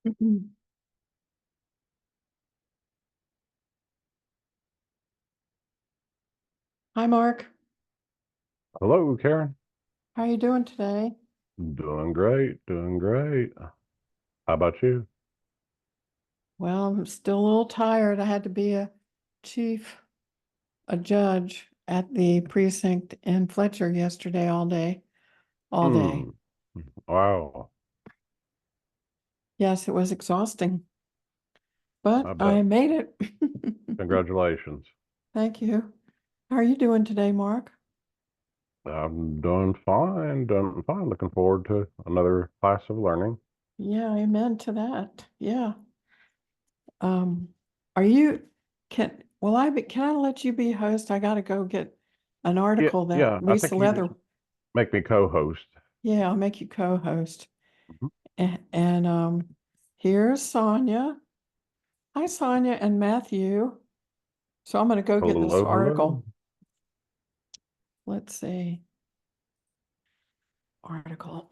Mhm. Hi, Mark. Hello, Karen. How are you doing today? Doing great, doing great. How about you? Well, I'm still a little tired. I had to be a judge at the precinct in Fletcher yesterday all day, all day. Hmm. Wow. Yes, it was exhausting, I but bet. I made it. Congratulations. Thank you. How are you doing today, Mark? I'm doing fine, doing fine. Looking forward to another class of learning. Yeah, amen to that. Yeah. Um, are you can I let you be host? I gotta go get an Yeah, article that yeah. I Lisa think you just Leather. make me co-host. Yeah, I'll make you co-host. Mhm. And here's Sonia. Hi, Sonia and Matthew. So I'm going to go get this Hello, hello. article. Let's see. Article.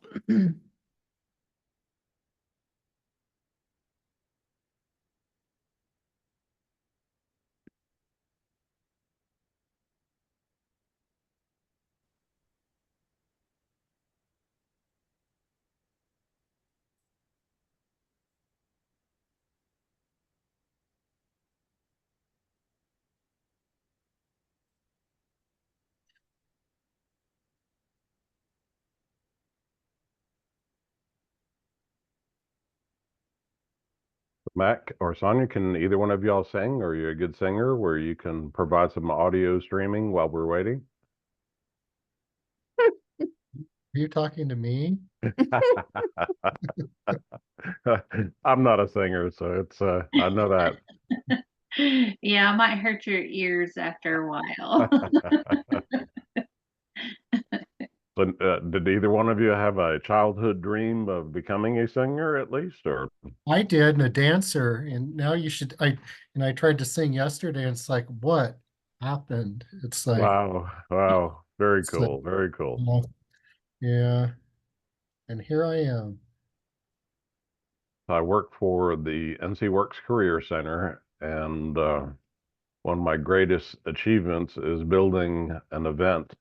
Mac or Sonia, can either one of y'all sing, or you're a good singer where you can provide some audio streaming while we're waiting? Are you talking to me? I'm not a singer, so it's I know that. Yeah, it might hurt your ears after a while. But did either one of you have a childhood dream of becoming a singer at least, or I did, and a dancer, and now you should. I tried to sing yesterday, and it's like, what happened? wow, wow, very It's like, cool, very cool. uh, yeah, and here I am. I work for the NC Works Career Center, and one of my greatest achievements is building an event.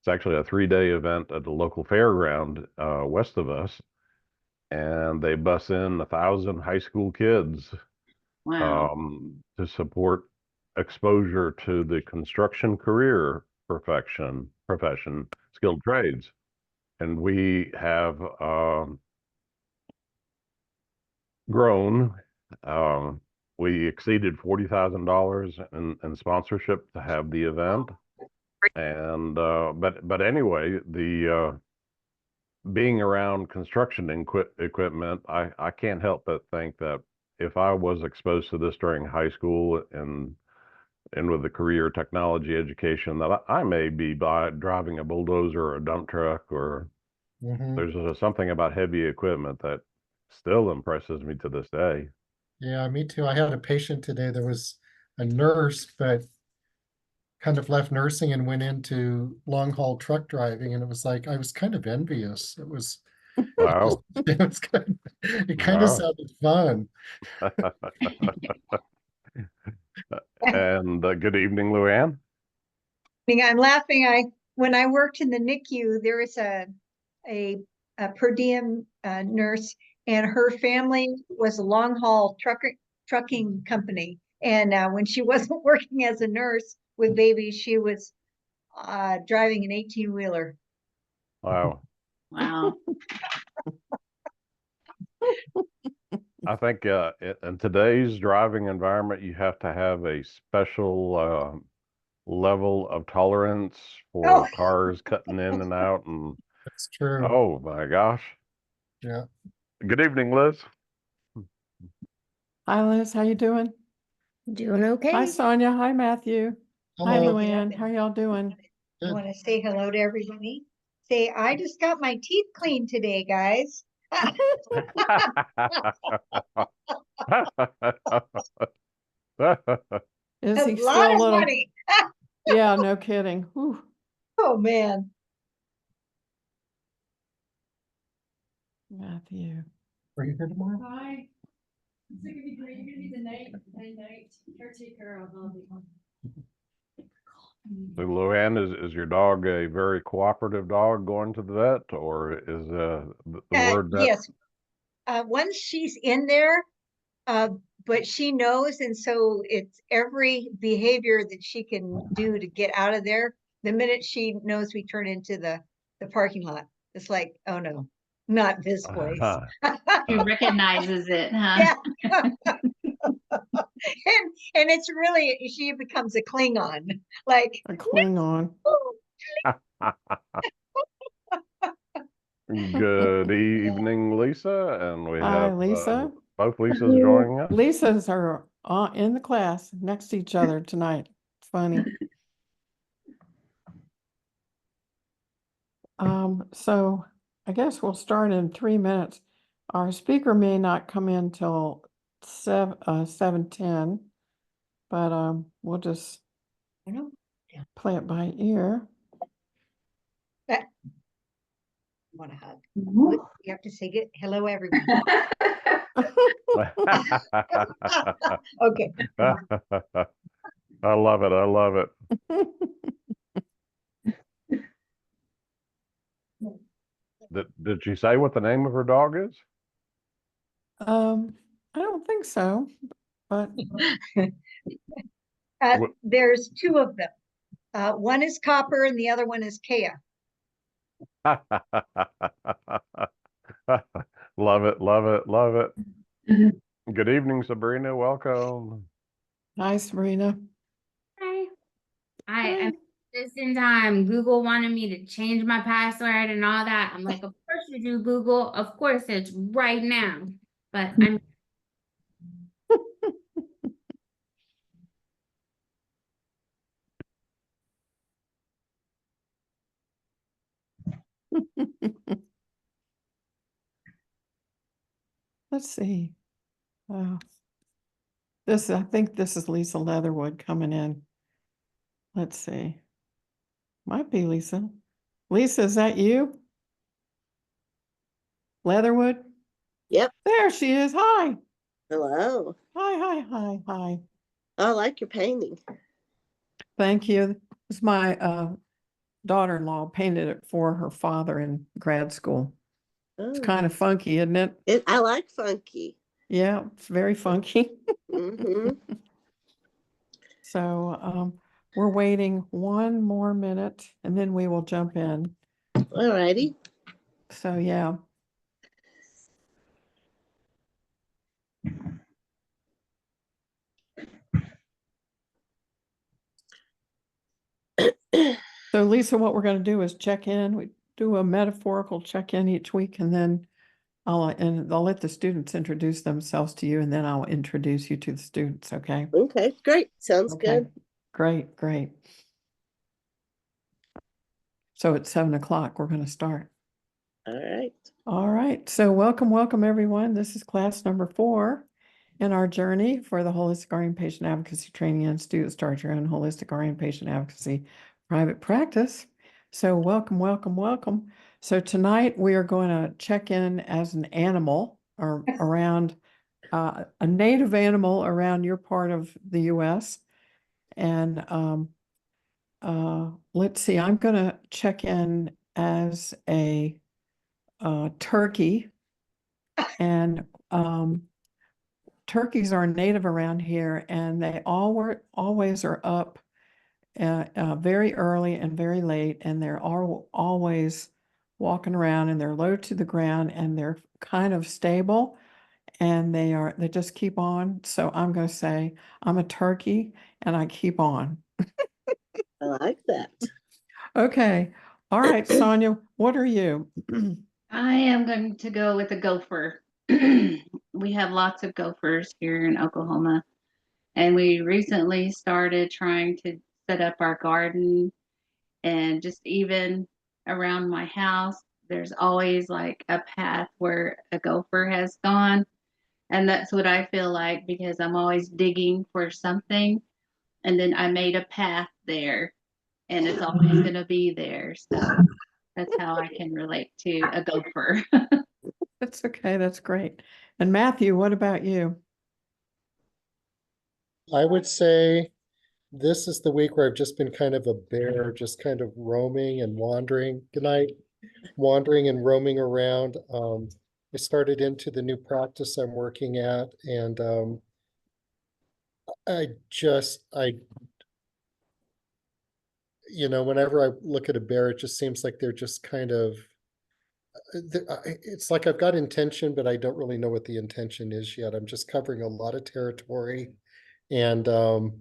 It's actually a 3-day event at the local fairground west of us, and they bus in 1,000 high school kids Wow. to support exposure to the construction career profession, skilled trades. And we have grown. Um, we exceeded $40,000 in sponsorship to have the event. And but anyway, the being around construction equipment, I can't help but think that if I was exposed to this during high school and with a career technology education, that I may be driving a bulldozer or a dump truck, or Hmm. there's something about heavy equipment that still impresses me to this day. Yeah, me too. I had a patient today that was a nurse, but kind of left nursing and went into long haul truck driving, and it was like I was kind of envious. It was just Wow. it kind of Wow. sounded fun. And good evening, Luann. I'm laughing. When I worked in the NICU, there was a, a per diem nurse, and her family was a long haul trucking company. And when she wasn't working as a nurse with babies, she was driving an 18-wheeler. Wow. Wow. I think in today's driving environment, you have to have a special level of tolerance Oh, for cars cutting in and out. And That's true. oh my gosh. Yeah. Good evening, Liz. Hi, Liz. How you doing? Doing Hi, okay. Sonia. Hi, Matthew. Hi, Hello. Luann. How y'all doing? you Good. want to say hello to everybody? Say, I just got my teeth cleaned today, guys. Is A he lot still a of little? money. Yeah, no kidding. Whew. Oh, man. Matthew. Are you here tomorrow? Hi. It's gonna be great. You're gonna be the night caretaker of all the. So Luann, is your dog a very cooperative dog going to the vet, or is the word vet? Yes, once she's in there, but she knows, and so it's every behavior that she can do to get out of there. The minute she knows we turn into the parking lot, it's like, oh no, not this place. She recognizes it, huh? Yeah. And it's really, she becomes a Klingon, like, A Klingon. Good evening, Lisa, and we Hi, have Lisa. both Lisas joining us. Lisa's are in the class next to each other tonight. It's funny. So I guess we'll start in 3 minutes. Our speaker may not come in till 7:10, but we'll just I know. play it by ear. Want a hug. You have to say good hello, everyone. Okay. I love it. I love it. Did she say what the name of her dog is? I don't think so, but There's two of them. One is Copper and the other one is Kea. Love it, love it, love it. Good evening, Sabrina. Welcome. hi, Sabrina. Hi. Hi. I'm just in time. Google wanted me to change my password and all that. I'm like, of course you do, Google. Of course it's right now. But I'm Let's see. I think this is Lisa Leatherwood coming in. Let's see. Might be Lisa. Lisa, is that you? Leatherwood? Yep. There she is. Hi. Hello. Hi. I like your painting. Thank you. It's my daughter-in-law painted it for her father in grad school. It's Oh, kind of funky, isn't it? I like funky. Yeah, it's very funky. Mm-hmm. So we're waiting 1 more minute and then we will jump in. All righty. So yeah. So Lisa, what we're going to do is check in. We do a metaphorical check-in each week, and then I'll let the students introduce themselves to you, and then I'll introduce you to the students. Okay. Okay, great. Sounds Okay. good. Great. So at 7 o'clock, we're going to start. All right. So welcome everyone. This is class number 4 in our journey for the Holistic RN Patient Advocacy Training Institute. Start your own Holistic RN Patient Advocacy private practice. So welcome. So tonight we are going to check in as an animal or around a native animal around your part of the U.S. And let's see, I'm going to check in as a turkey, and turkeys are native around here, and they always are up very early and very late, and they're always walking around, and they're low to the ground, and they're kind of stable, and they just keep on. So I'm going to say I'm a turkey and I keep on. I like that. Okay. All right, Sonia, what are you? I am going to go with a gopher. We have lots of gophers here in Oklahoma, and we recently started trying to set up our garden, and just even around my house, there's always like a path where a gopher has gone. And that's what I feel like, because I'm always digging for something, and then I made a path there, and it's always going to be there. So that's how I can relate to a gopher. That's okay. That's great. And Matthew, what about you? I would say this is the week where I've just been kind of a bear, just kind of roaming and wandering. Good night. Wandering and roaming around. I started into the new practice I'm working at, and whenever I look at a bear, it just seems like they're just kind of, it's like I've got intention, but I don't really know what the intention is yet. I'm just covering a lot of territory, and I've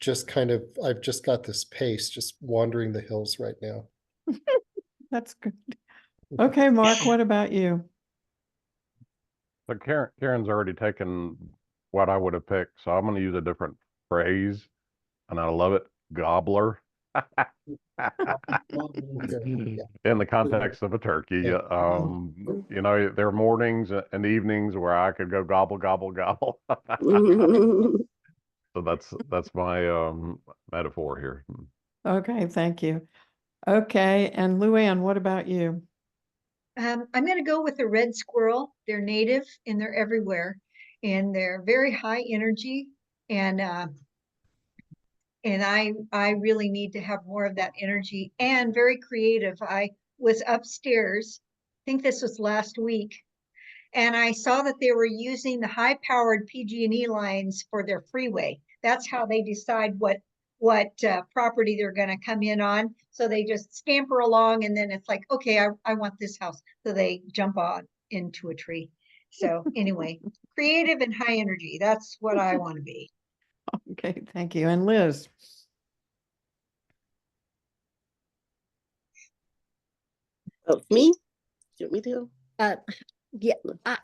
just got this pace, just wandering the hills right now. That's good. Okay, Mark, what about you? But Karen's already taken what I would have picked, so I'm going to use a different phrase, and I love it. Gobbler. In the context of a turkey, there are mornings and evenings where I could go gobble, gobble, gobble. So that's my metaphor here. Okay, thank you. Okay, and Luann, what about you? I'm going to go with a red squirrel. They're native and they're everywhere, and they're very high energy, and I really need to have more of that energy, and very creative. I was upstairs, I think this was last week, and I saw that they were using the high-powered PG&E lines for their freeway. That's how they decide what property they're going to come in on. So they just scamper along, and then it's like, okay, I want this house. So they jump on into a tree. So anyway, creative and high energy. That's what I want to be. Okay, thank you. And Liz? Oh, me? Do you want me to? Yeah, I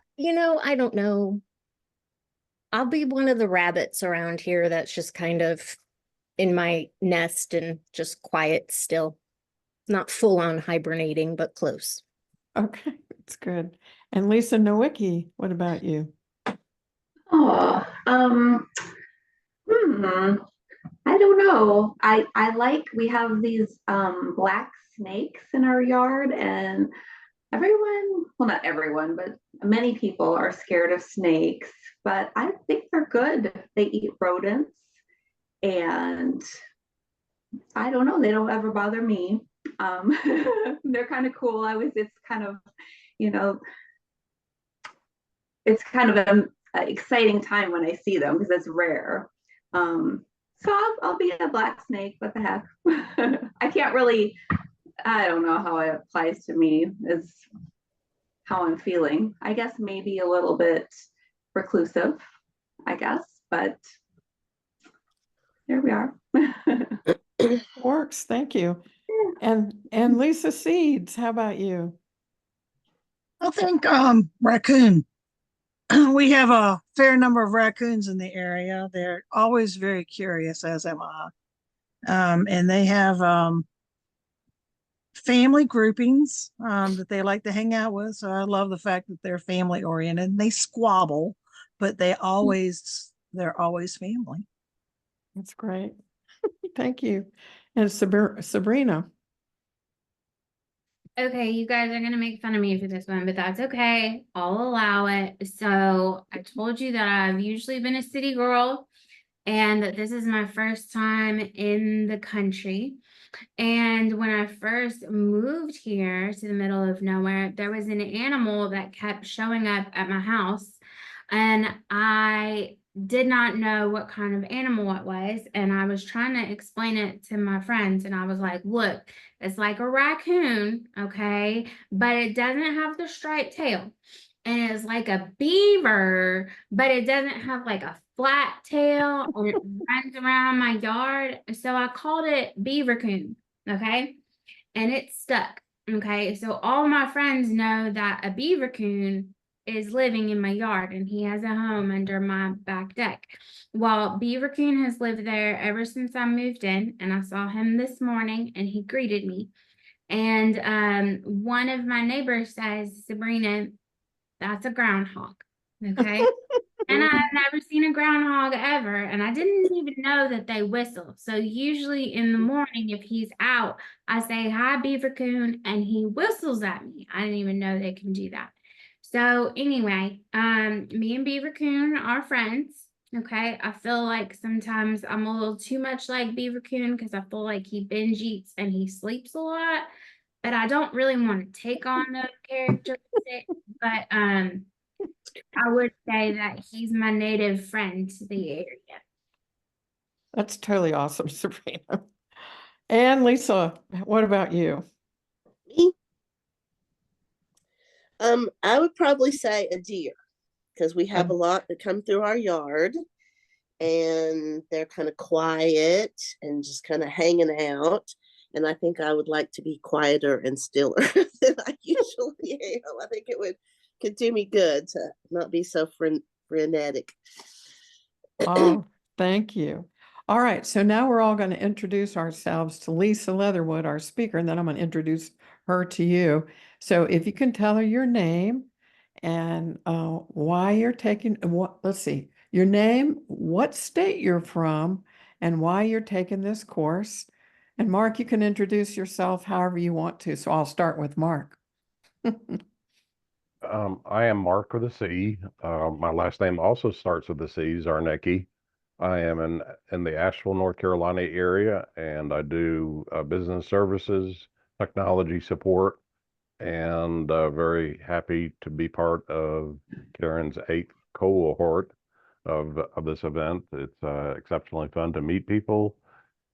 don't know. I'll be one of the rabbits around here that's just kind of in my nest and just quiet still. Not full on hibernating, but close. Okay, that's good. And Lisa Nowicki, what about you? Oh, I don't know. We have these black snakes in our yard, and everyone, well, not everyone, but many people are scared of snakes, but I think they're good. They eat rodents, and I don't know, they don't ever bother me. They're kind of cool. It's kind of, it's kind of an exciting time when I see them because it's rare. So I'll be a black snake. What the heck? I don't know how it applies to me is how I'm feeling. I guess maybe a little bit reclusive, but there we are. Works, thank you. And Lisa Seeds, how about you? I think raccoon. We have a fair number of raccoons in the area. They're always very curious, as am I. And they have family groupings that they like to hang out with. So I love the fact that they're family oriented. They squabble, but they're always family. That's great. Thank you. And Sabrina. Okay, you guys are gonna make fun of me for this one, but that's okay. I'll allow it. So I told you that I've usually been a city girl and that this is my first time in the country. And when I first moved here to the middle of nowhere, there was an animal that kept showing up at my house, and I did not know what kind of animal it was. And I was trying to explain it to my friends, and I was like, look, it's like a raccoon, okay, but it doesn't have the striped tail. And it's like a beaver, but it doesn't have like a flat tail, and it runs around my yard. So I called it Beavercoon, okay? And it stuck, okay? So all my friends know that a Beavercoon is living in my yard, and he has a home under my back deck. Well, Beavercoon has lived there ever since I moved in, and I saw him this morning, and he greeted me. And one of my neighbors says, Sabrina, that's a groundhog, okay? And I've never seen a groundhog ever, and I didn't even know that they whistle. So usually in the morning, if he's out, I say, hi, Beavercoon, and he whistles at me. I didn't even know they can do that. So anyway, me and Beaver Coon are friends. Okay. I feel like sometimes I'm a little too much like Beaver Coon because I feel like he binge eats and he sleeps a lot. But I don't really want to take on those characteristics. But I would say that he's my native friend to the area. That's totally awesome, Sabrina. And Lisa, what about you? Me? I would probably say a deer, because we have a lot that come through our yard, and they're kind of quiet and just kind of hanging out. And I think I would like to be quieter and stiller than I usually am. I think it could do me good to not be so frenetic. Oh, thank you. All right, so now we're all going to introduce ourselves to Lisa Leatherwood, our speaker, and then I'm going to introduce her to you. So if you can tell her your name and why you're taking let's see, your name, what state you're from, and why you're taking this course. And Mark, you can introduce yourself however you want to. So I'll start with Mark. I am Mark with a C. My last name also starts with a C, Zarnecki. I am in the Asheville, North Carolina area, and I do business services, technology support, and very happy to be part of Karen's 8th cohort of this event. It's exceptionally fun to meet people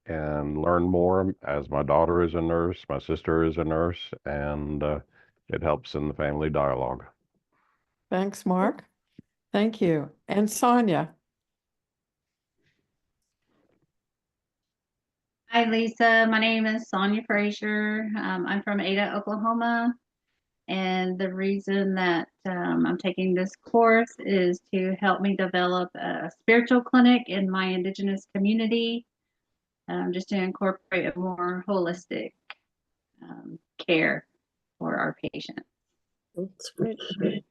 and learn more, as my daughter is a nurse, my sister is a nurse, and it helps in the family dialogue. Thanks, Mark. Thank you. And Sonia. Hi, Lisa. My name is Sonia Frazier. I'm from Ada, Oklahoma. And the reason that I'm taking this course is to help me develop a spiritual clinic in my Indigenous community, just to incorporate a more holistic care for our patients. That's great.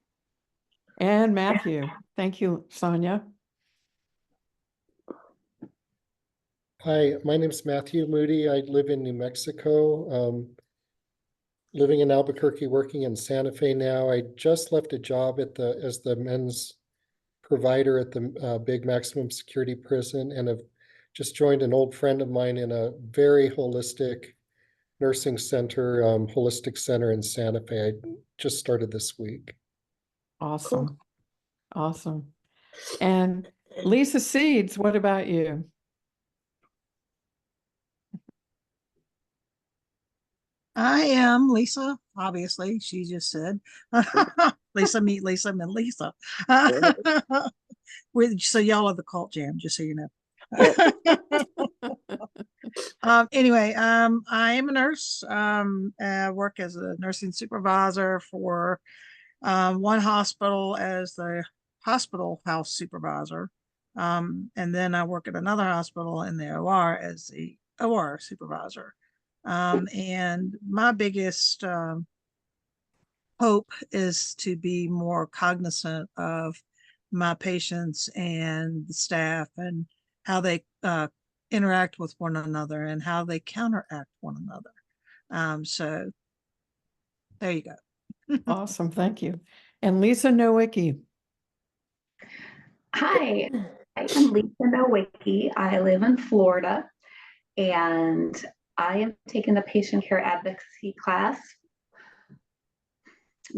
And Matthew. Thank you, Sonia. Hi, my name's Matthew Moody. I live in New Mexico. Living in Albuquerque, working in Santa Fe now. I just left a job as the men's provider at the big maximum security prison, and have just joined an old friend of mine in a very holistic nursing center, holistic center in Santa Fe. I just started this week. Awesome. Cool. Awesome. And Lisa Seeds, what about you? I am Lisa, obviously, she just said. Lisa, meet Lisa, meet Lisa. So y'all are the cult jam, just so you know. Anyway, I am a nurse. I work as a nursing supervisor for one hospital as the hospital house supervisor. And then I work at another hospital in the OR as the OR supervisor. And my biggest hope is to be more cognizant of my patients and the staff and how they interact with one another and how they counteract one another. So there you go. Awesome. Thank you. And Lisa Nowicki. Hi, I am Lisa Nowicki. I live in Florida, and I am taking the patient care advocacy class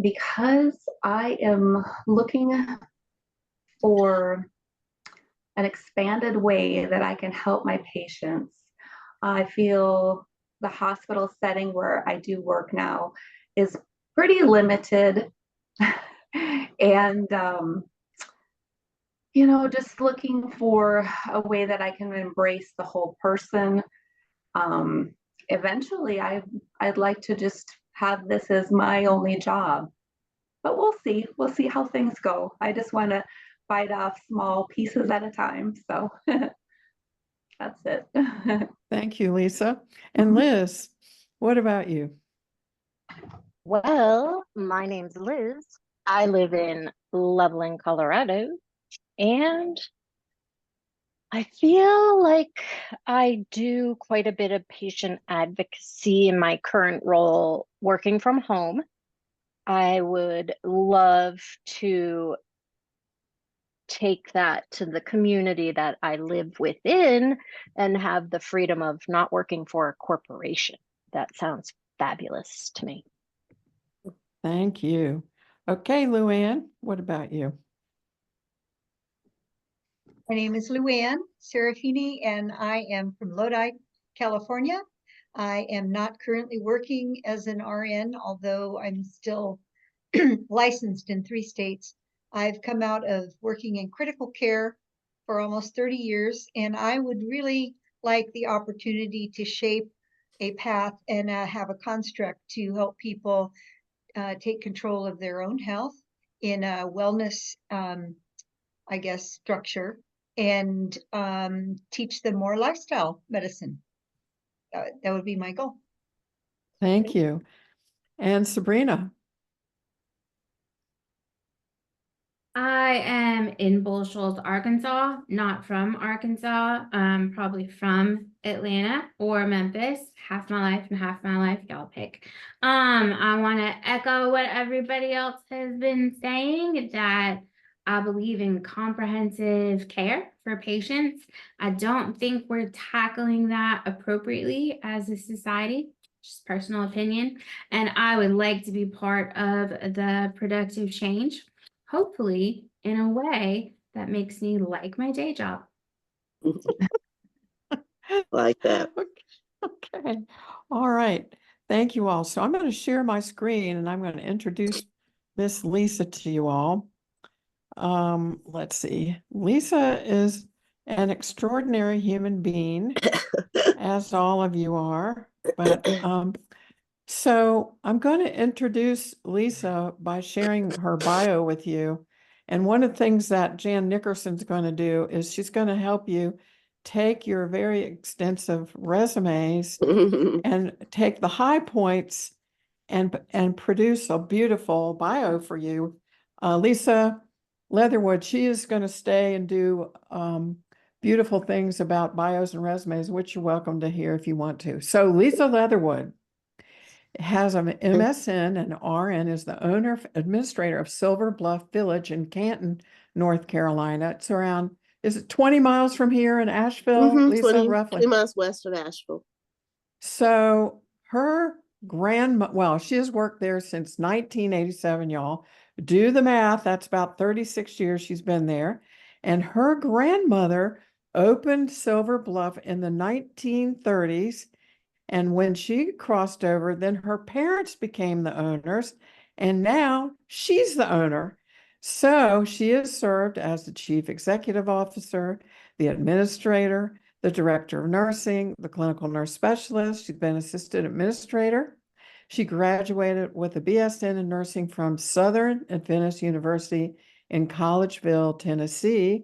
because I am looking for an expanded way that I can help my patients. I feel the hospital setting where I do work now is pretty limited. And, you know, just looking for a way that I can embrace the whole person. Eventually, I'd like to just have this as my only job, but we'll see. We'll see how things go. I just want to bite off small pieces at a time. So that's it. Thank you, Lisa. And Liz, what about you? Well, my name's Liz. I live in Loveland, Colorado, and I feel like I do quite a bit of patient advocacy in my current role working from home. I would love to take that to the community that I live within and have the freedom of not working for a corporation. That sounds fabulous to me. Thank you. Okay, Luann, what about you? My name is Luann Serafini, and I am from Lodi, California. I am not currently working as an RN, although I'm still licensed in 3 states. I've come out of working in critical care for almost 30 years, and I would really like the opportunity to shape a path and have a construct to help people take control of their own health in a wellness, I guess, structure, and teach them more lifestyle medicine. That would be my goal. Thank you. And Sabrina? I am in Bull Shoals, Arkansas, not from Arkansas, probably from Atlanta or Memphis. Half my life and half my life, y'all pick. I want to echo what everybody else has been saying, that I believe in comprehensive care for patients. I don't think we're tackling that appropriately as a society, just personal opinion. And I would like to be part of the productive change, hopefully in a way that makes me like my day job. Like that. Okay. All right. Thank you all. So I'm going to share my screen and I'm going to introduce Miss Lisa to you all. Let's see. Lisa is an extraordinary human being, as all of you are. But so I'm going to introduce Lisa by sharing her bio with you. And one of the things that Jan Nickerson's going to do is she's going to help you take your very extensive resumes and take the high points and produce a beautiful bio for you. Lisa Leatherwood, she is going to stay and do beautiful things about bios and resumes, which you're welcome to hear if you want to. So Lisa Leatherwood has an MSN and RN, is the owner administrator of Silver Bluff Village in Canton, North Carolina. It's around, is it 20 miles from here in Asheville, Lisa, roughly? 20 miles west of Asheville. So her well, she has worked there since 1987, y'all. Do the math, that's about 36 years she's been there. And her grandmother opened Silver Bluff in the 1930s. And when she crossed over, then her parents became the owners, and now she's the owner. So she has served as the chief executive officer, the administrator, the director of nursing, the clinical nurse specialist. She's been assistant administrator. She graduated with a BSN in nursing from Southern Adventist University in Collegeville, Tennessee.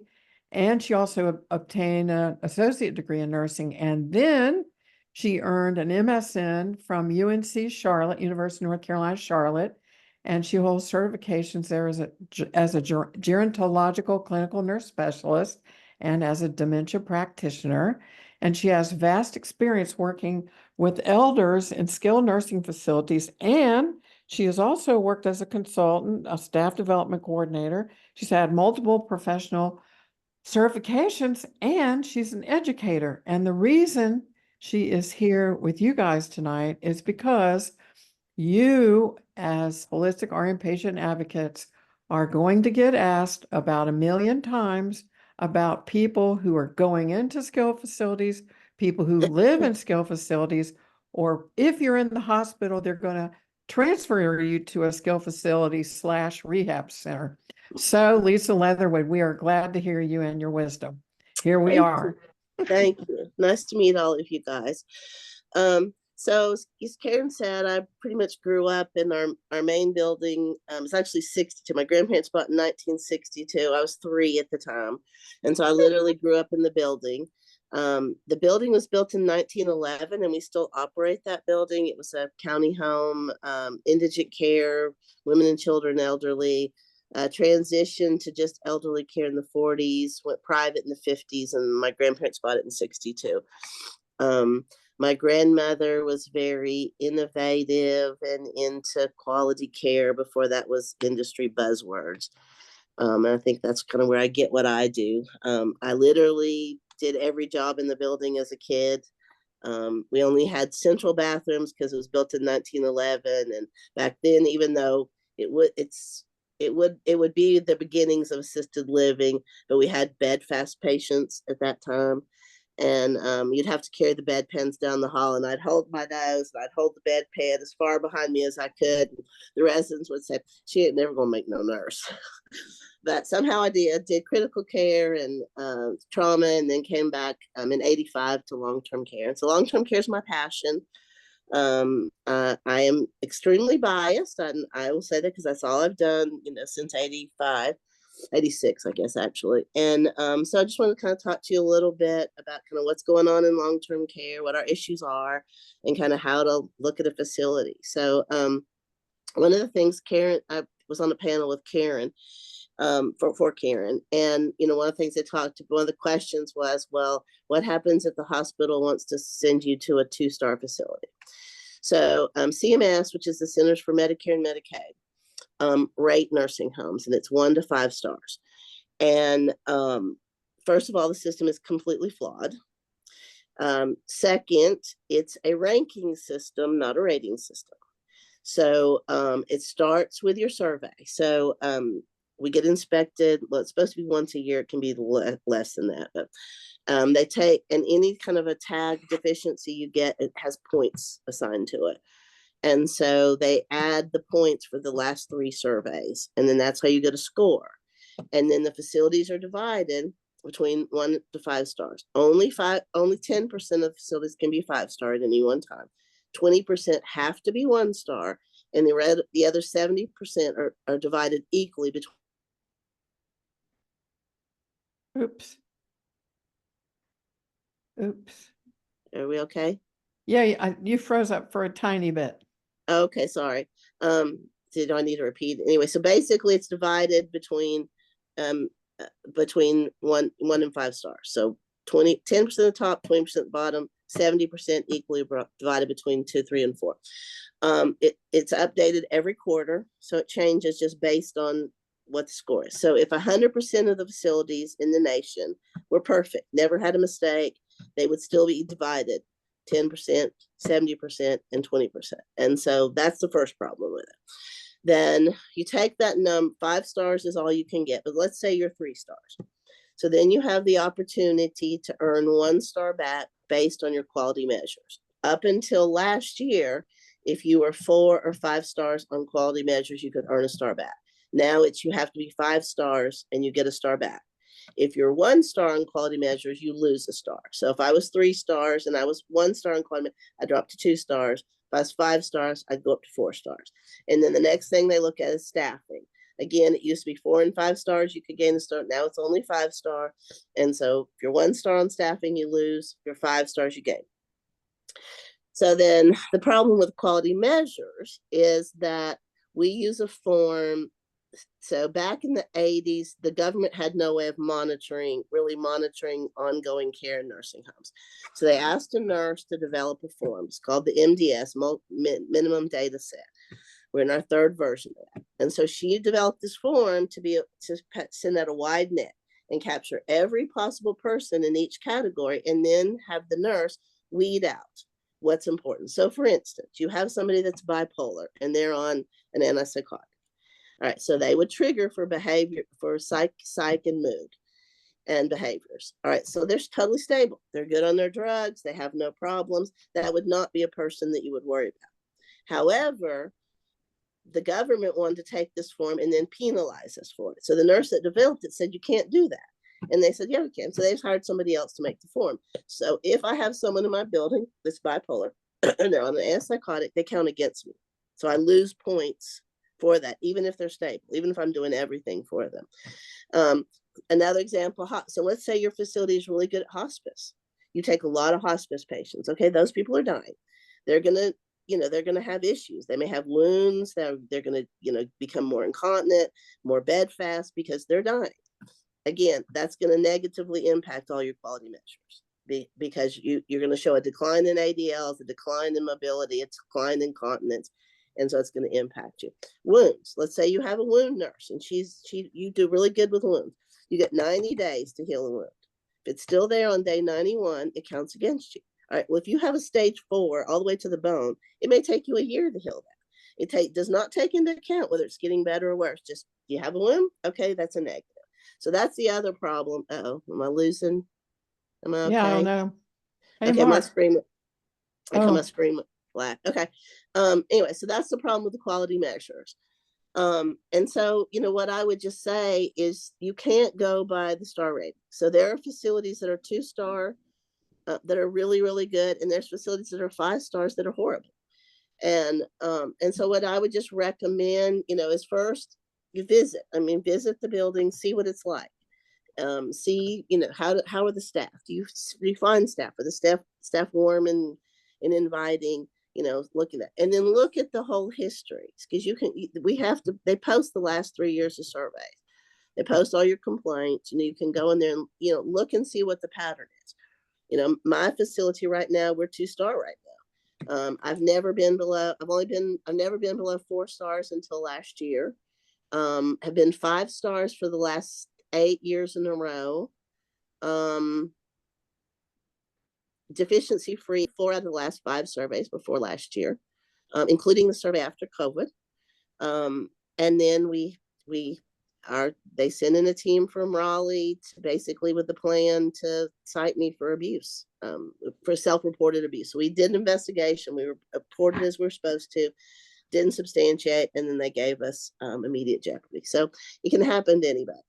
And she also obtained an associate degree in nursing. And then she earned an MSN from UNC Charlotte, University of North Carolina, Charlotte, and she holds certifications there as a gerontological clinical nurse specialist and as a dementia practitioner. And she has vast experience working with elders in skilled nursing facilities. And she has also worked as a consultant, a staff development coordinator. She's had multiple professional certifications, and she's an educator. And the reason she is here with you guys tonight is because you, as holistic RN patient advocates, are going to get asked about 1 million times about people who are going into skilled facilities, people who live in skilled facilities, or if you're in the hospital, they're going to transfer you to a skilled facility / rehab center. So, Lisa Leatherwood, we are glad to hear you and your wisdom. Here we are. Thank you. Nice to meet all of you guys. So as Karen said, I pretty much grew up in our main building. It's actually 62. My grandparents bought in 1962. I was 3 at the time. And so I literally grew up in the building. The building was built in 1911 and we still operate that building. It was a county home, indigent care, women and children, elderly. Transitioned to just elderly care in the 40s, went private in the 50s, and my grandparents bought it in 62. My grandmother was very innovative and into quality care before that was industry buzzwords. And I think that's kind of where I get what I do. I literally did every job in the building as a kid. We only had central bathrooms because it was built in 1911, and back then, even though it would be the beginnings of assisted living, but we had bed fast patients at that time. And you'd have to carry the bedpans down the hall, and I'd hold my nose and I'd hold the bedpan as far behind me as I could. The residents would say, she ain't never gonna make no nurse. But somehow I did critical care and trauma, and then came back in 85 to long-term care. And so long-term care is my passion. I am extremely biased. I will say that because that's all I've done, since 86, I guess, actually. And so I just want to kind of talk to you a little bit about kind of what's going on in long-term care, what our issues are, and kind of how to look at a facility. So one of the things, Karen, I was on a panel with Karen, for Karen. And, one of the things one of the questions was, well, what happens if the hospital wants to send you to a 2-star facility? So CMS, which is the Centers for Medicare and Medicaid, rate nursing homes, and it's 1 to 5 stars. And first of all, the system is completely flawed. Second, it's a ranking system, not a rating system. So it starts with your survey. So we get inspected. Well, it's supposed to be once a year. It can be less than that, but they take, and any kind of a tag deficiency you get, it has points assigned to it. And so they add the points for the last 3 surveys, and then that's how you get a score. And then the facilities are divided between 1 to 5 stars. Only 10% of facilities can be 5-star at any one time. 20% have to be 1 star, and the other 70% are divided equally between. Oops. Are we okay? Yeah, you froze up for a tiny bit. Okay, sorry. Do I need to repeat? Anyway, so basically it's divided between 1 and 5 stars. So 10% at the top, 20% at the bottom, 70% equally divided between 2, 3, and 4. It's updated every quarter, so it changes just based on what the score is. So if 100% of the facilities in the nation were perfect, never had a mistake, they would still be divided 10%, 70%, and 20%. And so that's the first problem with it. Then you take that 5 stars is all you can get, but let's say you're 3 stars. So then you have the opportunity to earn 1 star back based on your quality measures. Up until last year, if you were 4 or 5 stars on quality measures, you could earn a star back. Now you have to be 5 stars and you get a star back. If you're 1 star on quality measures, you lose a star. So if I was 3 stars and I was 1 star on quality, I dropped to 2 stars. If I was 5 stars, I'd go up to 4 stars. And then the next thing they look at is staffing. Again, it used to be 4 and 5 stars, you could gain a star. Now it's only 5 star. And so if you're 1 star on staffing, you lose. If you're 5 stars, you gain. So then the problem with quality measures is that we use a form. So back in the 80s, the government had no way of really monitoring ongoing care in nursing homes. So they asked a nurse to develop a form. It's called the MDS, Minimum Data Set. We're in our 3rd version of that. And so she developed this form to send out a wide net and capture every possible person in each category, and then have the nurse weed out what's important. So for instance, you have somebody that's bipolar and they're on an antipsychotic. All right, so they would trigger for behavior, for psych and mood and behaviors. All right, so they're totally stable. They're good on their drugs. They have no problems. That would not be a person that you would worry about. However, the government wanted to take this form and then penalize us for it. So the nurse that developed it said, you can't do that. And they said, yeah, we can. So they've hired somebody else to make the form. So if I have someone in my building that's bipolar and they're on an antipsychotic, they count against me. So I lose points for that, even if they're stable, even if I'm doing everything for them. Another example, so let's say your facility is really good at hospice. You take a lot of hospice patients. Okay, those people are dying. They're gonna have issues. They may have wounds. They're gonna, become more incontinent, more bed fast because they're dying. Again, that's gonna negatively impact all your quality measures. because you're going to show a decline in ADLs, a decline in mobility, a decline in continence. And so it's going to impact you. Wounds. Let's say you have a wound nurse and you do really good with wounds. You get 90 days to heal a wound. If it's still there on day 91, it counts against you. All right. Well, if you have a stage 4 all the way to the bone, it may take you a year to heal that. It does not take into account whether it's getting better or worse. Just you have a wound. Okay. That's a negative. So that's the other problem. Uh-oh. Am I losing? Am I okay? Yeah, I don't know. Hey, Okay. My Mark. screen. My Oh, screen went black. Okay. Anyway, so that's the problem with the quality measures. And so, what I would just say is you can't go by the star rating. So there are facilities that are 2-star that are really, really good. And there's facilities that are 5 stars that are horrible. And so what I would just recommend, is first you visit the building, see what it's like. See, how are the staff? Do you find staff? Are the staff warm and inviting? Looking at, and then look at the whole history, because they post the last 3 years of surveys. They post all your complaints, you can go in there and, look and see what the pattern is. My facility right now, we're 2-star right now. I've never been below 4 stars until last year. Have been 5 stars for the last 8 years in a row. Deficiency free 4 out of the last 5 surveys before last year, including the survey after COVID. And then they send in a team from Raleigh basically with the plan to cite me for abuse, for self-reported abuse. So we did an investigation. We reported as we were supposed to, didn't substantiate, and then they gave us immediate jeopardy. So it can happen to anybody.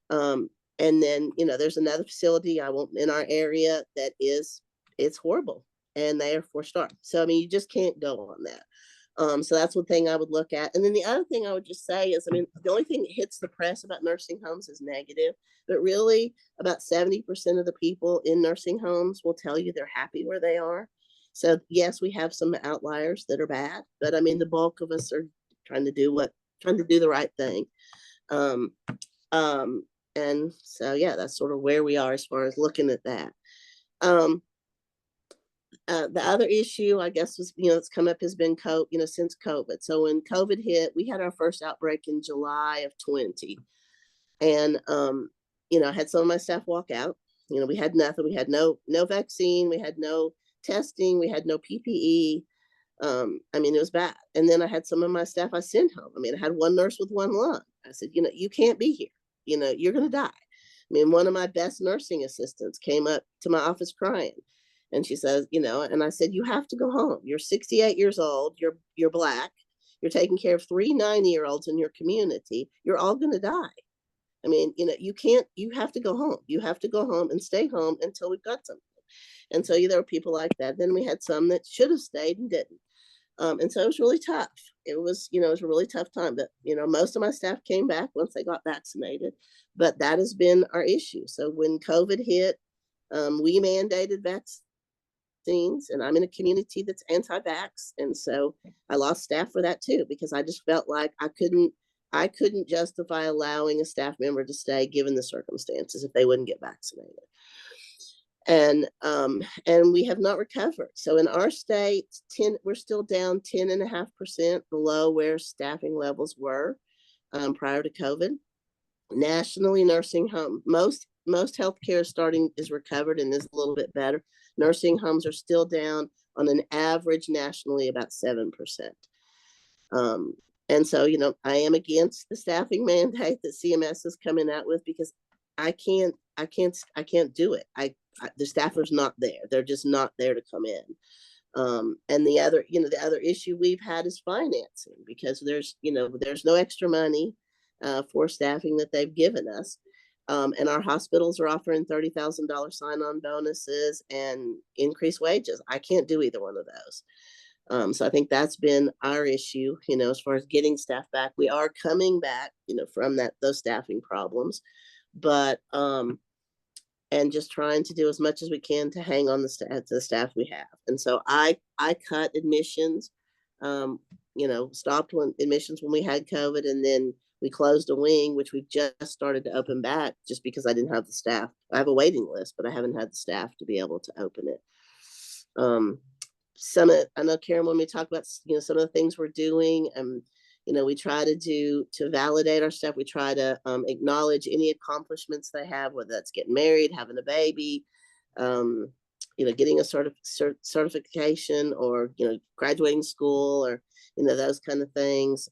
And then, there's another facility in our area that it's horrible, and they are 4-star. So, you just can't go on that. So that's one thing I would look at. And then the other thing I would just say is, the only thing that hits the press about nursing homes is negative, but really about 70% of the people in nursing homes will tell you they're happy where they are. So yes, we have some outliers that are bad, but the bulk of us are trying to do the right thing. And so, yeah, that's sort of where we are as far as looking at that. The other issue, I guess, was, it's come up has been since COVID. So when COVID hit, we had our first outbreak in July of 20. And, I had some of my staff walk out. We had nothing. We had no vaccine. We had no testing. We had no PPE. It was bad. And then I had some of my staff I sent home. I had one nurse with 1 lung. I said, you can't be here. You're going to die. One of my best nursing assistants came up to my office crying. And she says, and I said, you have to go home. You're 68 years old. You're Black. You're taking care of 3 90-year-olds in your community. You're all going to die. You have to go home. You have to go home and stay home until we've got something. And so there were people like that. Then we had some that should have stayed and didn't. And so it was really tough. It was a really tough time. But, most of my staff came back once they got vaccinated. But that has been our issue. So when COVID hit, we mandated vaccines, and I'm in a community that's anti-vax. And so I lost staff for that too, because I just felt like I couldn't justify allowing a staff member to stay given the circumstances if they wouldn't get vaccinated. And we have not recovered. So in our state, we're still down 10.5% below where staffing levels were prior to COVID. Nationally, nursing home, most healthcare is recovered and is a little bit better. Nursing homes are still down on an average nationally about 7%. And so, I am against the staffing mandate that CMS is coming out with, because I can't do it. The staffers not there. They're just not there to come in. And the other issue we've had is financing, because there's no extra money for staffing that they've given us. And our hospitals are offering $30,000 sign-on bonuses and increased wages. I can't do either one of those. So I think that's been our issue, as far as getting staff back. We are coming back, from those staffing problems, but and just trying to do as much as we can to hang on the staff we have. And so I cut admissions, stopped admissions when we had COVID, and then We closed a wing, which we've just started to open back just because I didn't have the staff. I have a waiting list, but I haven't had the staff to be able to open it. I know Karen, when we talk about, some of the things we're doing, we try to validate our stuff. We try to acknowledge any accomplishments they have, whether that's getting married, having a baby, getting a certification, or, graduating school, or, those kind of things.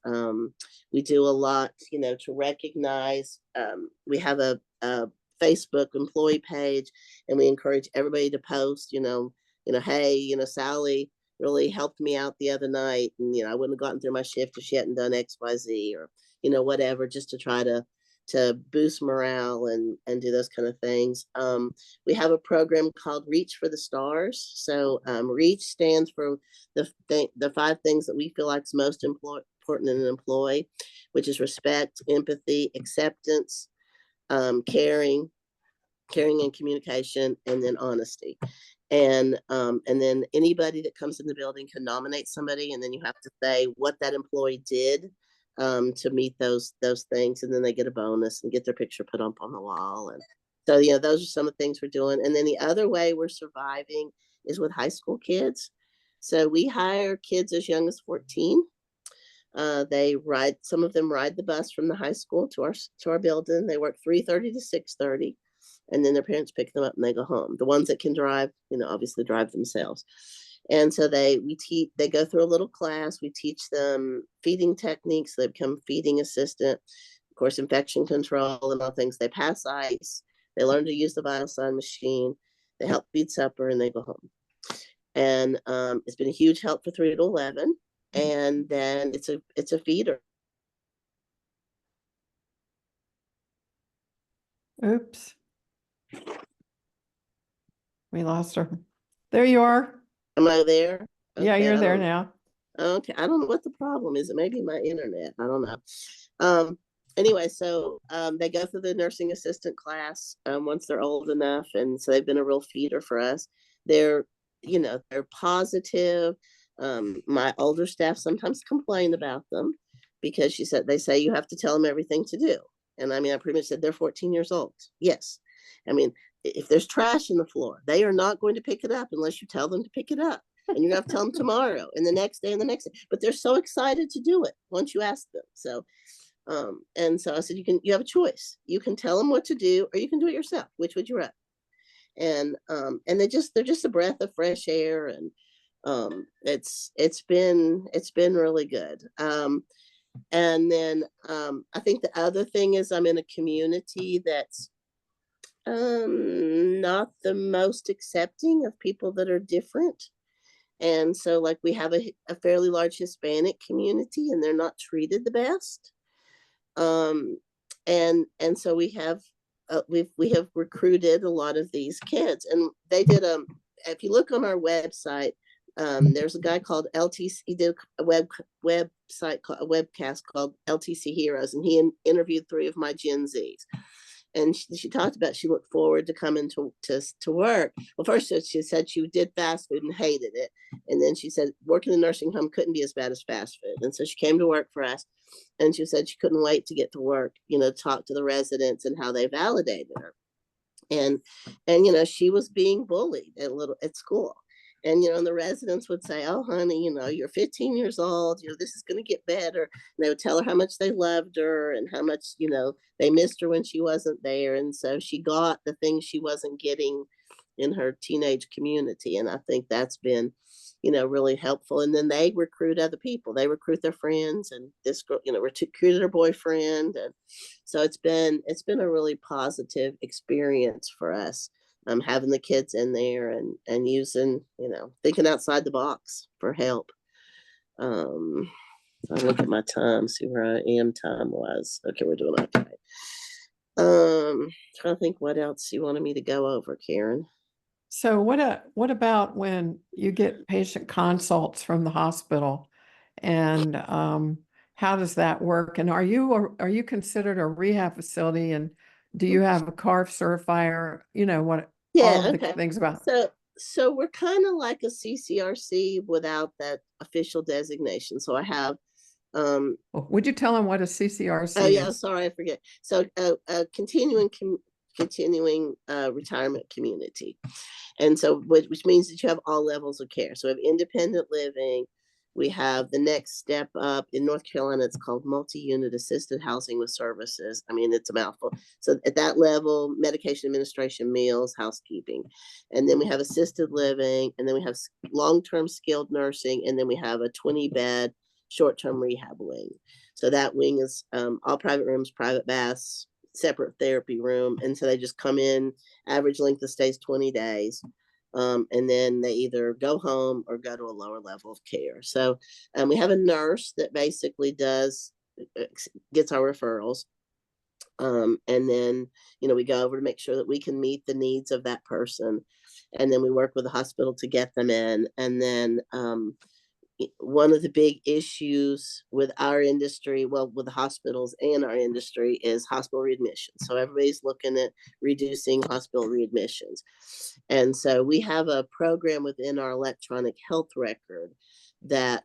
We do a lot, to recognize, we have a Facebook employee page, and we encourage everybody to post, hey, Sally really helped me out the other night, and, I wouldn't have gotten through my shift if she hadn't done XYZ, or, whatever, just to try to boost morale and do those kind of things. We have a program called Reach for the Stars. So Reach stands for the 5 things that we feel like is most important in an employee, which is respect, empathy, acceptance, caring and communication, and then honesty. And then anybody that comes in the building can nominate somebody, and then you have to say what that employee did to meet those things, and then they get a bonus and get their picture put up on the wall. And so, those are some of the things we're doing. And then the other way we're surviving is with high school kids. So we hire kids as young as 14. Some of them ride the bus from the high school to our building. They work 3:30 to 6:30, and then their parents pick them up and they go home. The ones that can drive, obviously drive themselves. And so they go through a little class. We teach them feeding techniques. They become feeding assistant, of course, infection control and all things. They pass ice. They learn to use the vital sign machine. They help feed supper, and they go home. And it's been a huge help for 3 to 11. And then it's a feeder. Oops. We lost her. There you are. Am I there? Yeah, Okay, you're there now. Okay, I don't know what the problem is. It may be my internet. I don't know. Anyway, so they go through the nursing assistant class once they're old enough, and so they've been a real feeder for us. They're positive. My older staff sometimes complain about them because they say you have to tell them everything to do. And I pretty much said they're 14 years old. Yes. If there's trash in the floor, they are not going to pick it up unless you tell them to pick it up. And you're going to have to tell them tomorrow and the next day and the next day. But they're so excited to do it once you ask them. So, and so I said, you have a choice. You can tell them what to do, or you can do it yourself. Which would you rather? And they're just a breath of fresh air, and it's been really good. And then I think the other thing is I'm in a community that's not the most accepting of people that are different. And so we have a fairly large Hispanic community, and they're not treated the best. And so we have recruited a lot of these kids, and they did if you look on our website, there's a guy called LTC. He did a webcast called LTC Heroes, and he interviewed 3 of my Gen Zs. And she talked about she looked forward to coming to work. Well, first she said she did fast food and hated it. And then she said working in a nursing home couldn't be as bad as fast food. And so she came to work for us. And she said she couldn't wait to get to work, talk to the residents and how they validated her. And she was being bullied at school. And, the residents would say, oh, honey, you're 15 years old, this is going to get better. And they would tell her how much they loved her and how much, they missed her when she wasn't there. And so she got the things she wasn't getting in her teenage community. And I think that's been, really helpful. And then they recruit other people. They recruit their friends, and this girl, recruited her boyfriend. And so it's been a really positive experience for us. Having the kids in there and using, thinking outside the box for help. So I look at my time, see where I am time-wise. Okay, we're doing okay. Trying to think what else you wanted me to go over, Karen. So what about when you get patient consults from the hospital, and how does that work? And are you considered a rehab facility, and do you have a CARF certifier? All of the things about. So we're kind of like a CCRC without that official designation. So I have Would you tell them what a CCRC Oh yeah, is? sorry, I forget. So continuing retirement community. And so which means that you have all levels of care. So we have independent living. We have the next step up in North Carolina. It's called multi-unit assisted housing with services. I mean, it's a mouthful. So at that level, medication administration, meals, housekeeping. And then we have assisted living, and then we have long-term skilled nursing, and then we have a 20-bed short-term rehab wing. So that wing is all private rooms, private baths, separate therapy room. And so they just come in, average length of stay is 20 days. And then they either go home or go to a lower level of care. So we have a nurse that basically gets our referrals. And then, we go over to make sure that we can meet the needs of that person. And then we work with the hospital to get them in. And then one of the big issues with our industry, well, with the hospitals and our industry, is hospital readmissions. So everybody's looking at reducing hospital readmissions. And so we have a program within our electronic health record that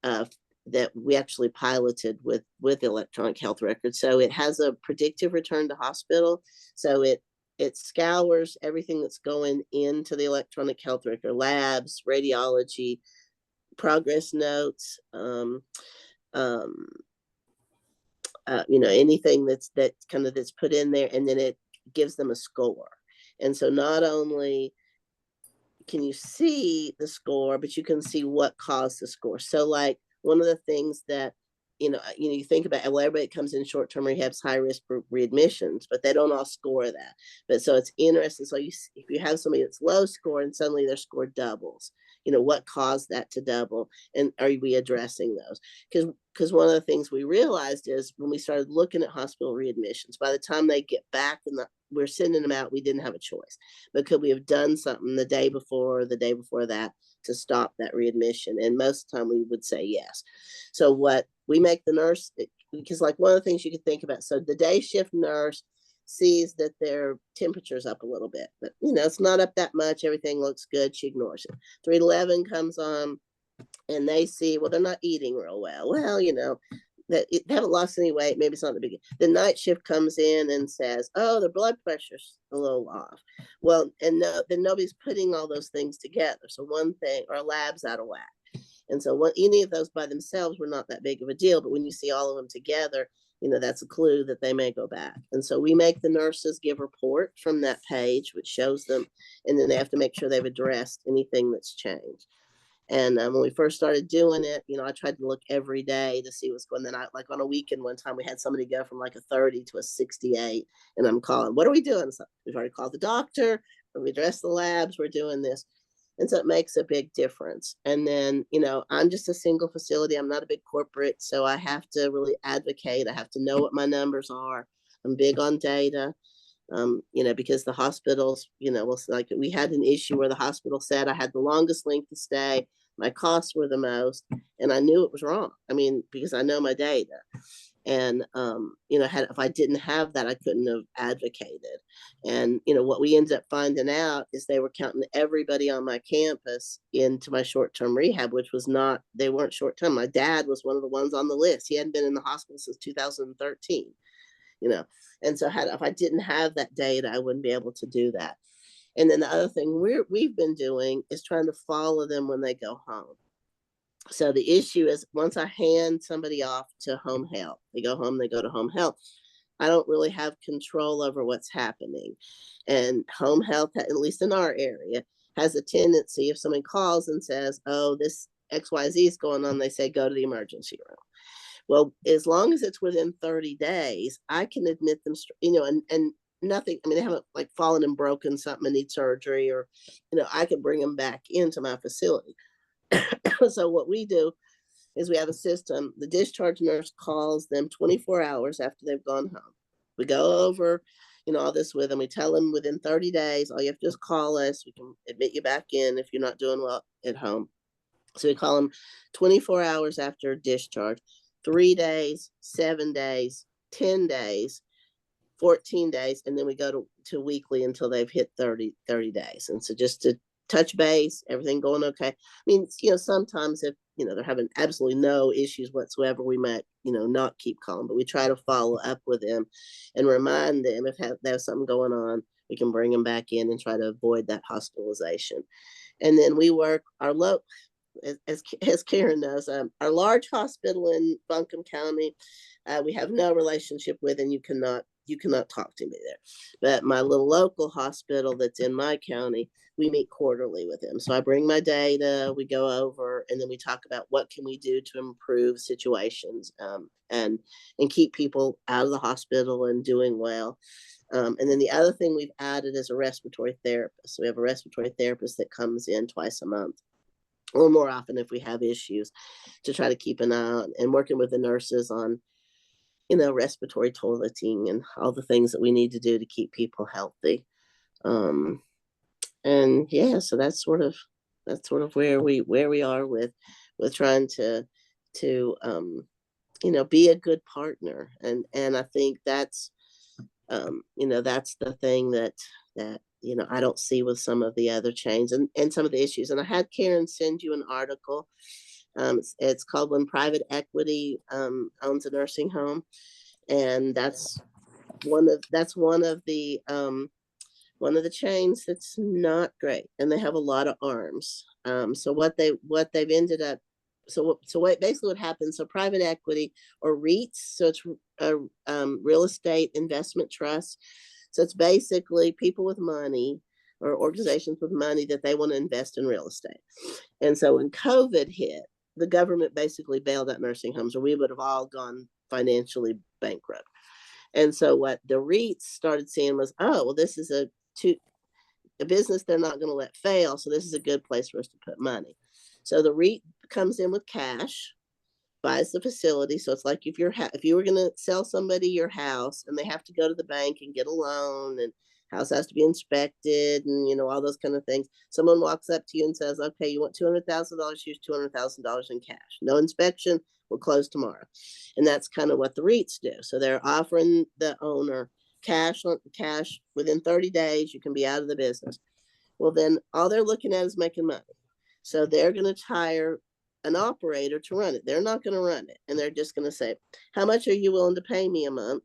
that we actually piloted with electronic health records. So it has a predictive return to hospital. So it scours everything that's going into the electronic health record, labs, radiology, progress notes, anything that's put in there, and then it gives them a score. And so not only can you see the score, but you can see what caused the score. So like one of the things that you think about, well, everybody that comes in short-term rehab's high risk for readmissions, but they don't all score that. But so it's interesting. So if you have somebody that's low score and suddenly their score doubles, what caused that to double, and are we addressing those? Because one of the things we realized is when we started looking at hospital readmissions, by the time they get back and we're sending them out, we didn't have a choice. But could we have done something the day before or the day before that to stop that readmission? And most of the time we would say yes. So what we make the nurse, because like one of the things you could think about, so the day shift nurse sees that their temperature's up a little bit, but it's not up that much, everything looks good, she ignores it. 311 comes on and they see, well, they're not eating real well, that they haven't lost any weight, maybe it's not the big. The night shift comes in and says, oh, their blood pressure's a little off. Well, and then nobody's putting all those things together. So one thing, our lab's out of whack. And so any of those by themselves were not that big of a deal, but when you see all of them together, that's a clue that they may go back. And so we make the nurses give report from that page, which shows them, and then they have to make sure they've addressed anything that's changed. And when we first started doing it, I tried to look every day to see what's going on. Like on a weekend, one time we had somebody go from like a 30 to a 68, and I'm calling, what are we doing? So we've already called the doctor, we addressed the labs, we're doing this. And so it makes a big difference. And then, I'm just a single facility. I'm not a big corporate. So I have to really advocate. I have to know what my numbers are. I'm big on data, because the hospitals, like we had an issue where the hospital said I had the longest length of stay. My costs were the most. And I knew it was wrong. I mean, because I know my data. And, if I didn't have that, I couldn't have advocated. And, what we ended up finding out is they were counting everybody on my campus into my short-term rehab, which was not, they weren't short-term. My dad was one of the ones on the list. He hadn't been in the hospital since 2013, and so if I didn't have that data, I wouldn't be able to do that. And then the other thing we've been doing is trying to follow them when they go home. So the issue is once I hand somebody off to home health, they go home, they go to home health. I don't really have control over what's happening. And home health, at least in our area, has a tendency, if somebody calls and says, oh, this XYZ is going on, they say, go to the emergency room. Well, as long as it's within 30 days, I can admit them, and nothing, they haven't like fallen and broken something and need surgery, or, I can bring them back into my facility. So what we do is we have a system. The discharge nurse calls them 24 hours after they've gone home. We go over, all this with them. We tell them within 30 days, all you have to just call us. We can admit you back in if you're not doing well at home. So we call them 24 hours after discharge, 3 days, 7 days, 10 days, 14 days, and then we go to weekly until they've hit 30 days. And so just to touch base, everything going okay. Sometimes if they're having absolutely no issues whatsoever, we might, not keep calling, but we try to follow up with them and remind them if there's something going on, we can bring them back in and try to avoid that hospitalization. And then we work our as Karen knows, our large hospital in Buncombe County, we have no relationship with, and you cannot talk to me there. But my little local hospital that's in my county, we meet quarterly with them. So I bring my data, we go over, and then we talk about what can we do to improve situations, and keep people out of the hospital and doing well. And then the other thing we've added is a respiratory therapist. So we have a respiratory therapist that comes in twice a month, or more often if we have issues, to try to keep an eye on, and working with the nurses on, respiratory toileting and all the things that we need to do to keep people healthy. And yeah, so that's sort of where we are with trying to be a good partner. And I think that's that's the thing that I don't see with some of the other chains and some of the issues. And I had Karen send you an article. It's called When Private Equity Owns a Nursing Home. And that's one of the chains that's not great. And they have a lot of arms. So what they've ended up, basically what happens, so private equity or REITs, so it's real estate investment trusts. So it's basically people with money or organizations with money that they want to invest in real estate. And so when COVID hit, the government basically bailed out nursing homes, or we would have all gone financially bankrupt. And so what the REITs started seeing was, oh, well, this is a business they're not going to let fail. So this is a good place for us to put money. So the REIT comes in with cash, buys the facility. So it's like if you were going to sell somebody your house and they have to go to the bank and get a loan, and house has to be inspected and all those kind of things. Someone walks up to you and says, okay, you want $200,000, here's $200,000 in cash. No inspection, we'll close tomorrow. And that's kind of what the REITs do. So they're offering the owner cash within 30 days, you can be out of the business. Well, then all they're looking at is making money. So they're going to hire an operator to run it. They're not going to run it. And they're just going to say, how much are you willing to pay me a month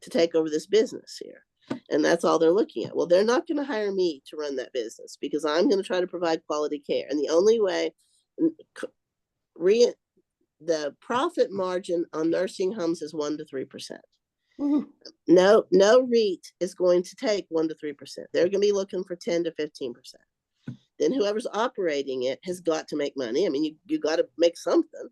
to take over this business here? And that's all they're looking at. Well, they're not going to hire me to run that business because I'm going to try to provide quality care. And the only way, the profit margin on nursing homes is 1% to 3%. Mm-hmm. No REIT is going to take 1% to 3%. They're going to be looking for 10% to 15%. Then whoever's operating it has got to make money. I mean, you got to make something.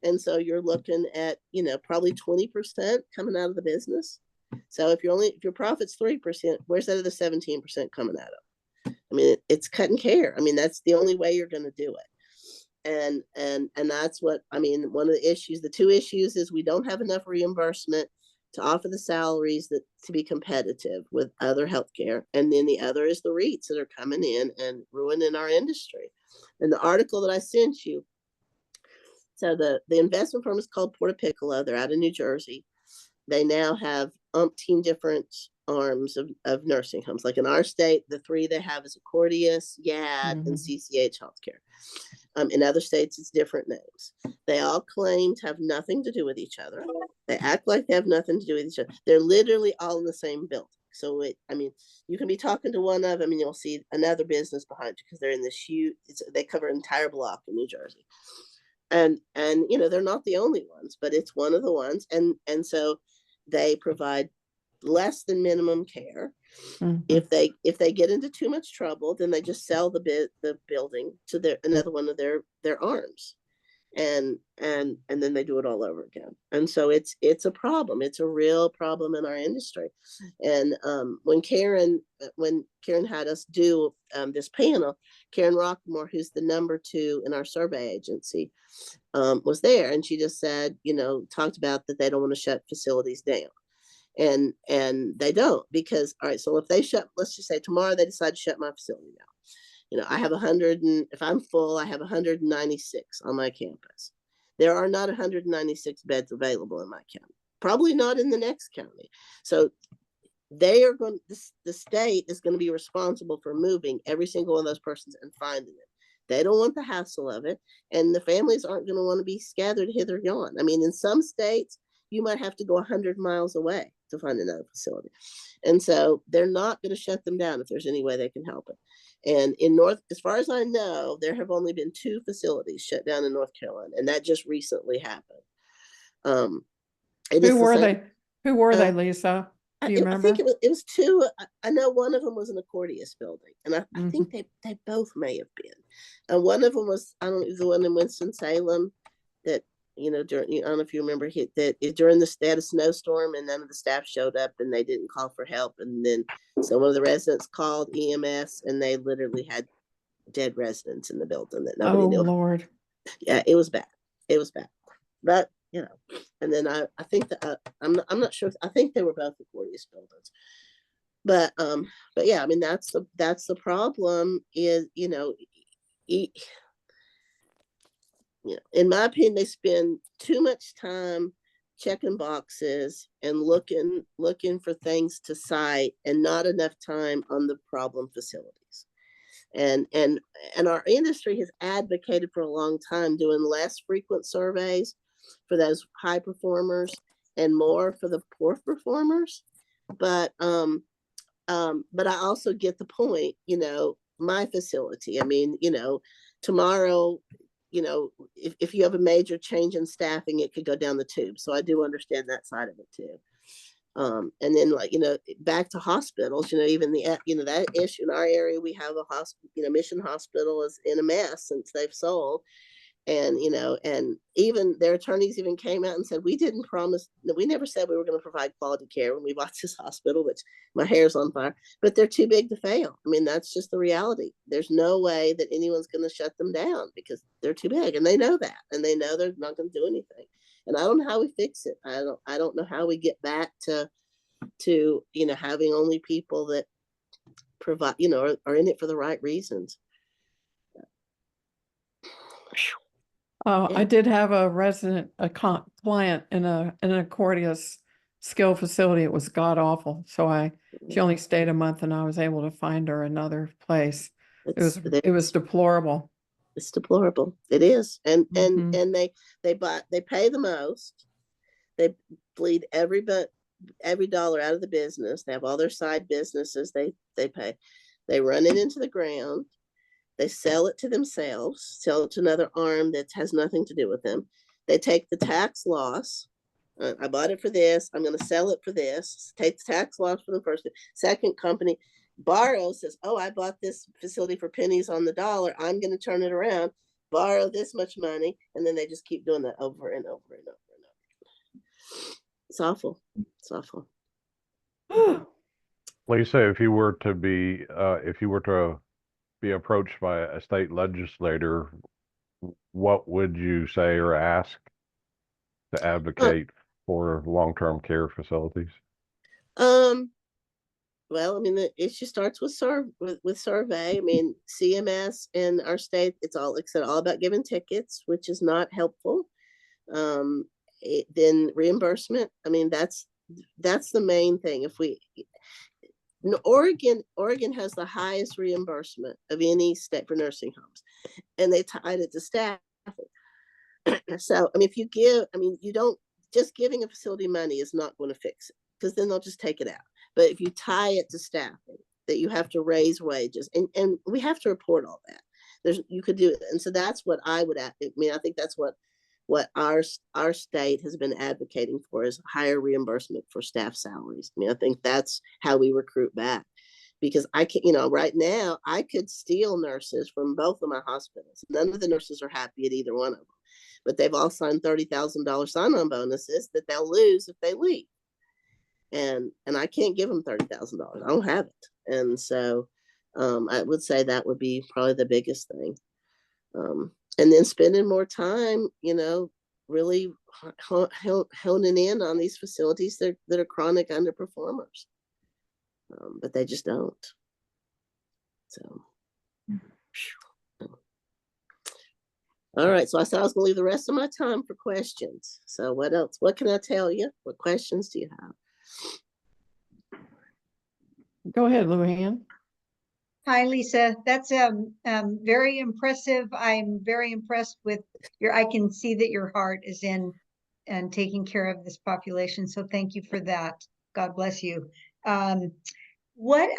And so you're looking at, probably 20% coming out of the business. So if your profit's 3%, where's that other 17% coming out of? I mean, it's cutting care. I mean, that's the only way you're going to do it. And that's what, I mean, one of the issues, the two issues is we don't have enough reimbursement to offer the salaries to be competitive with other healthcare. And then the other is the REITs that are coming in and ruining our industry. And the article that I sent you, so the investment firm is called Porta Piccola. They're out of New Jersey. They now have umpteen different arms of nursing homes. Like in our state, the three they have is Accordius, YAD, and CCH Healthcare. In other states, it's different names. They all claim to have nothing to do with each other. They act like they have nothing to do with each other. They're literally all in the same building. So you can be talking to one of them and you'll see another business behind you because they're in this huge, they cover an entire block in New Jersey. And they're not the only ones, but it's one of the ones. And so they provide less than minimum care. Mm-hmm. If they get into too much trouble, then they just sell the building to another one of their arms, and then they do it all over again. And so it's a problem. It's a real problem in our industry. And when Karen had us do this panel, Karen Rockmore, who's the number 2 in our survey agency, was there, and she just said, talked about that they don't want to shut facilities down. And they don't, because, all right, so if they let's just say tomorrow they decide to shut my facility down. I have 100, and if I'm full, I have 196 on my campus. There are not 196 beds available in my county, probably not in the next county. So the state is going to be responsible for moving every single one of those persons and finding them. They don't want the hassle of it. And the families aren't going to want to be scattered hither and yon. I mean, in some states, you might have to go 100 miles away to find another facility. And so they're not going to shut them down if there's any way they can help it. And in as far as I know, there have only been 2 facilities shut down in North Carolina, and that just recently happened. Who were they? Who were they, Lisa? Do you remember? I think it was 2. I know one of them was an Accordius building, and I think they both may have been. And one of them was, I don't know, the one in Winston-Salem that, during, I don't know if you remember, during they had a snowstorm and none of the staff showed up and they didn't call for help. And then so one of the residents called EMS and they literally had dead residents in the building that nobody knew. Lord. Yeah, it was bad. It was bad. But, and then I think that I'm not sure. I think they were both Accordius buildings. But yeah, I mean, that's the problem is, in my opinion, they spend too much time checking boxes and looking for things to cite and not enough time on the problem facilities. And our industry has advocated for a long time doing less frequent surveys for those high performers and more for the poor performers. But I also get the point, my facility, I mean, tomorrow, if you have a major change in staffing, it could go down the tube. So I do understand that side of it too. And then back to hospitals, even that issue in our area, we have a hospital, Mission Hospital is in a mess since they've sold. And, and even their attorneys even came out and said, we never said we were going to provide quality care when we bought this hospital, which my hair's on fire, but they're too big to fail. I mean, that's just the reality. There's no way that anyone's going to shut them down because they're too big, and they know that, and they know they're not going to do anything. And I don't know how we fix it. I don't know how we get back to having only people that provide, are in it for the right reasons. I did have a resident, client in an Accordius skill facility. It was god awful. So she only stayed a month and I was able to find her another place. It was deplorable. It's deplorable. It is. And they pay the most. They bleed every dollar out of the business. They have all their side businesses they pay. They run it into the ground. They sell it to themselves, sell it to another arm that has nothing to do with them. They take the tax loss. I bought it for this. I'm going to sell it for this. Take the tax loss for the first. Second company borrows, says, oh, I bought this facility for pennies on the dollar. I'm going to turn it around, borrow this much money. And then they just keep doing that over and over and over and over. It's awful. It's awful. Lisa, if you were to be approached by a state legislator, what would you say or ask to advocate for long-term care facilities? Well, I mean, the issue starts with survey. I mean, CMS in our state, it's all, like I said, all about giving tickets, which is not helpful. Then reimbursement. I mean, that's the main thing. Oregon has the highest reimbursement of any state for nursing homes, and they tied it to staffing. So, I mean, you don't, just giving a facility money is not going to fix it, because then they'll just take it out. But if you tie it to staffing, that you have to raise wages, and we have to report all that. You could do it. And so that's what I would, I think that's what our state has been advocating for, is higher reimbursement for staff salaries. I mean, I think that's how we recruit back, because I can, right now I could steal nurses from both of my hospitals. None of the nurses are happy at either one of them, but they've all signed $30,000 sign-on bonuses that they'll lose if they leave. And I can't give them $30,000. I don't have it. And so I would say that would be probably the biggest thing. And then spending more time, really honing in on these facilities that are chronic underperformers. But they just don't. So. All right. So I said I was going to leave the rest of my time for questions. So what else? What can I tell you? What questions do you have? Go ahead, Luann. Hi, Lisa. That's very impressive. I'm very impressed with I can see that your heart is in and taking care of this population. So thank you for that. God bless you. Um, what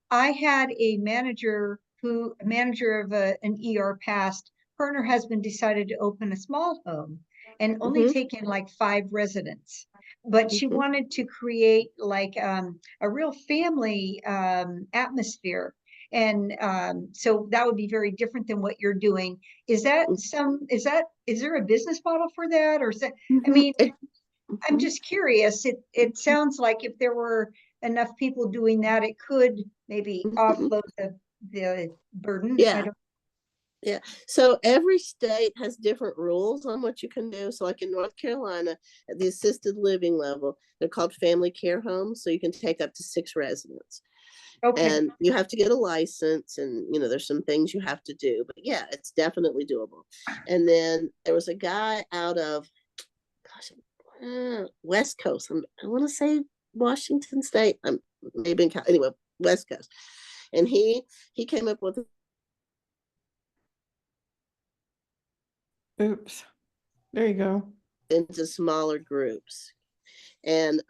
I had a manager of an ER past, her and her husband decided to open a small home and only take in like 5 residents. But she wanted to create like a real family atmosphere. And so that would be very different than what you're doing. Is there a business model for that? Or is that, I mean, I'm just curious. It sounds like if there were enough people doing that, it could maybe offload the burden. Yeah. Yeah. So every state has different rules on what you can do. So like in North Carolina, at the assisted living level, they're called family care homes. So you can take up to 6 residents. Okay. And you have to get a license, and there's some things you have to do, but yeah, it's definitely doable. And then there was a guy out of, West Coast. I want to say Washington State. Maybe anyway, West Coast. And he came up with Oops. There you go. into smaller groups. And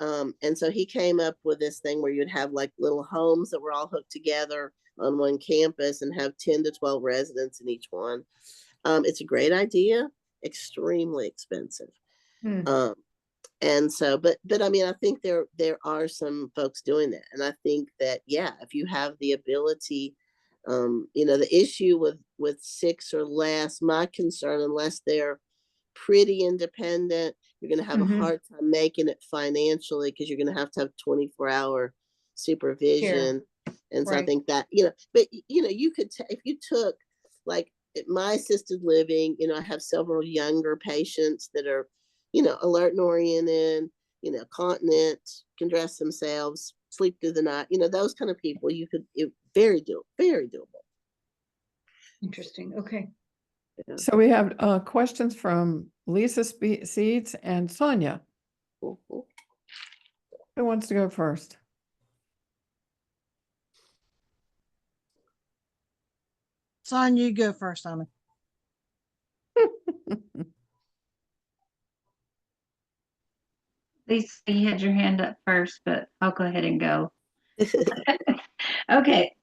so he came up with this thing where you'd have like little homes that were all hooked together on one campus and have 10 to 12 residents in each one. It's a great idea, extremely expensive. And so, but I mean, I think there are some folks doing that. And I think that, yeah, if you have the ability, the issue with 6 or less, my concern, unless they're pretty independent, you're going to have a hard time making it financially, because you're going to have 24-hour supervision. And so I think that, but you could, if you took like at my assisted living, I have several younger patients that are, alert and oriented, continent, can dress themselves, sleep through the night, those kind of people. Very doable. Interesting. Okay. Yeah. So we have questions from Lisa Seeds and Sonia. Who wants to go first? Sonia, you go first, Anna. Lisa, you had your hand up first, but I'll go ahead and go. Okay.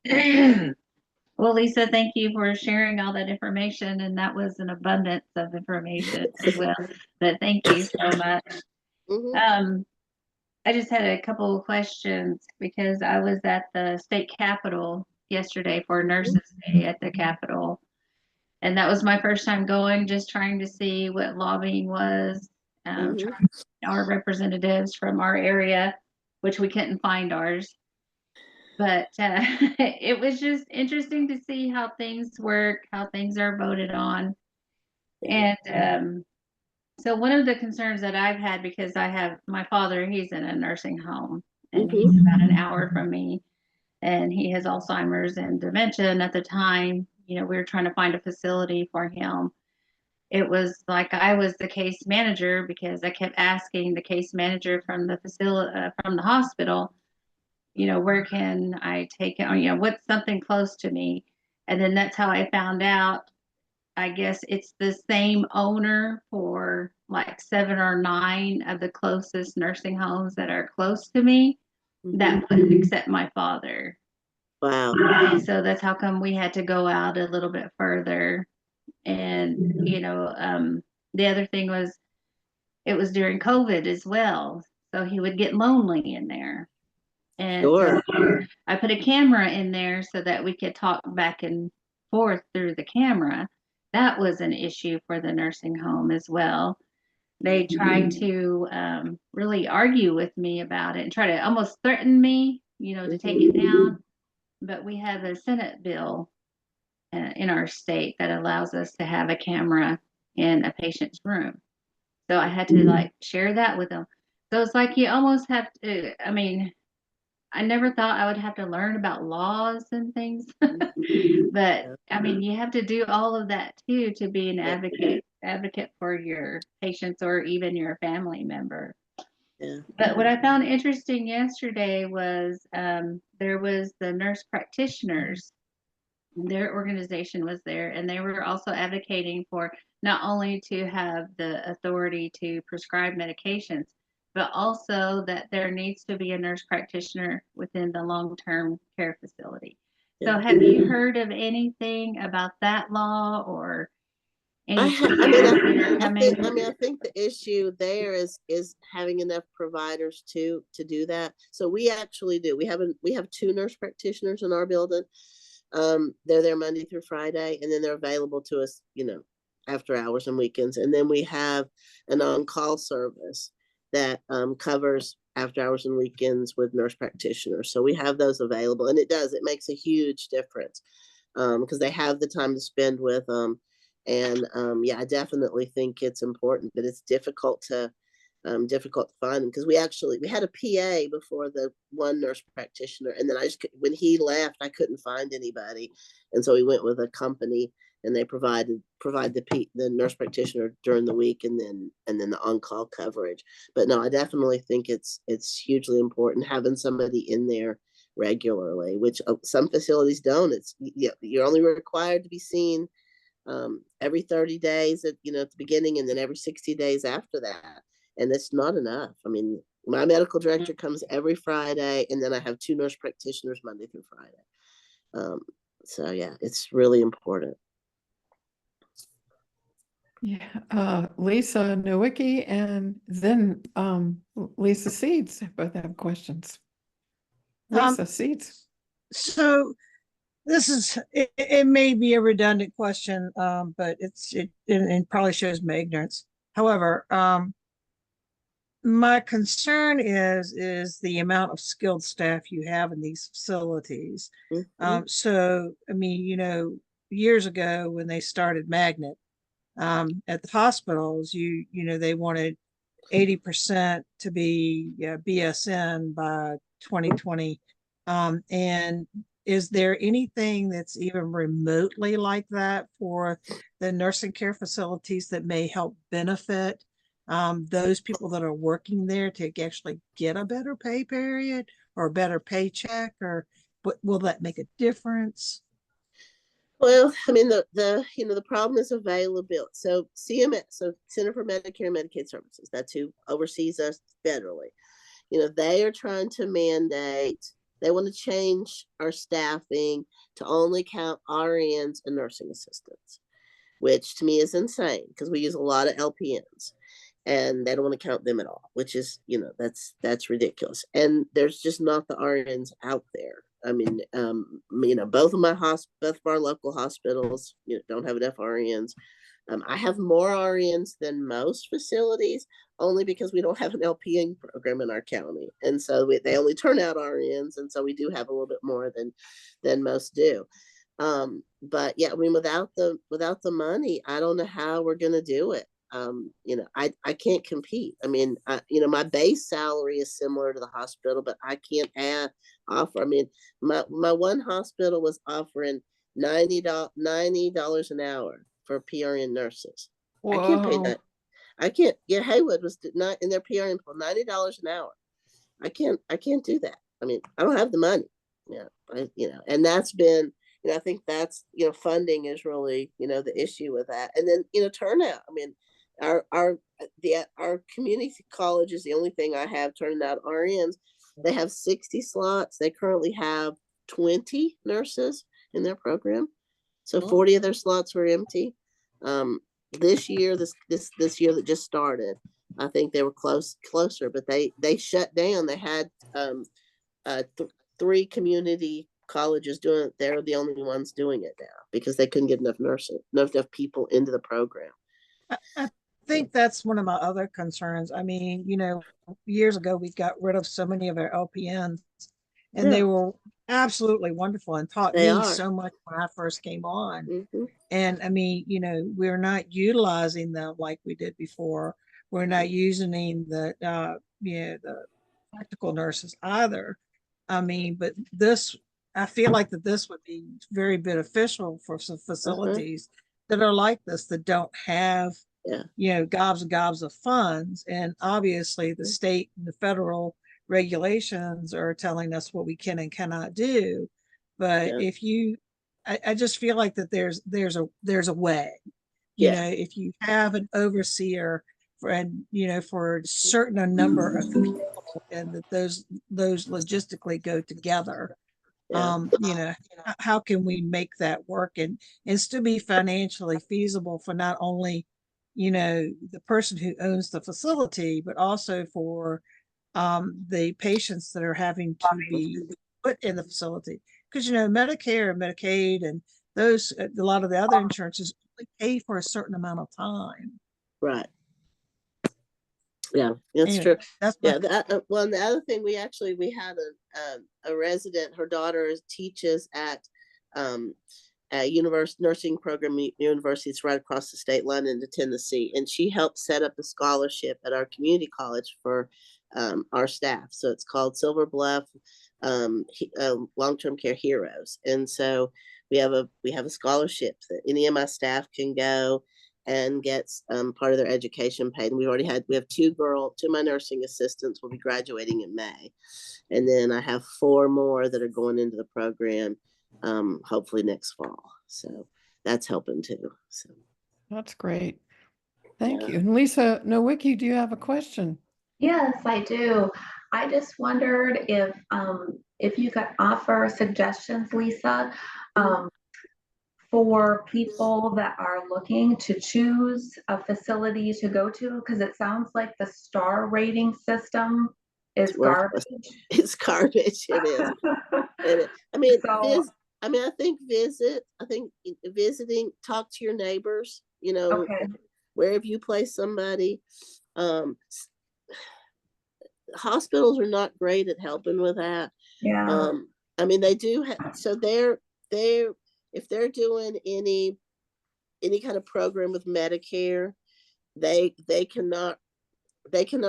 Well, Lisa, thank you for sharing all that information, and that was an abundance of information as well. But thank you so much. I just had a couple of questions because I was at the state capitol yesterday for Nurses Day at the Capitol. And that was my first time going, just trying to see what lobbying was, our representatives from our area, which we couldn't find ours. But it was just interesting to see how things work, how things are voted on. And so one of the concerns that I've had, because I have my father, he's in a nursing home, and he's about an hour from me, and he has Alzheimer's and dementia. And at the time, we were trying to find a facility for him. It was like I was the case manager, because I kept asking the case manager from the facility, from the hospital, where can I take it? What's something close to me? And then that's how I found out, I guess it's the same owner for like 7 or 9 of the closest nursing homes that are close to me that wouldn't accept my father. Wow. And so that's how come we had to go out a little bit further. And, the other thing was, it was during COVID as well. So he would get lonely in there. And so I put a camera in there so that we could talk back and forth through the camera. That was an issue for the nursing home as well. They tried to really argue with me about it and try to almost threaten me, to take it down. But we have a Senate bill in our state that allows us to have a camera in a patient's room. So I had to share that with them. So it's like you almost have to, I never thought I would have to learn about laws and things, but you have to do all of that too, to be an advocate for your patients or even your family member. But what I found interesting yesterday was there was the nurse practitioners their organization was there, and they were also advocating for not only to have the authority to prescribe medications, but also that there needs to be a nurse practitioner within the long-term care facility. So Yeah. have you heard of anything about that law or I any ha- I changes mean, that are I coming? think, I think the issue there is having enough providers to do that. So we actually do. We have 2 nurse practitioners in our building. They're there Monday through Friday, and then they're available to us, after hours and weekends. And then we have an on-call service that covers after hours and weekends with nurse practitioners. So we have those available, and it makes a huge difference because they have the time to spend with them. And yeah, I definitely think it's important, but it's difficult to find them because we had a PA before the one nurse practitioner, and then when he left, I couldn't find anybody, and so we went with a company, and they provide the nurse practitioner during the week, and then the on-call coverage. But no, I definitely think it's hugely important having somebody in there regularly, which some facilities don't. You're only required to be seen every 30 days at the beginning, and then every 60 days after that. And it's not enough. I mean, my medical director comes every Friday, and then I have 2 nurse practitioners Monday through Friday. So yeah, it's really important. Yeah, Lisa Nowicki and then Lisa Seeds both have questions. Lisa Seeds. So this is, it may be a redundant question, but it probably shows my ignorance. However, my concern is the amount of skilled staff you have in these facilities. So, I mean, years ago when they started Magnet, at the hospitals, they wanted 80% to be BSN by 2020. And is there anything that's even remotely like that for the nursing care facilities that may help benefit those people that are working there to actually get a better pay period or a better paycheck, or will that make a difference? Well, I mean, the problem is availability. So CMS, so Center for Medicare and Medicaid Services, that's who oversees us federally. They are trying to mandate, they want to change our staffing to only count RNs and nursing assistants, which to me is insane because we use a lot of LPNs, and they don't want to count them at all, which is, that's ridiculous. And there's just not the RNs out there. I mean, both of our local hospitals, don't have enough RNs. I have more RNs than most facilities, only because we don't have an LPN program in our county, and so they only turn out RNs, and so we do have a little bit more than most do. But yeah, I mean, without the money, I don't know how we're going to do it. I can't compete. I mean, my base salary is similar to the hospital, but I can't offer. I mean, my one hospital was offering $90 an hour for PRN nurses. Whoa. I can't pay that. I can't. Yeah, Haywood was not in their PRN for $90 an hour. I can't do that. I mean, I don't have the money. Yeah, and that's been. I think that's funding is really the issue with that, and then turnout. I mean, our community college is the only thing I have turning out RNs. They have 60 slots. They currently have 20 nurses in their program, so 40 of their slots were empty. This year that just started, I think they were closer, but they shut down. They had 3 community colleges doing it. They're the only ones doing it now because they couldn't get enough people into the program. I think that's one of my other concerns. I mean, years ago we got rid of so many of our LPNs, and they were absolutely wonderful and taught me so much when I first came on. And I mean, we're not utilizing them like we did before. We're not using the the practical nurses either. I mean, but I feel like this would be very beneficial for some facilities that are like this, that don't have gobs and gobs of funds. And obviously the state and the federal regulations are telling us what we can and cannot do. But if you I just feel like that there's a way, Yeah. if you have an overseer for, and, for a certain number of people, and that those logistically go together, Yeah. how can we make that work and still be financially feasible for not only, the person who owns the facility, but also for the patients that are having to be put in the facility. Because, Medicare and Medicaid and those, a lot of the other insurances only pay for a certain amount of time. Right. Yeah, that's Anyway, true. that's Yeah. Well, and the other thing, we had a resident, her daughter teaches at a nursing program universities right across the state line into Tennessee, and she helped set up a scholarship at our community college for our staff. So it's called Silver Bluff Long-Term Care Heroes, and so we have a scholarship that any of my staff can go and gets part of their education paid. And we have two of my nursing assistants will be graduating in May. And then I have 4 more that are going into the program, hopefully next fall. So that's helping too. So That's great. Thank you. And Lisa Nowicki, do you have a question? Yes, I do. I just wondered if you could offer suggestions, Lisa, for people that are looking to choose a facility to go to, because it sounds like the star rating system is garbage. It's garbage. It is. I mean, So, I think visiting, talk to your neighbors, okay. wherever you place somebody. Hospitals are not great at helping with that. Yeah. I mean, they do so they're if they're doing any kind of program with Medicare, they cannot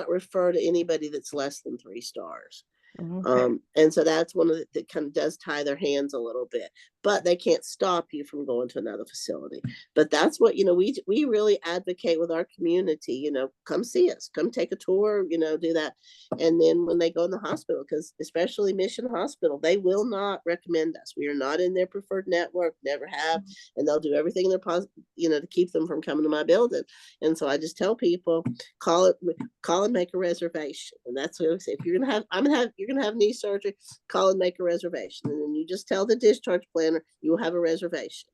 refer to anybody that's less than 3 stars. Okay. And so that's one of that kind of does tie their hands a little bit, but they can't stop you from going to another facility. But that's what, we really advocate with our community, come see us, come take a tour, do that. And then when they go in the hospital, because especially Mission Hospital, they will not recommend us. We are not in their preferred network, never have, and they'll do everything in their to keep them from coming to my building. And so I just tell people, call and make a reservation. And that's what I say. If you're gonna have knee surgery, call and make a reservation. And then you just tell the discharge planner you will have a reservation.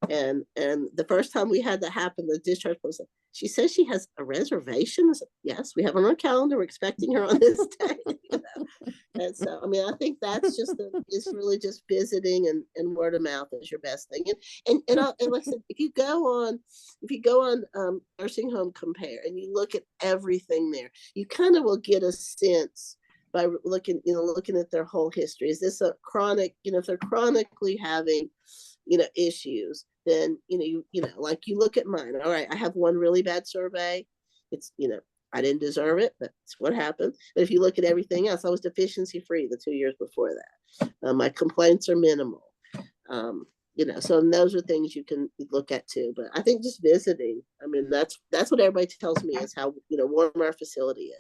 And the first time we had that happen, the discharge planner said, she says she has a reservation. I said, yes, we have her on our calendar. We're expecting her on this day. And so, I mean, I think that's it's really just visiting and word of mouth is your best thing. And like I said, if you go on Nursing Home Compare and you look at everything there, you kind of will get a sense by looking at their whole history. Is this a chronic, if they're chronically having, issues, then, like you look at mine. All right, I have one really bad survey. It's, I didn't deserve it, but it's what happened. But if you look at everything else, I was deficiency free the 2 years before that. My complaints are minimal. So those are things you can look at too. But I think just visiting, I mean, that's what everybody tells me is how, warm our facility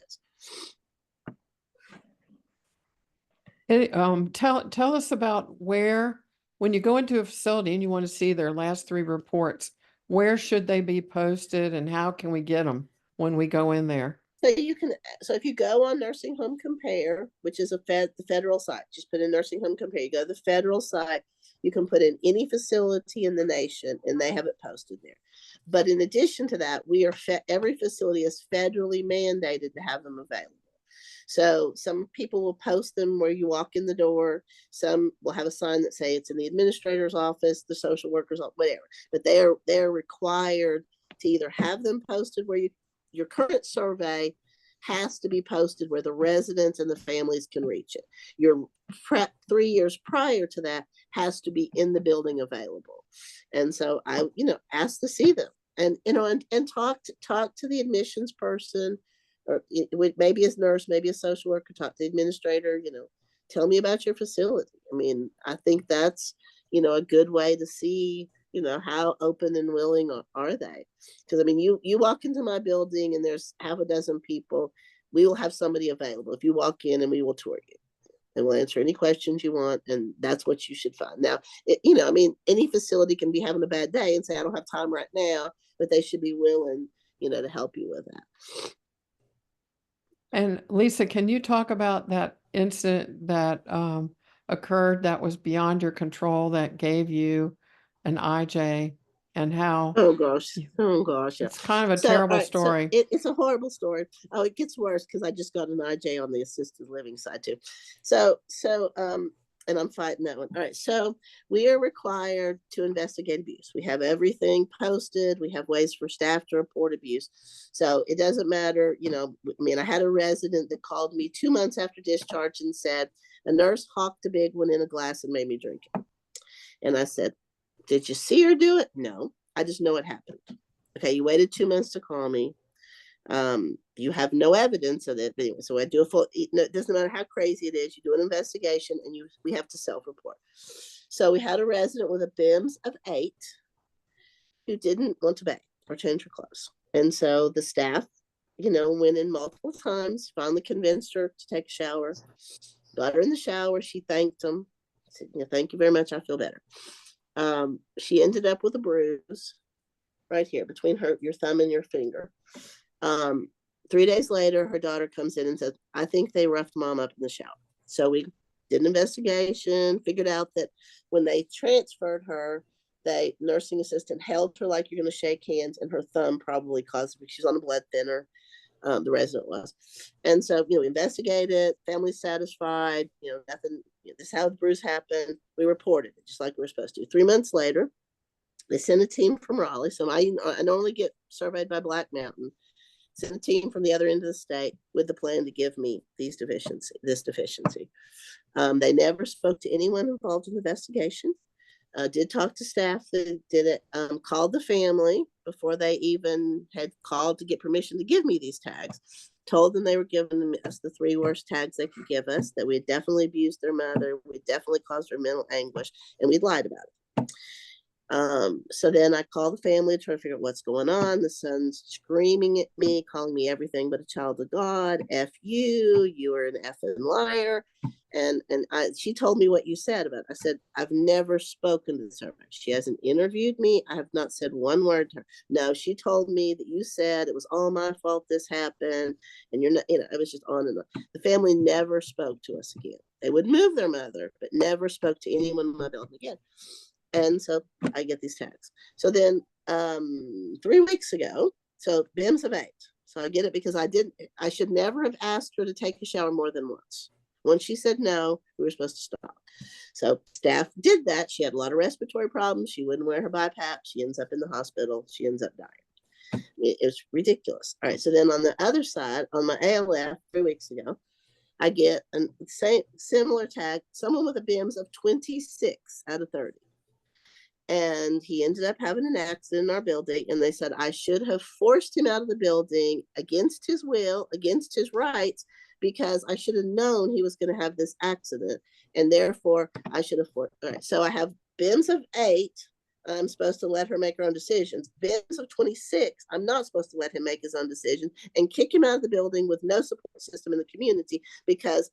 is. Tell us about where, when you go into a facility and you want to see their last 3 reports, where should they be posted and how can we get them when we go in there? So if you go on Nursing Home Compare, which is the federal site, just put in Nursing Home Compare, you go to the federal site, you can put in any facility in the nation and they have it posted there. But in addition to that, every facility is federally mandated to have them available. So some people will post them where you walk in the door. Some will have a sign that say it's in the administrator's office, the social worker's office, whatever. But they're required to either have them posted where your current survey has to be posted where the residents and the families can reach it. Your prep 3 years prior to that has to be in the building available. And so I, ask to see them and talk to the admissions person, or maybe as nurse, maybe a social worker, talk to the administrator, tell me about your facility. I mean, I think that's, a good way to see, how open and willing are they? Because I mean, you walk into my building and there's half a dozen people, we will have somebody available if you walk in and we will tour you. and we'll answer any questions you want, and that's what you should find. Now, you know, I mean, any facility can be having a bad day and say, I don't have time right now, but they should be willing, you know, to help you with that. And Lisa, can you talk about that incident that occurred that was beyond your control that gave you an IJ and how Oh gosh. Yeah. it's kind of a So, terrible all right, so story. it's a horrible story. Oh, it gets worse because I just got an IJ on the assisted living side too. So, and I'm fighting that one. All right. So we are required to investigate abuse. We have everything posted. We have ways for staff to report abuse. So it doesn't matter, you know, I mean, I had a resident that called me 2 months after discharge and said, a nurse hawked a big one in a glass and made me drink it. And I said, did you see her do it? No, I just know it happened. Okay. You waited 2 months to call me. You have no evidence of it. But anyway, so I do a full, it doesn't matter how crazy it is, you do an investigation and we have to self-report. So we had a resident with a BIMS of 8 who didn't want to bathe or change her clothes. And so the staff, you know, went in multiple times, finally convinced her to take a shower, got her in the shower. She thanked them, said, you know, thank you very much. I feel better. She ended up with a bruise right here between your thumb and your finger. 3 days later, her daughter comes in and says, I think they roughed mom up in the shower. So we did an investigation, figured out that when they transferred her, the nursing assistant held her like you're going to shake hands, and her thumb probably caused, she's on a blood thinner. The resident was. And so, you know, we investigated, family satisfied, you know, nothing, you know, this is how the bruise happened. We reported it just like we were supposed to. 3 months later, they sent a team from Raleigh. So I normally get surveyed by Black Mountain. Sent a team from the other end of the state with the plan to give me this deficiency. They never spoke to anyone involved in the investigation. Did talk to staff that did it, called the family before they even had called to get permission to give me these tags. Told them they were giving us the 3 worst tags they could give us, that we had definitely abused their mother, we definitely caused her mental anguish, and we'd lied about it. So then I called the family to try to figure out what's going on. The son's screaming at me, calling me everything but a child of God. F you are an effing liar. And she told me what you said about it. I said, I've never spoken to this survey. She hasn't interviewed me. I have not said one word to her. No, she told me that you said it was all my fault this happened. And you're not, you know, it was just on and on. The family never spoke to us again. They would move their mother, but never spoke to anyone in my building again. And so I get these tags. So then 3 weeks ago, so BIMS of 8. So I get it because I should never have asked her to take a shower more than once. Once she said no, we were supposed to stop. So staff did that. She had a lot of respiratory problems. She wouldn't wear her BiPAP. She ends up in the hospital. She ends up dying. It was ridiculous. All right. So then on the other side, on my ALF 3 weeks ago, I get a similar tag, someone with a BIMS of 26 out of 30. And he ended up having an accident in our building. And they said, I should have forced him out of the building against his will, against his rights, because I should have known he was going to have this accident. And therefore, I should have forced. All right. So I have BIMS of 8. I'm supposed to let her make her own decisions. BIMS of 26. I'm not supposed to let him make his own decisions and kick him out of the building with no support system in the community because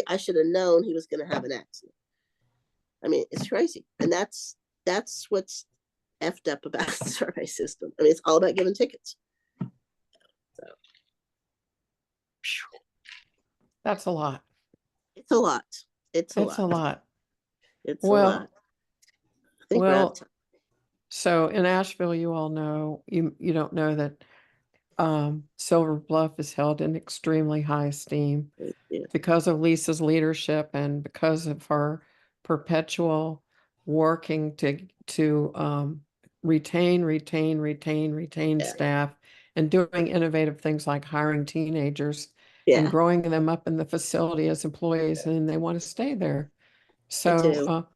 I should have known he was going to have an accident. I mean, it's crazy. And that's what's effed up about the survey system. I mean, it's all about giving tickets. So That's a lot. it's a lot. It's a lot. It's a lot. I think we're out of time. So in Asheville, you all know, you don't know that Silver Bluff is held in extremely high esteem because of Lisa's leadership and because of her perpetual working to retain staff and doing innovative things like hiring teenagers and growing them up in the facility as employees, and they want to stay there. So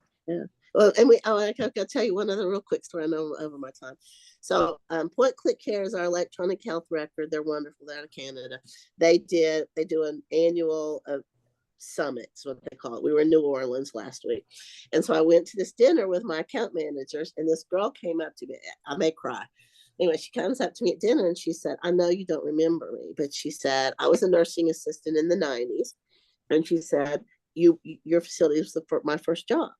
well, and I gotta tell you one other real quick story. I know I'm over my time. So Point Click Care is our electronic health record. They're wonderful. They're out of Canada. They do an annual summit, is what they call it. We were in New Orleans last week. And so I went to this dinner with my account managers, and this girl came up to me. I may cry. Anyway, she comes up to me at dinner and she said, I know you don't remember me, but she said, I was a nursing assistant in the 90s. And she said, your facility was my first job.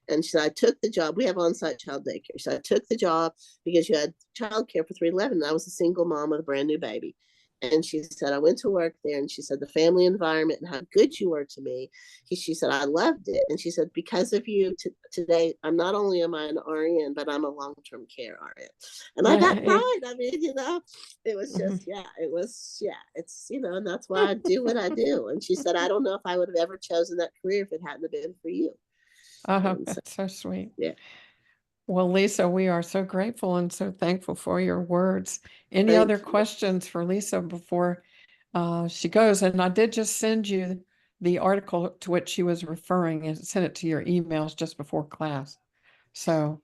And she said, I took the job. We have on-site child daycare. So I took the job because you had childcare for 311. And I was a single mom with a brand new baby. And she said, I went to work there, and she said, the family environment and how good you were to me. She said, I loved it. And she said, because of you today, I'm not only am I an RN, but I'm a long-term care RN. And I got pride. I mean, it was just, it's, and that's why I do what I do. And she said, I don't know if I would have ever chosen that career if it hadn't been for you. Oh, that's so sweet. Yeah. Well, Lisa, we are so grateful and so thankful for your words. Any Thank other you. questions for Lisa before she goes? And I did just send you the article to which she was referring and sent it to your emails just before class. So,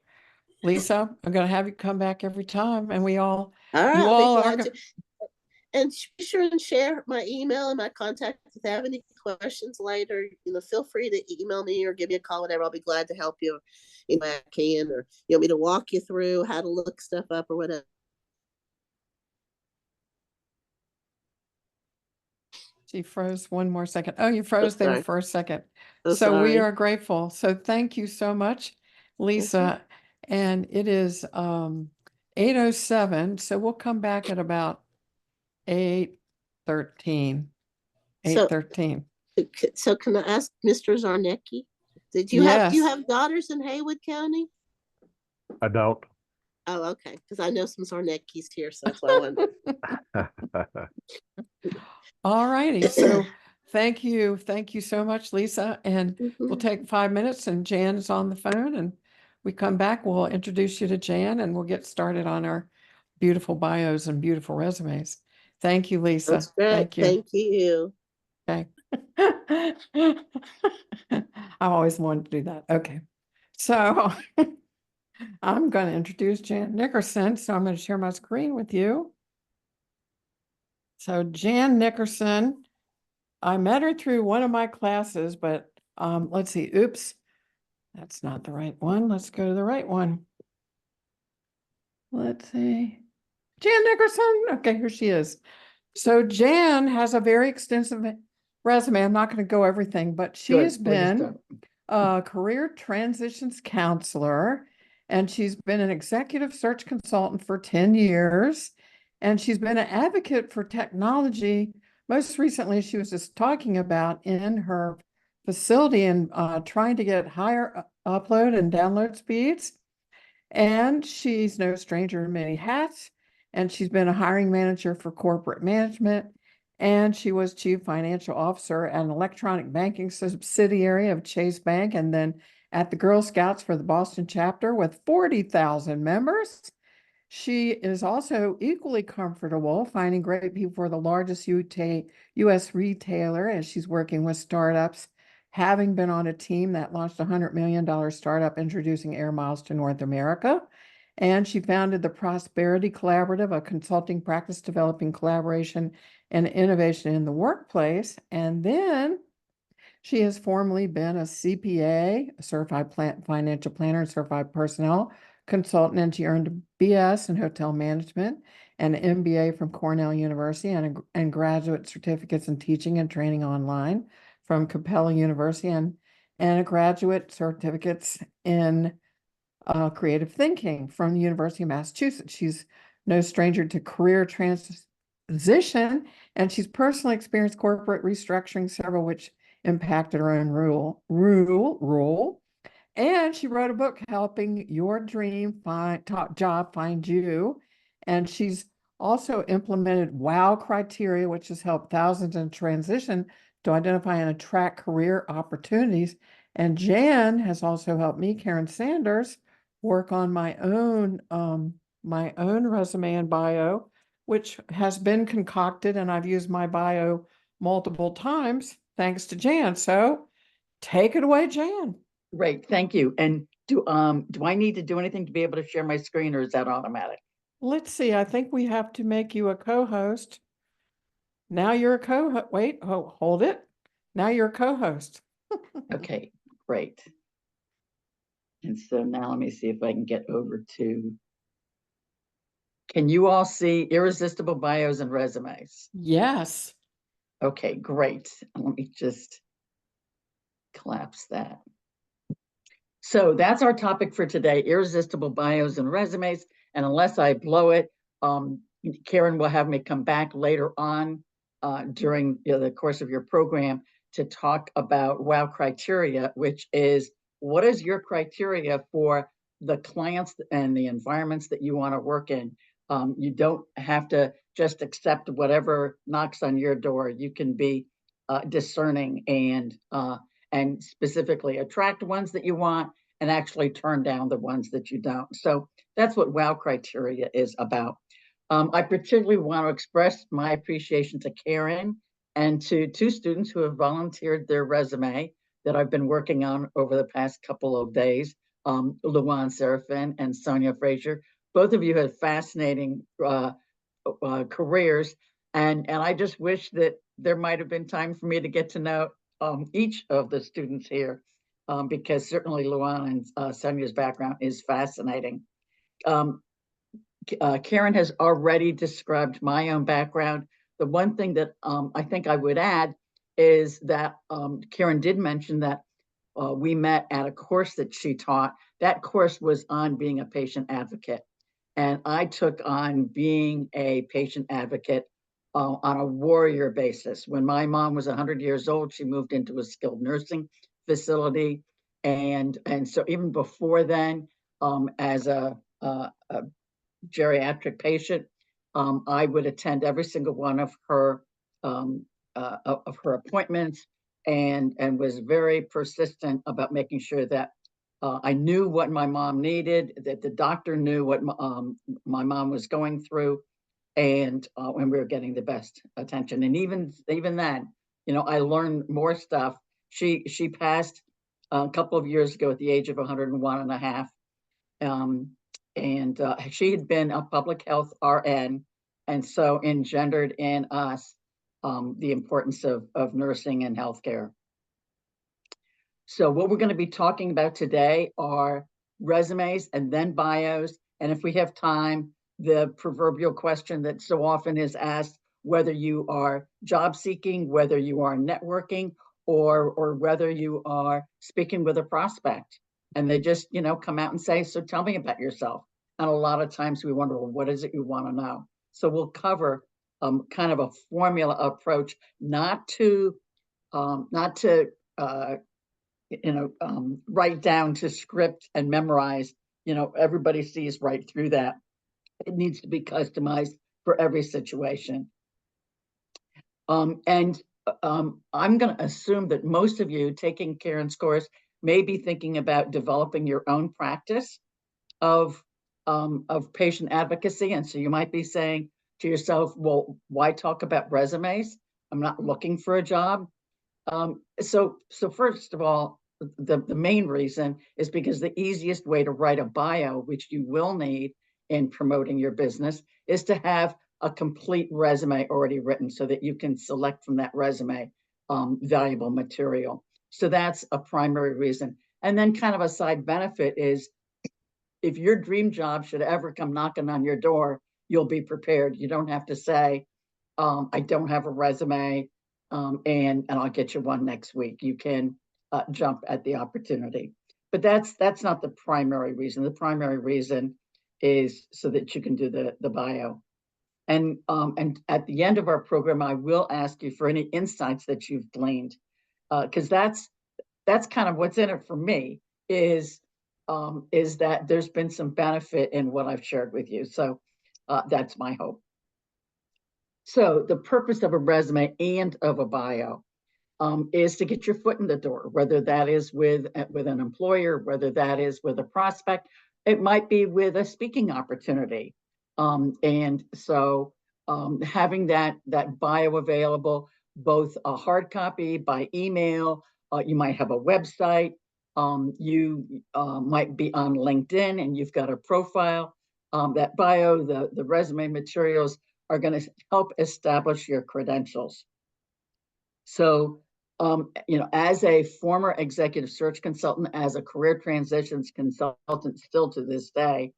Lisa, I'm going to have you come back every time, and you All right, all I'll be are. glad to. And be sure and share my email and my contact. If you have any questions later, feel free to email me or give me a call, whatever. I'll be glad to help you if I can, or you want me to walk you through how to look stuff up or whatever. She froze one more second. Oh, you froze there sorry. for a second. Oh, So we sorry. are grateful. So thank you so much, Lisa. And it is 8:07. So we'll come back at about 8:13. 8:13. So can I ask Mr. Zarnecki? Do you have daughters in Haywood County? I don't. Oh, okay. Because I know some Zarneckis here, so that's why I wanted. All righty. So thank you. Thank you so much, Lisa. And we'll take 5 minutes, and Jan is on the phone, and we come back. We'll introduce you to Jan, and we'll get started on our beautiful bios and beautiful resumes. Thank you, Lisa. That's great. Thank you. Thank you. Okay. I've always wanted to do that. Okay. So I'm going to introduce Jan Nickerson. So I'm going to share my screen with you. So Jan Nickerson, I met her through one of my classes, but let's see. Oops, that's not the right one. Let's go to the right one. Let's see. Jan Nickerson. Okay, here she is. So Jan has a very extensive resume. I'm not going to go everything, but she has been a career transitions counselor, and she's been an executive search consultant for 10 years, and she's been an advocate for technology. Most recently, she was just talking about in her facility and trying to get higher upload and download speeds. And she's no stranger to many hats. And she's been a hiring manager for corporate management. And she was chief financial officer at an electronic banking subsidiary of Chase Bank, and then at the Girl Scouts for the Boston chapter with 40,000 members. She is also equally comfortable finding great people for the largest U.S. retailer as she's working with startups, having been on a team that launched a $100 million startup introducing air miles to North America. And she founded the Prosperity Collaborative, a consulting practice developing collaboration and innovation in the workplace. And then she has formerly been a CPA, a certified financial planner, and certified personnel consultant, and she earned a BS in hotel management and an MBA from Cornell University and graduate certificates in teaching and training online from Capella University and a graduate certificates in creative thinking from the University of Massachusetts. She's no stranger to career transition, and she's personally experienced corporate restructuring, several which impacted her own role. And she wrote a book, Helping Your Dream Job Find You. And she's also implemented WOW criteria, which has helped thousands in transition to identify and attract career opportunities. And Jan has also helped me, Karen Sanders, work on my own resume and bio, which has been concocted, and I've used my bio multiple times thanks to Jan. So take it away, Jan. Great, thank you. And do I need to do anything to be able to share my screen, or is that automatic? Let's see. I think we have to make you a co-host. Now you're a co-host. Wait, hold it. Now you're a co-host. Okay, great. And so now let me see if I can get over to. Can you all see Irresistible Bios and Resumes? Yes. Okay, great. Let me just. collapse that. So that's our topic for today, irresistible bios and resumes. And unless I blow it, Karen will have me come back later on during the course of your program to talk about WOW criteria, which is what is your criteria for the clients and the environments that you want to work in. You don't have to just accept whatever knocks on your door. You can be discerning and specifically attract ones that you want and actually turn down the ones that you don't. So that's what WOW criteria is about. I particularly want to express my appreciation to Karen and to two students who have volunteered their resume that I've been working on over the past couple of days, Luan Serafin and Sonia Frazier. Both of you have fascinating careers, and I just wish that there might have been time for me to get to know each of the students here, because certainly Luan and Sonia's background is fascinating. Karen has already described my own background. The one thing that I think I would add is that Karen did mention that we met at a course that she taught. That course was on being a patient advocate. And I took on being a patient advocate on a warrior basis. When my mom was 100 years old, she moved into a skilled nursing facility. And so even before then, as a geriatric patient, I would attend every single one of her appointments and was very persistent about making sure that I knew what my mom needed, that the doctor knew what my mom was going through, and when we were getting the best attention. And even then, you know, I learned more stuff. She passed a couple of years ago at the age of 101 and a half. And she had been a public health RN, and so engendered in us the importance of nursing and healthcare. So what we're going to be talking about today are resumes and then bios. And if we have time, the proverbial question that so often is asked, whether you are job seeking, whether you are networking, or whether you are speaking with a prospect. And they just, you know, come out and say, so tell me about yourself. And a lot of times we wonder, well, what is it you want to know? So we'll cover kind of a formula approach, not to write down to script and memorize. You know, everybody sees right through that. It needs to be customized for every situation. I'm going to assume that most of you taking Karen's course may be thinking about developing your own practice of patient advocacy. And so you might be saying to yourself, well, why talk about resumes? I'm not looking for a job. So first of all, the main reason is because the easiest way to write a bio, which you will need in promoting your business, is to have a complete resume already written so that you can select from that resume valuable material. So that's a primary reason. And then kind of a side benefit is if your dream job should ever come knocking on your door, you'll be prepared. You don't have to say, I don't have a resume and I'll get you one next week. You can jump at the opportunity. But that's not the primary reason. The primary reason is so that you can do the bio. And at the end of our program, I will ask you for any insights that you've gleaned, because that's kind of what's in it for me, is that there's been some benefit in what I've shared with you. So that's my hope. So the purpose of a resume and of a bio is to get your foot in the door, whether that is with an employer, whether that is with a prospect. It might be with a speaking opportunity. And so having that bio available, both a hard copy by email, you might have a website, you might be on LinkedIn and you've got a profile. That bio, the resume materials are going to help establish your credentials. So, you know, as a former executive search consultant, as a career transitions consultant still to this day,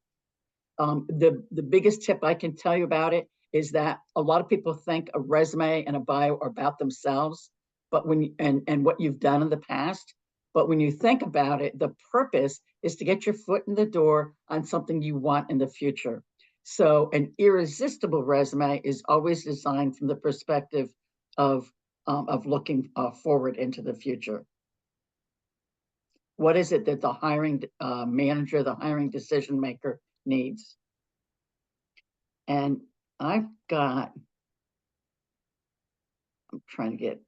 the biggest tip I can tell you about it is that a lot of people think a resume and a bio are about themselves, but and what you've done in the past. But when you think about it, the purpose is to get your foot in the door on something you want in the future. So an irresistible resume is always designed from the perspective of looking forward into the future. What is it that the hiring manager, the hiring decision maker needs? And I'm trying to get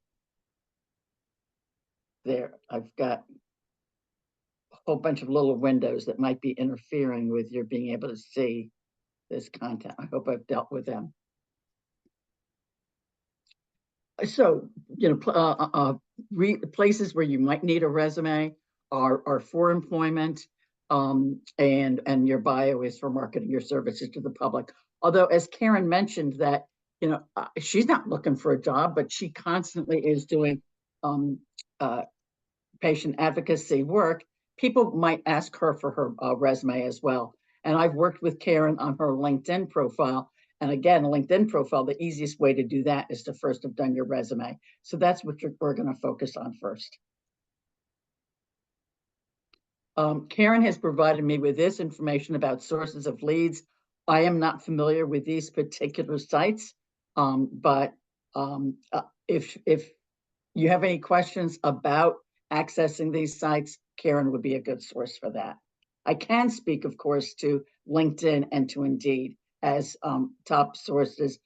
there. I've got a whole bunch of little windows that might be interfering with your being able to see this content. I hope I've dealt with them. So, places where you might need a resume are for employment, and your bio is for marketing your services to the public. Although, as Karen mentioned, that she's not looking for a job, but she constantly is doing patient advocacy work. People might ask her for her resume as well. And I've worked with Karen on her LinkedIn profile. And again, LinkedIn profile, the easiest way to do that is to first have done your resume. So that's what we're going to focus on first. Karen has provided me with this information about sources of leads. I am not familiar with these particular sites, but if you have any questions about accessing these sites, Karen would be a good source for that. I can speak, of course, to LinkedIn and to Indeed as top sources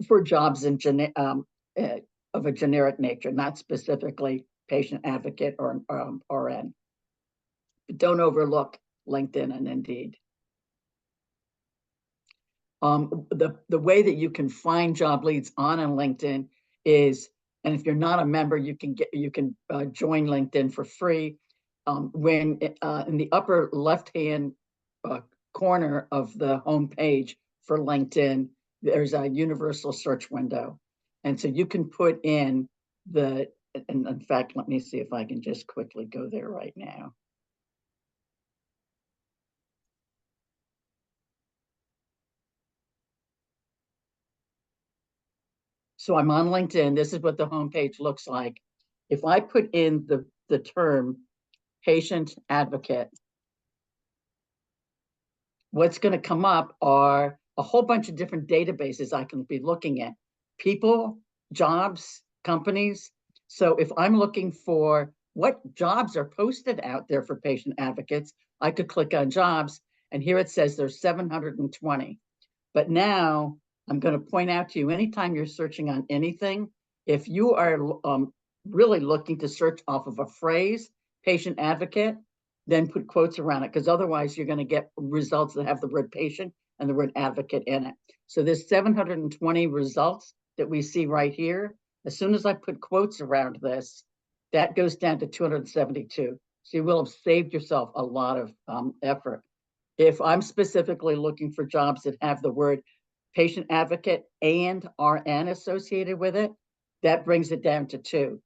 for jobs in of a generic nature, not specifically patient advocate or RN. But don't overlook LinkedIn and Indeed. The way that you can find job leads on LinkedIn is, and if you're not a member, you can join LinkedIn for free. When in the upper left-hand corner of the home page for LinkedIn, there's a universal search window. And so you can put in and in fact, let me see if I can just quickly go there right now. So I'm on LinkedIn. This is what the homepage looks like. If I put in the term patient advocate, what's going to come up are a whole bunch of different databases I can be looking at. People, jobs, companies. So if I'm looking for what jobs are posted out there for patient advocates, I could click on jobs, and here it says there's 720. But now I'm going to point out to you, anytime you're searching on anything, if you are really looking to search off of a phrase, patient advocate, then put quotes around it, because otherwise you're going to get results that have the word patient and the word advocate in it. So there's 720 results that we see right here. As soon as I put quotes around this, that goes down to 272. So you will have saved yourself a lot of effort. If I'm specifically looking for jobs that have the word patient advocate and RN associated with it, that brings it down to 2.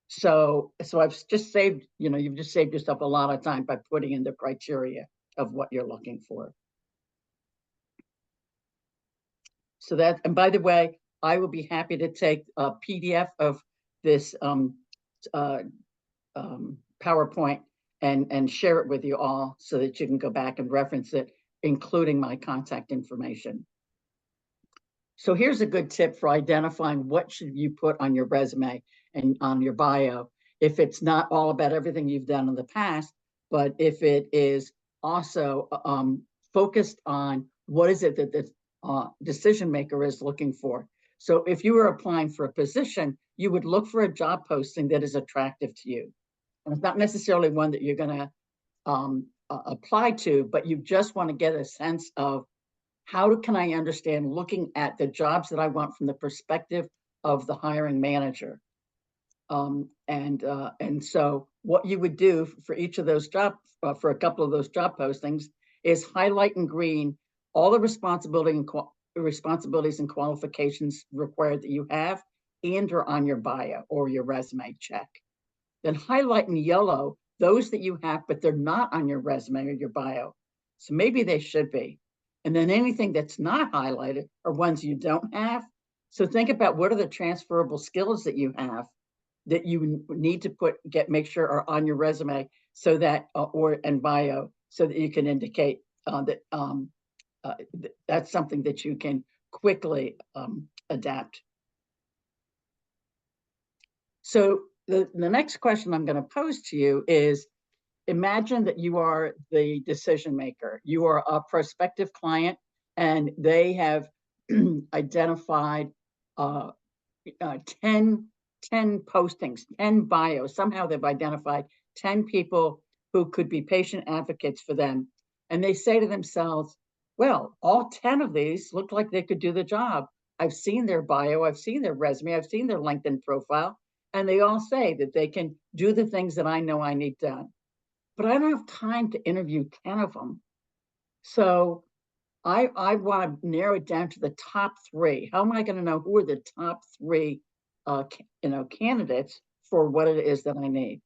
So I've just saved, you've just saved yourself a lot of time by putting in the criteria of what you're looking for. So that, and by the way, I will be happy to take a PDF of this PowerPoint and share it with you all so that you can go back and reference it, including my contact information. So here's a good tip for identifying what should you put on your resume and on your bio. If it's not all about everything you've done in the past, but if it is also focused on what is it that the decision maker is looking for. So if you were applying for a position, you would look for a job posting that is attractive to you. And it's not necessarily one that you're going to apply to, but you just want to get a sense of how can I understand looking at the jobs that I want from the perspective of the hiring manager. And so what you would do for each of those for a couple of those job postings is highlight in green all the responsibilities and qualifications required that you have and or on your bio or your resume, check. Then highlight in yellow those that you have, but they're not on your resume or your bio. So maybe they should be. And then anything that's not highlighted are ones you don't have. So think about what are the transferable skills that you have that you need to make sure are on your resume, so that and bio, so that you can indicate that's something that you can quickly adapt. So the next question I'm going to pose to you is, imagine that you are the decision maker. You are a prospective client, and they have identified 10 postings, 10 bios. Somehow they've identified 10 people who could be patient advocates for them. And they say to themselves, well, all 10 of these look like they could do the job. I've seen their bio, I've seen their resume, I've seen their LinkedIn profile, and they all say that they can do the things that I know I need done. But I don't have time to interview 10 of them. So I want to narrow it down to the top 3. How am I going to know who are the top 3 candidates for what it is that I need?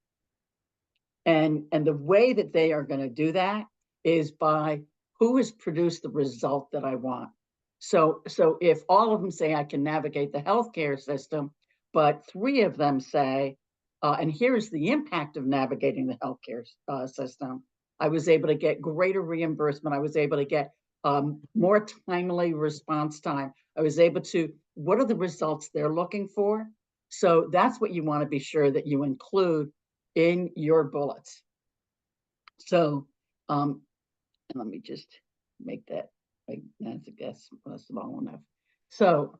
And the way that they are going to do that is by who has produced the result that I want. So if all of them say I can navigate the healthcare system, but 3 of them say, and here's the impact of navigating the healthcare system, I was able to get greater reimbursement. I was able to get more timely response time. I was able to, what are the results they're looking for? So that's what you want to be sure that you include in your bullets. So, and let me just make that, that's, I guess, small enough. So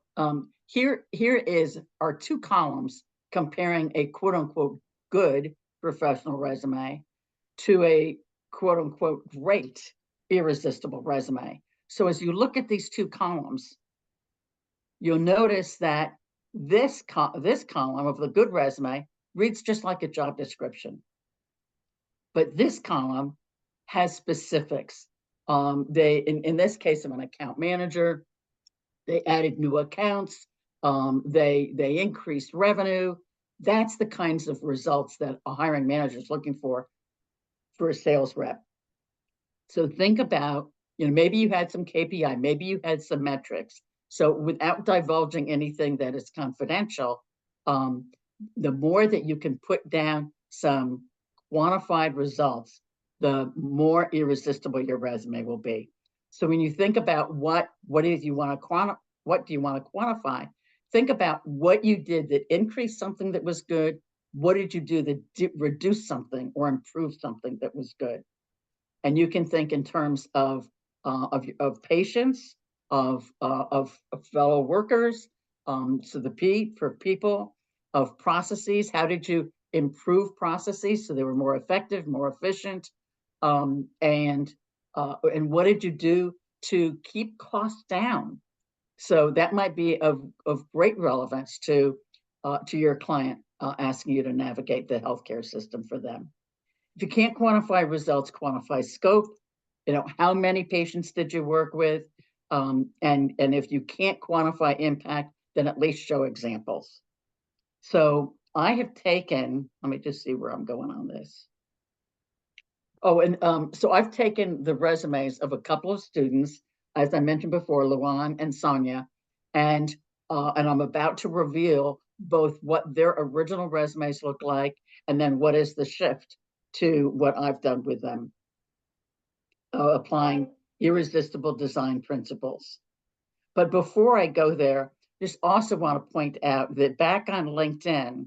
here is our 2 columns comparing a quote unquote good professional resume to a quote unquote great irresistible resume. So as you look at these 2 columns, you'll notice that this column of the good resume reads just like a job description. But this column has specifics. In this case, I'm an account manager. They added new accounts. They increased revenue. That's the kinds of results that a hiring manager is looking for a sales rep. So think about, maybe you had some KPI, maybe you had some metrics. So without divulging anything that is confidential, the more that you can put down some quantified results, the more irresistible your resume will be. So when you think about what do you want to quantify, think about what you did that increased something that was good. What did you do that reduce something or improve something that was good? And you can think in terms of patients, of fellow workers, so for people, of processes. How did you improve processes so they were more effective, more efficient, and what did you do to keep costs down? So that might be of great relevance to your client asking you to navigate the healthcare system for them. If you can't quantify results, quantify scope. How many patients did you work with? And if you can't quantify impact, then at least show examples. So I have taken, let me just see where I'm going on this. Oh, and so I've taken the resumes of a couple of students, as I mentioned before, Luan and Sonia, and I'm about to reveal both what their original resumes look like, and then what is the shift to what I've done with them, applying irresistible design principles. But before I go there, just also want to point out that back on LinkedIn,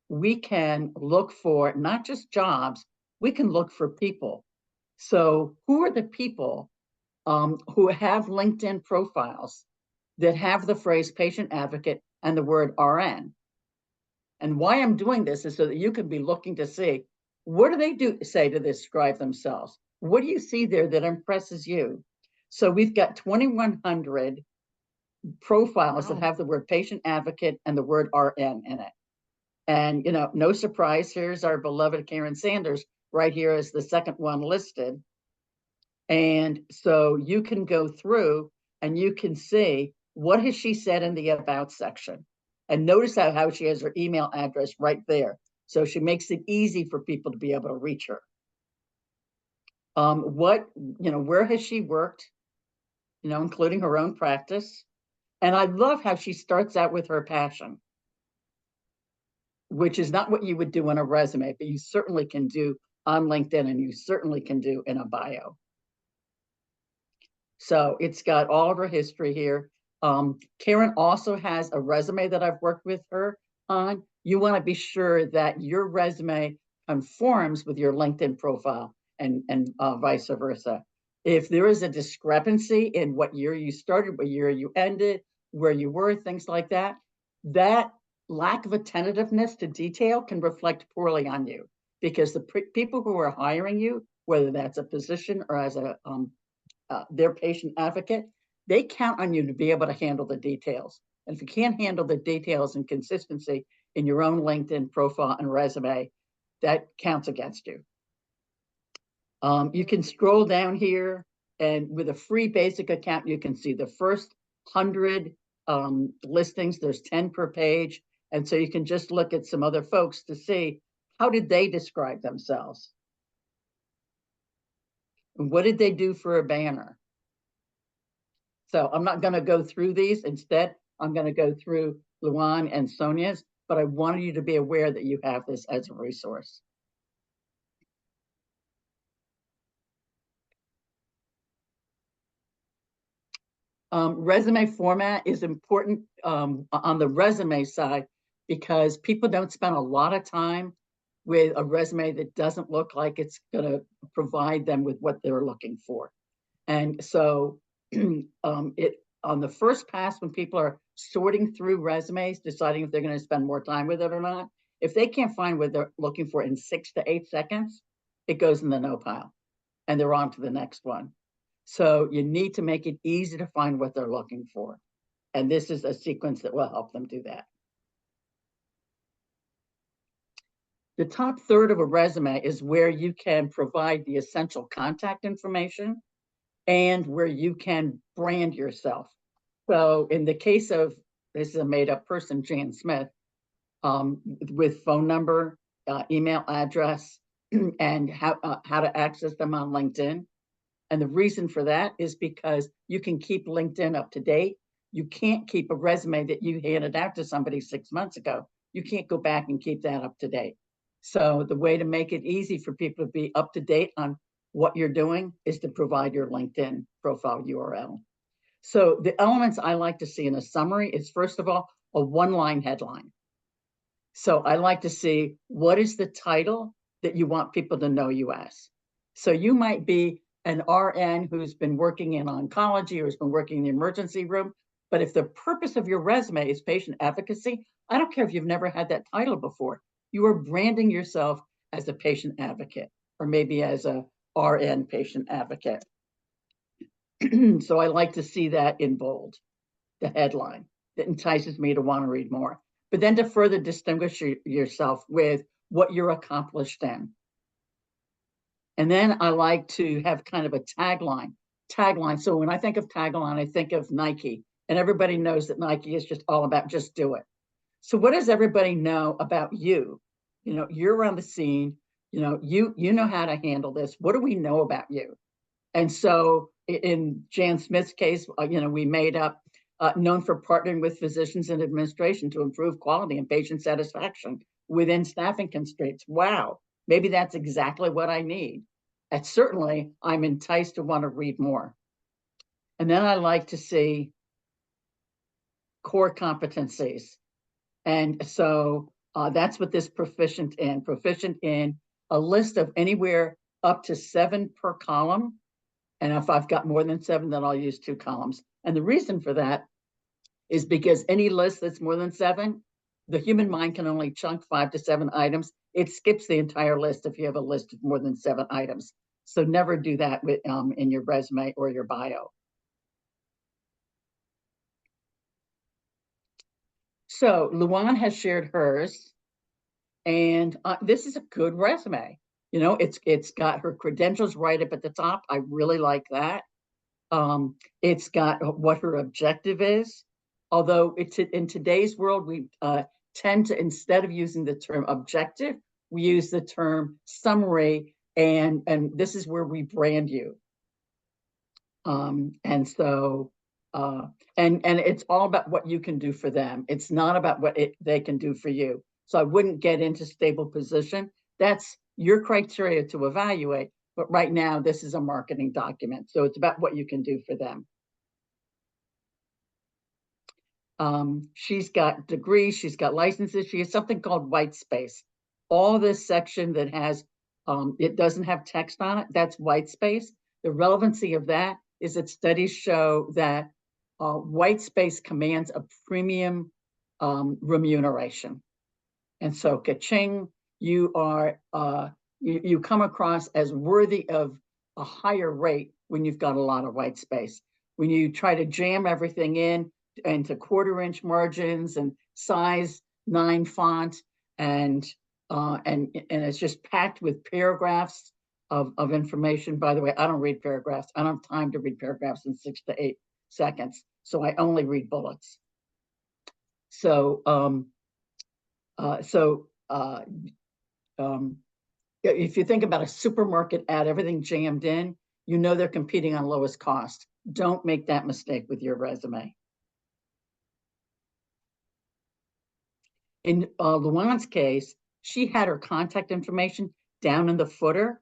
we can look for not just jobs, we can look for people. So who are the people who have LinkedIn profiles that have the phrase patient advocate and the word RN? And why I'm doing this is so that you can be looking to see, what do they say to describe themselves? What do you see there that impresses you? So we've got 2,100 profiles that have the word patient advocate and the word RN in it. And, no surprise, here's our beloved Karen Sanders right here as the second one listed. And so you can go through and you can see, what has she said in the about section? And notice how she has her email address right there. So she makes it easy for people to be able to reach her. Where has she worked? Including her own practice. And I love how she starts out with her passion. which is not what you would do on a resume, but you certainly can do on LinkedIn, and you certainly can do in a bio. So it's got all of her history here. Karen also has a resume that I've worked with her on. You want to be sure that your resume conforms with your LinkedIn profile and vice versa. If there is a discrepancy in what year you started, what year you ended, where you were, things like that, that lack of attentiveness to detail can reflect poorly on you, because the people who are hiring you, whether that's a position or as a their patient advocate, they count on you to be able to handle the details. And if you can't handle the details and consistency in your own LinkedIn profile and resume, that counts against you. You can scroll down here, and with a free basic account, you can see the first 100 listings. There's 10 per page. And so you can just look at some other folks to see, how did they describe themselves? And what did they do for a banner? So I'm not going to go through these. Instead, I'm going to go through Luan and Sonia's, but I wanted you to be aware that you have this as a resource. Resume format is important on the resume side, because people don't spend a lot of time with a resume that doesn't look like it's going to provide them with what they're looking for. And so on the first pass, when people are sorting through resumes, deciding if they're going to spend more time with it or not, if they can't find what they're looking for in 6 to 8 seconds, it goes in the no pile and they're on to the next one. So you need to make it easy to find what they're looking for. And this is a sequence that will help them do that. The top third of a resume is where you can provide the essential contact information and where you can brand yourself. So in the case of, this is a made-up person, Jan Smith, with phone number, email address, and how to access them on LinkedIn. And the reason for that is because you can keep LinkedIn up to date. You can't keep a resume that you handed out to somebody 6 months ago. You can't go back and keep that up to date. So the way to make it easy for people to be up to date on what you're doing is to provide your LinkedIn profile URL. So the elements I like to see in a summary is, first of all, a one-line headline. So I like to see, what is the title that you want people to know you as? So you might be an RN who's been working in oncology or has been working in the emergency room, but if the purpose of your resume is patient advocacy, I don't care if you've never had that title before. You are branding yourself as a patient advocate, or maybe as a RN patient advocate. So I like to see that in bold, the headline that entices me to want to read more. But then to further distinguish yourself with what you're accomplished in. And then I like to have kind of a tagline. So when I think of tagline, I think of Nike, and everybody knows that Nike is just all about just do it. So what does everybody know about you? You know, you're on the scene, you know how to handle this. What do we know about you? And so in Jan Smith's case, we made up known for partnering with physicians and administration to improve quality and patient satisfaction within staffing constraints. Wow, maybe that's exactly what I need. And certainly I'm enticed to want to read more. And then I like to see core competencies. And so that's what this proficient in a list of anywhere up to 7 per column. And if I've got more than 7, then I'll use 2 columns. And the reason for that is because any list that's more than 7, the human mind can only chunk 5 to 7 items. It skips the entire list if you have a list of more than 7 items. So never do that with, in your resume or your bio. So Luan has shared hers, and this is a good resume. You know, it's got her credentials right up at the top. I really like that. It's got what her objective is. Although it's in today's world, we tend to, instead of using the term objective, we use the term summary, and this is where we brand you. And so, and it's all about what you can do for them. It's not about what they can do for you. So I wouldn't get into stable position. That's your criteria to evaluate. But right now, this is a marketing document. So it's about what you can do for them. She's got degrees, she's got licenses, she has something called white space. All this section that has, it doesn't have text on it, that's white space. The relevancy of that is that studies show that white space commands a premium remuneration. And so ka-ching, you are, you come across as worthy of a higher rate when you've got a lot of white space. When you try to jam everything in into 1/4-inch margins and size 9 font, and it's just packed with paragraphs of information. By the way, I don't read paragraphs. I don't have time to read paragraphs in 6 to 8 seconds. So I only read bullets. So if you think about a supermarket ad, everything jammed in, you know they're competing on lowest cost. Don't make that mistake with your resume. In Luann's case, she had her contact information down in the footer.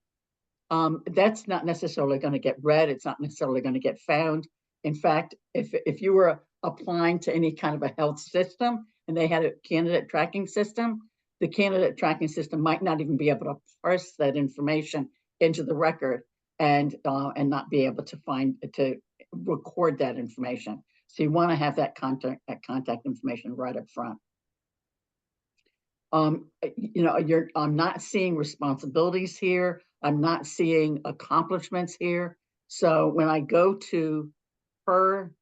That's not necessarily going to get read. It's not necessarily going to get found. In fact, if you were applying to any kind of a health system and they had a candidate tracking system, the candidate tracking system might not even be able to parse that information into the record and not be able to record that information. So you want to have that contact information right up front. You know, I'm not seeing responsibilities here. I'm not seeing accomplishments here. So when I go to her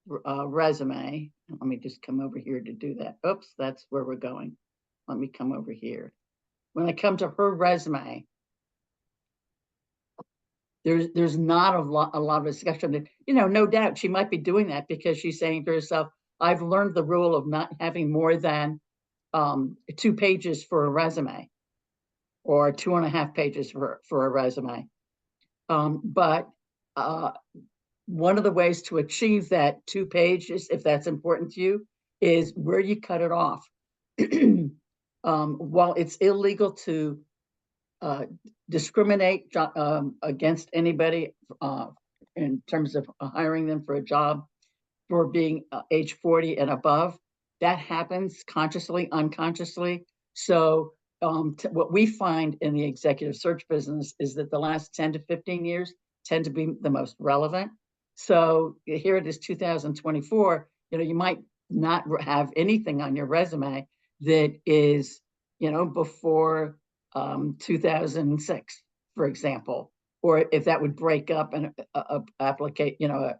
resume, let me just come over here to do that. Oops, that's where we're going. Let me come over here. When I come to her resume, there's not a lot of discussion. You know, no doubt she might be doing that because she's saying to herself, I've learned the rule of not having more than 2 pages for a resume, or 2.5 pages for a resume. But one of the ways to achieve that 2 pages, if that's important to you, is where you cut it off. While it's illegal to discriminate against anybody in terms of hiring them for a job for being age 40 and above, that happens consciously, unconsciously. So what we find in the executive search business is that the last 10 to 15 years tend to be the most relevant. So here it is 2024, you know, you might not have anything on your resume that is, you know, before 2006, for example, or if that would break up and applicate, you know,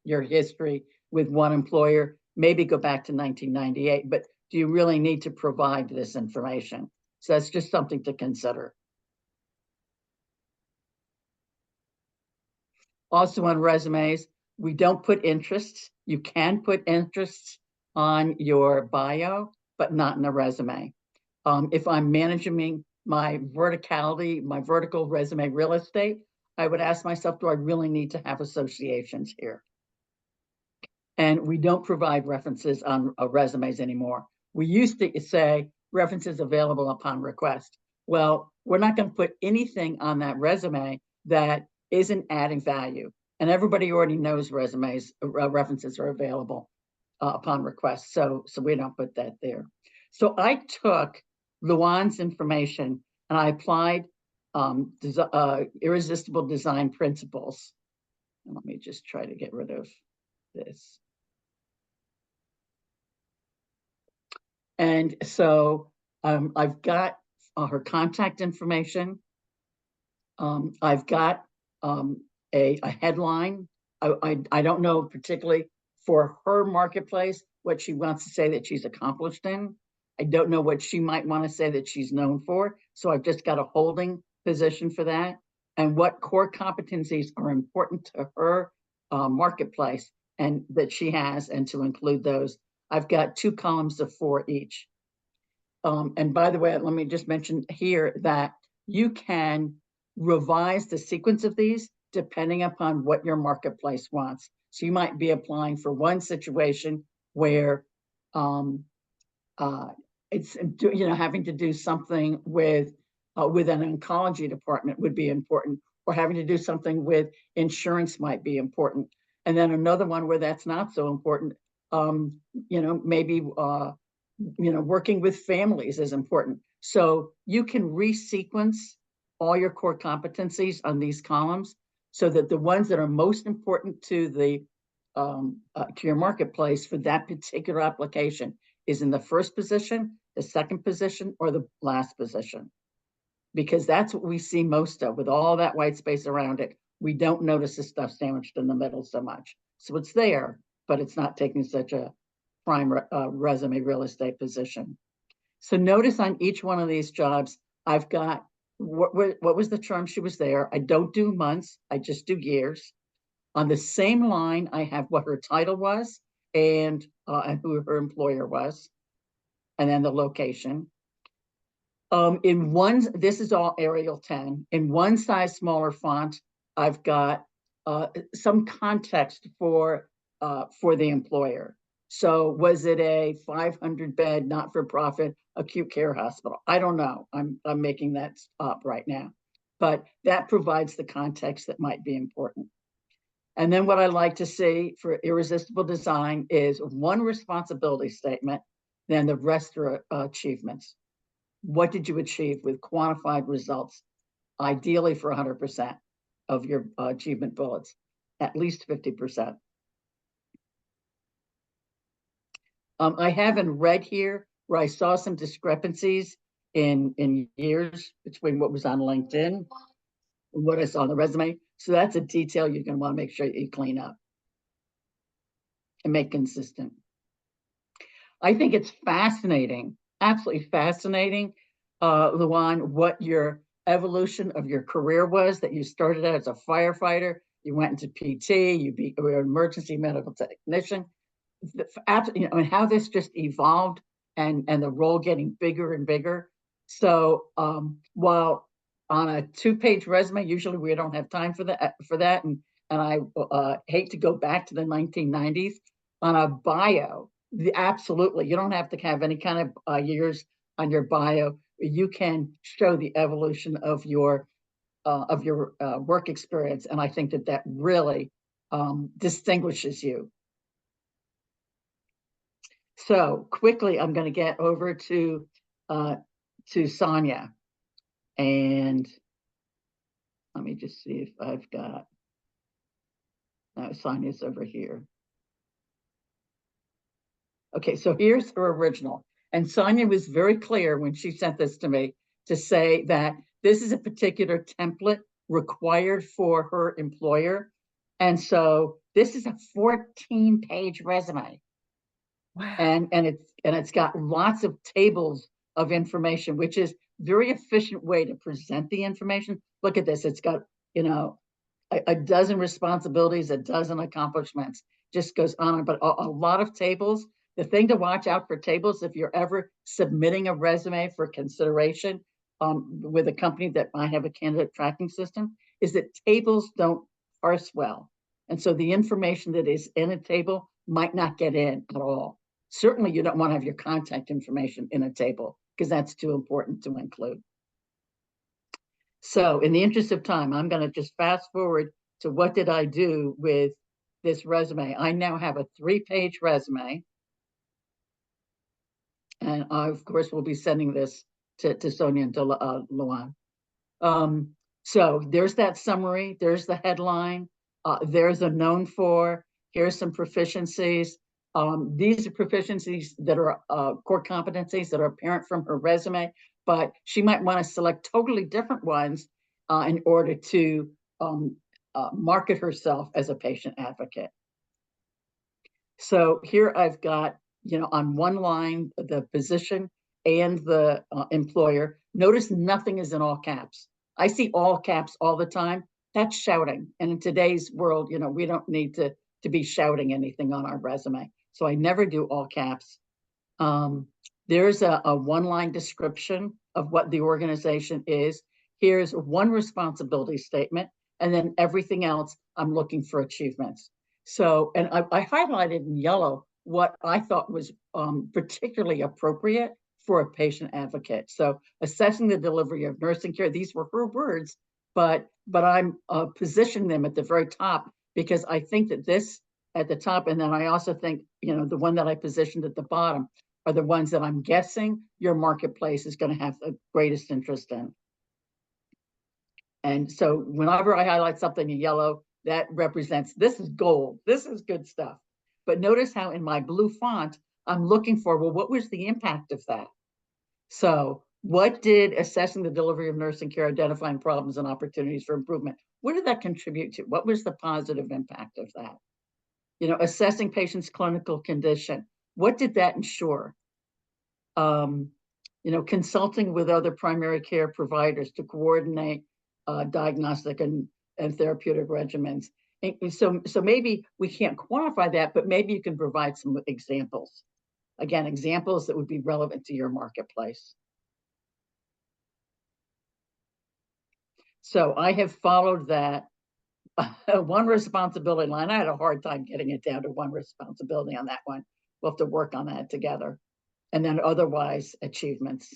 your history with one employer, maybe go back to 1998, but do you really need to provide this information? So that's just something to consider. Also on resumes, we don't put interests. You can put interests on your bio, but not in a resume. If I'm managing my verticality, my vertical resume real estate, I would ask myself, do I really need to have associations here? And we don't provide references on resumes anymore. We used to say references available upon request. Well, we're not going to put anything on that resume that isn't adding value. And everybody already knows references are available upon request. So we don't put that there. So I took Luann's information and I applied irresistible design principles. And let me just try to get rid of this. And so I've got her contact information. I've got a headline. I don't know particularly for her marketplace what she wants to say that she's accomplished in. I don't know what she might want to say that she's known for. So I've just got a holding position for that. And what core competencies are important to her marketplace and that she has, and to include those. I've got 2 columns of 4 each. And by the way, let me just mention here that you can revise the sequence of these depending upon what your marketplace wants. So you might be applying for one situation where it's, having to do something with an oncology department would be important, or having to do something with insurance might be important. And then another one where that's not so important, maybe, working with families is important. So you can resequence all your core competencies on these columns so that the ones that are most important to your marketplace for that particular application is in the first position, the second position, or the last position. Because that's what we see most of with all that white space around it. We don't notice the stuff sandwiched in the middle so much. So it's there, but it's not taking such a prime resume real estate position. So notice on each one of these jobs, I've got what was the term she was there. I don't do months, I just do years. On the same line, I have what her title was and who her employer was, and then the location. This is all Arial 10. In one size smaller font, I've got some context for the employer. So was it a 500-bed not-for-profit acute care hospital? I don't know. I'm making that up right now, but that provides the context that might be important. And then what I like to see for irresistible design is one responsibility statement, then the rest are achievements. What did you achieve with quantified results? Ideally for 100% of your achievement bullets, at least 50%. I have in red here where I saw some discrepancies in years between what was on LinkedIn and what I saw on the resume. So that's a detail you're going to want to make sure you clean up and make consistent. I think it's fascinating, absolutely fascinating, Luan, what your evolution of your career was, that you started out as a firefighter, you went into PT, you were an emergency medical technician, and how this just evolved and the role getting bigger and bigger. So while on a 2-page resume, usually we don't have time for that, and I hate to go back to the 1990s. On a bio, absolutely, you don't have to have any kind of years on your bio. You can show the evolution of your work experience, and I think that really distinguishes you. So quickly, I'm going to get over to Sonia, and let me just see if I've got. No, Sonia's over here. Okay, so here's her original. And Sonia was very clear when she sent this to me to say that this is a particular template required for her employer. And so this is a 14-page resume. Wow. And it's got lots of tables of information, which is very efficient way to present the information. Look at this. It's got, a dozen responsibilities, a dozen accomplishments, just goes on, but a lot of tables. The thing to watch out for tables, if you're ever submitting a resume for consideration with a company that might have a candidate tracking system, is that tables don't parse well. And so the information that is in a table might not get in at all. Certainly you don't want to have your contact information in a table because that's too important to include. So in the interest of time, I'm going to just fast forward to what did I do with this resume. I now have a 3-page resume. And I, of course, will be sending this to Sonia and to Luan. So there's that summary. There's the headline. There's a known for. Here's some proficiencies. These are proficiencies that are core competencies that are apparent from her resume, but she might want to select totally different ones in order to market herself as a patient advocate. So here I've got, on one line, the position and the employer. Notice nothing is in all caps. I see all caps all the time. That's shouting. And in today's world, we don't need to be shouting anything on our resume. So I never do all caps. There's a one-line description of what the organization is. Here's one responsibility statement, and then everything else, I'm looking for achievements. So, and I highlighted in yellow what I thought was particularly appropriate for a patient advocate. So assessing the delivery of nursing care, these were her words, but I'm positioning them at the very top because I think that this at the top, and then I also think, you know, the one that I positioned at the bottom are the ones that I'm guessing your marketplace is going to have the greatest interest in. And so whenever I highlight something in yellow, that represents, this is gold, this is good stuff. But notice how in my blue font, I'm looking for, well, what was the impact of that? So what did assessing the delivery of nursing care, identifying problems and opportunities for improvement, what did that contribute to? What was the positive impact of that? You know, assessing patients' clinical condition, what did that ensure? You know, consulting with other primary care providers to coordinate diagnostic and therapeutic regimens. And so maybe we can't quantify that, but maybe you can provide some examples. Again, examples that would be relevant to your marketplace. So I have followed that one responsibility line. I had a hard time getting it down to one responsibility on that one. We'll have to work on that together. And then otherwise achievements.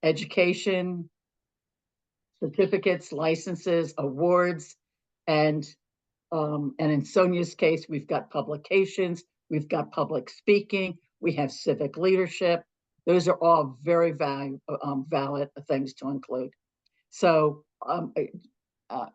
Education, certificates, licenses, awards, and in Sonia's case, we've got publications, we've got public speaking, we have civic leadership. Those are all very valid things to include. So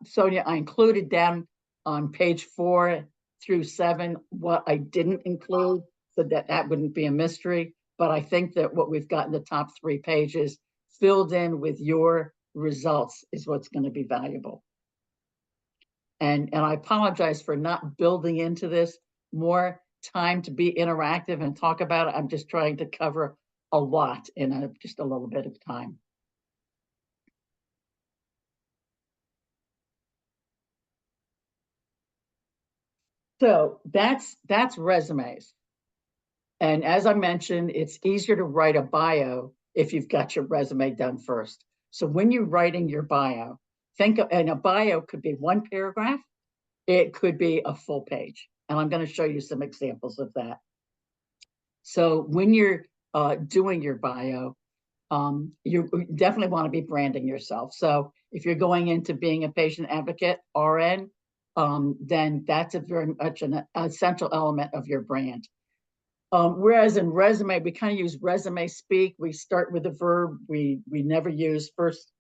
Sonia, I included down on page 4 through 7 what I didn't include, so that wouldn't be a mystery. But I think that what we've got in the top 3 pages filled in with your results is what's going to be valuable. And I apologize for not building into this more time to be interactive and talk about it. I'm just trying to cover a lot in just a little bit of time. So that's resumes. And as I mentioned, it's easier to write a bio if you've got your resume done first. So when you're writing your bio, and a bio could be 1 paragraph, it could be a full page. And I'm going to show you some examples of that. So when you're doing your bio, you definitely want to be branding yourself. So if you're going into being a patient advocate, RN, then that's a very much an essential element of your brand. Whereas in resume, we kind of use resume speak. We start with a verb. We never use first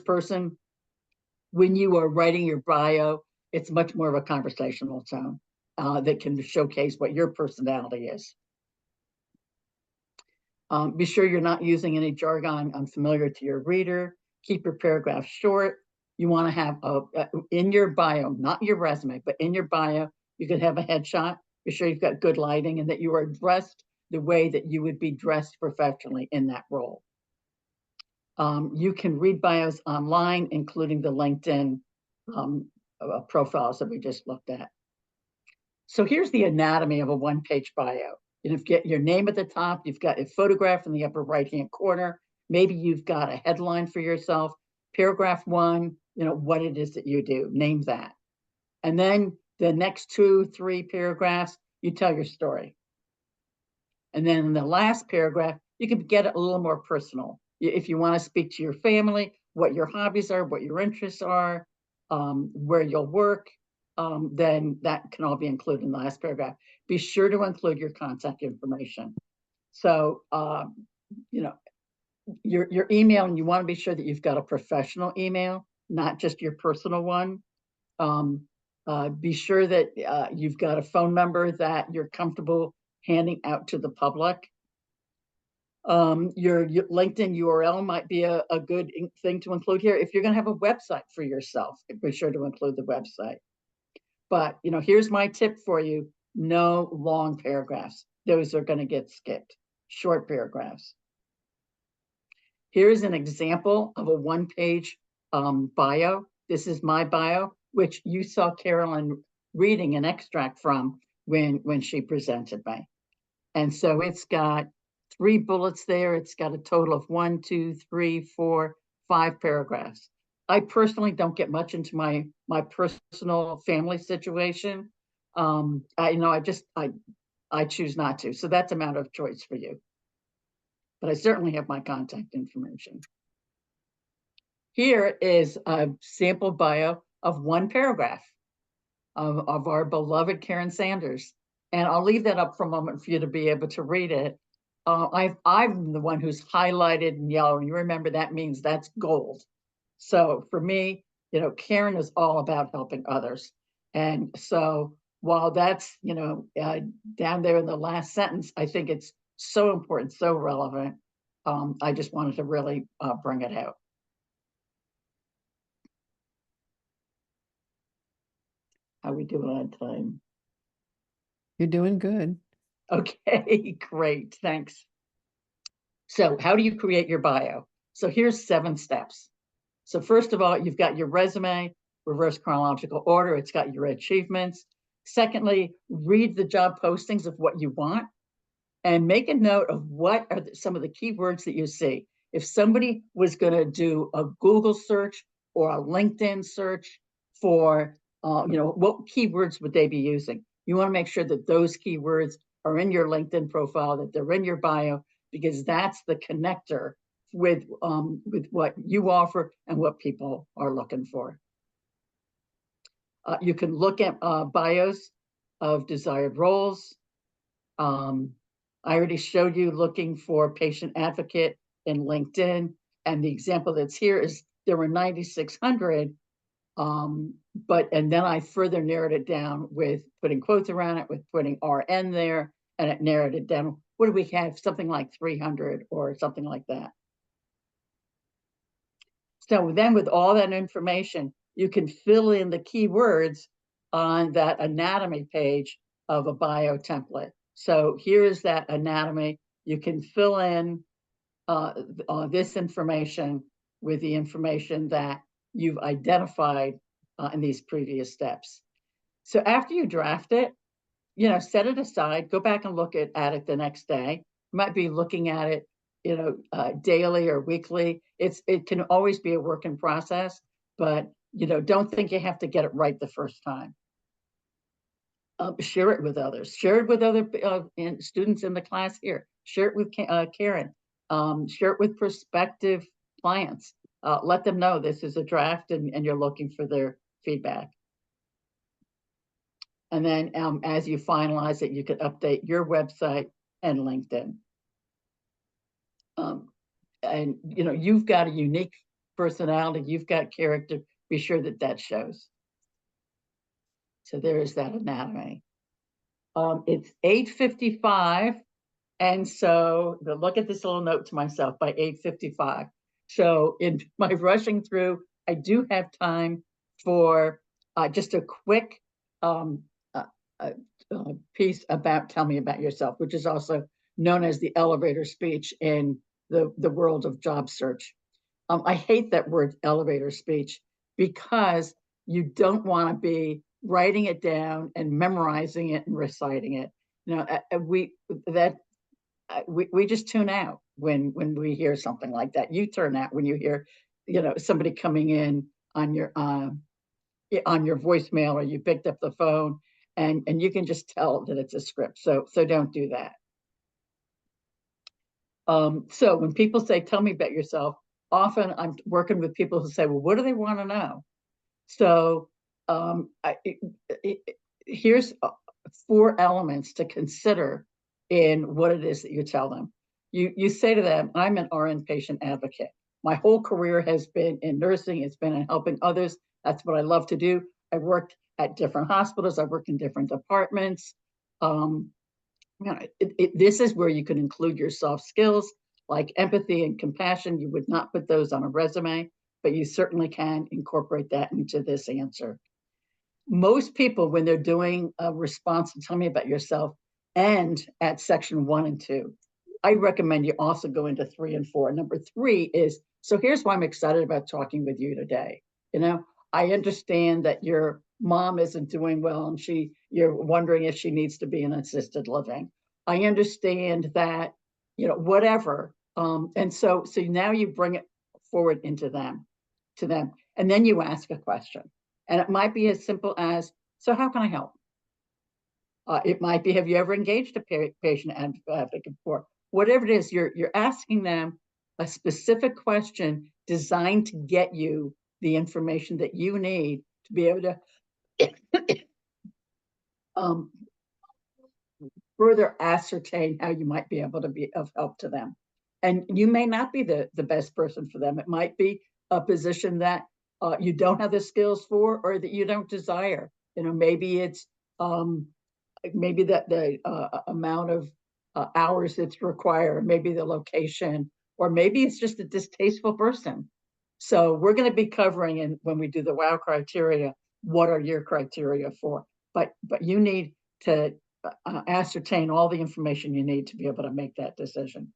person. When you are writing your bio, it's much more of a conversational tone that can showcase what your personality is. Be sure you're not using any jargon unfamiliar to your reader. Keep your paragraph short. You want to have in your bio, not your resume, but in your bio, you can have a headshot. Be sure you've got good lighting and that you are dressed the way that you would be dressed professionally in that role. You can read bios online, including the LinkedIn profiles that we just looked at. So here's the anatomy of a 1-page bio. You've got your name at the top, you've got a photograph in the upper right-hand corner, maybe you've got a headline for yourself, paragraph 1, you know, what it is that you do, name that. And then the next 2-3 paragraphs, you tell your story. And then in the last paragraph, you can get it a little more personal. If you want to speak to your family, what your hobbies are, what your interests are, where you'll work, then that can all be included in the last paragraph. Be sure to include your contact information. So, you know, your email, and you want to be sure that you've got a professional email, not just your personal one. Be sure that you've got a phone number that you're comfortable handing out to the public. Your LinkedIn URL might be a good thing to include here. If you're going to have a website for yourself, be sure to include the website. But, you know, here's my tip for you. No long paragraphs. Those are going to get skipped. Short paragraphs. Here's an example of a 1-page bio. This is my bio, which you saw Carolyn reading an extract from when she presented me. And so it's got 3 bullets there. It's got a total of 1, 2, 3, 4, 5 paragraphs. I personally don't get much into my personal family situation. I I choose not to. So that's a matter of choice for you. But I certainly have my contact information. Here is a sample bio of one paragraph of our beloved Karen Sanders. And I'll leave that up for a moment for you to be able to read it. I'm the one who's highlighted in yellow, and you remember that means that's gold. So for me, you know, Karen is all about helping others. And so while that's, you know, down there in the last sentence, I think it's so important, so relevant. I just wanted to really bring it out. How we doing on time? You're doing good. Okay, great, thanks. So how do you create your bio? So here's 7 steps. So first of all, you've got your resume, reverse chronological order. It's got your achievements. Secondly, read the job postings of what you want and make a note of what are some of the keywords that you see. If somebody was going to do a Google search or a LinkedIn search for, you know, what keywords would they be using? You want to make sure that those keywords are in your LinkedIn profile, that they're in your bio, because that's the connector with what you offer and what people are looking for. You can look at bios of desired roles. I already showed you looking for patient advocate in LinkedIn, and the example that's here is there were 9,600, and then I further narrowed it down with putting quotes around it, with putting RN there, and it narrowed it down. What do we have? Something like 300 or something like that. So then with all that information, you can fill in the keywords on that anatomy page of a bio template. So here's that anatomy. You can fill in this information with the information that you've identified in these previous steps. So after you draft it, you know, set it aside, go back and look at it the next day. You might be looking at it, you know, daily or weekly. It can always be a work in process, but, you know, don't think you have to get it right the first time. Share it with others. Share it with other students in the class here. Share it with Karen. Share it with prospective clients. Let them know this is a draft and you're looking for their feedback. And then as you finalize it, you can update your website and LinkedIn. And you know, you've got a unique personality, you've got character, be sure that that shows. So there is that anatomy. It's 8:55. And so look at this little note to myself by 8:55. So in my rushing through, I do have time for just a quick piece about tell me about yourself, which is also known as the elevator speech in the world of job search. I hate that word elevator speech because you don't want to be writing it down and memorizing it and reciting it. You know, we just tune out when we hear something like that. You turn out when you hear, you know, somebody coming in on your voicemail, or you picked up the phone and you can just tell that it's a script. So don't do that. So when people say, tell me about yourself, often I'm working with people who say, well, what do they want to know? So here's 4 elements to consider in what it is that you tell them. You say to them, I'm an RN patient advocate. My whole career has been in nursing. It's been in helping others. That's what I love to do. I worked at different hospitals. I worked in different departments. You know, this is where you can include your soft skills like empathy and compassion. You would not put those on a resume, but you certainly can incorporate that into this answer. Most people, when they're doing a response to tell me about yourself, end at section 1 and 2. I recommend you also go into 3 and 4. Number 3 is, so here's why I'm excited about talking with you today. You know, I understand that your mom isn't doing well and you're wondering if she needs to be in assisted living. I understand that, you know, whatever. And so now you bring it forward to them. And then you ask a question. And it might be as simple as, so how can I help? It might be, have you ever engaged a patient advocate before? Whatever it is, you're asking them a specific question designed to get you the information that you need to be able to further ascertain how you might be able to be of help to them. And you may not be the best person for them. It might be a position that you don't have the skills for, or that you don't desire. You know, maybe it's maybe that the amount of hours that's required, maybe the location, or maybe it's just a distasteful person. So we're going to be covering, and when we do the WOW criteria, what are your criteria for? But you need to ascertain all the information you need to be able to make that decision.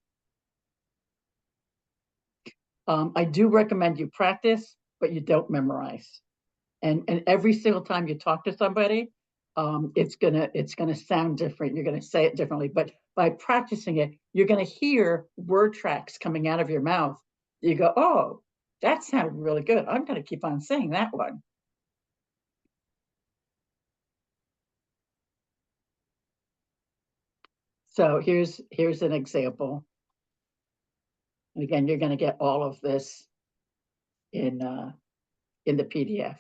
I do recommend you practice, but you don't memorize. And every single time you talk to somebody, it's gonna sound different. You're gonna say it differently. But by practicing it, you're gonna hear word tracks coming out of your mouth. You go, oh, that sounded really good. I'm gonna keep on saying that one. So here's an example. And again, you're going to get all of this in the PDF.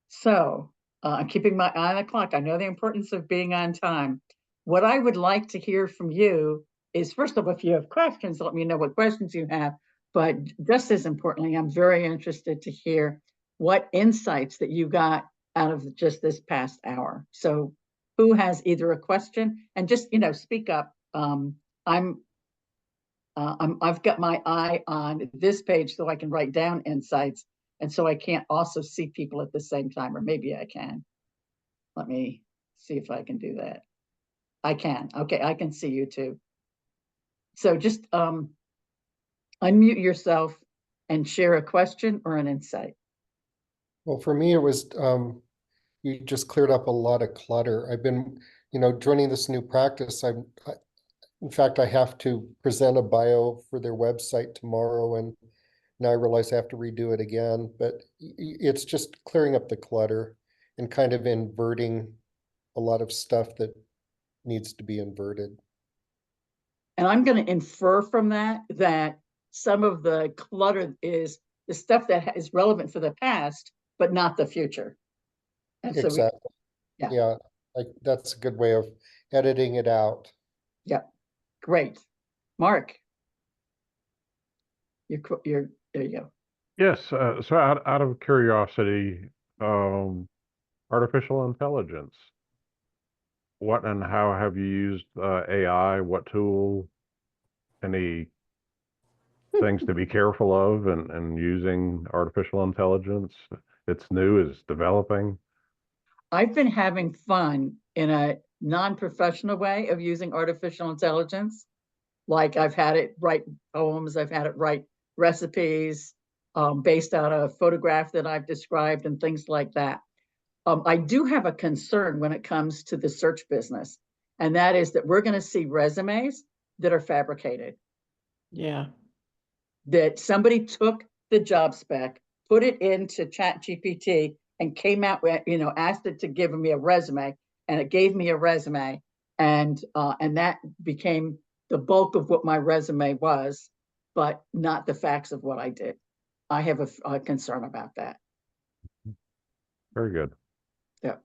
So I'm keeping my eye on the clock. I know the importance of being on time. What I would like to hear from you is, first of all, if you have questions, let me know what questions you have. But just as importantly, I'm very interested to hear what insights that you got out of just this past hour. So who has either a question, and just, you know, speak up. I've got my eye on this page so I can write down insights, and so I can't also see people at the same time, or maybe I can. Let me see if I can do that. I can. Okay, I can see you too. So just unmute yourself and share a question or an insight. Well, for me, it was you just cleared up a lot of clutter. I've been, you know, joining this new practice. In fact, I have to present a bio for their website tomorrow, and now I realize I have to redo it again. But it's just clearing up the clutter and kind of inverting a lot of stuff that needs to be inverted. And I'm going to infer from that some of the clutter is the stuff that is relevant for the past, but not the future. And exactly. So yeah, that's a good way of editing it out. Yeah, great. Mark, you're there you go. Yes, so out of curiosity, artificial intelligence, what and how have you used AI? What tool? Any things to be careful of and using artificial intelligence? It's new, it's developing. I've been having fun in a non-professional way of using artificial intelligence. Like I've had it write poems, I've had it write recipes based on a photograph that I've described and things like that. I do have a concern when it comes to the search business, and that is that we're going to see resumes that are fabricated. Yeah. That somebody took the job spec, put it into ChatGPT, and came out with, you know, asked it to give me a resume, and it gave me a resume, and that became the bulk of what my resume was, but not the facts of what I did. I have a concern about that. Very good. Yeah.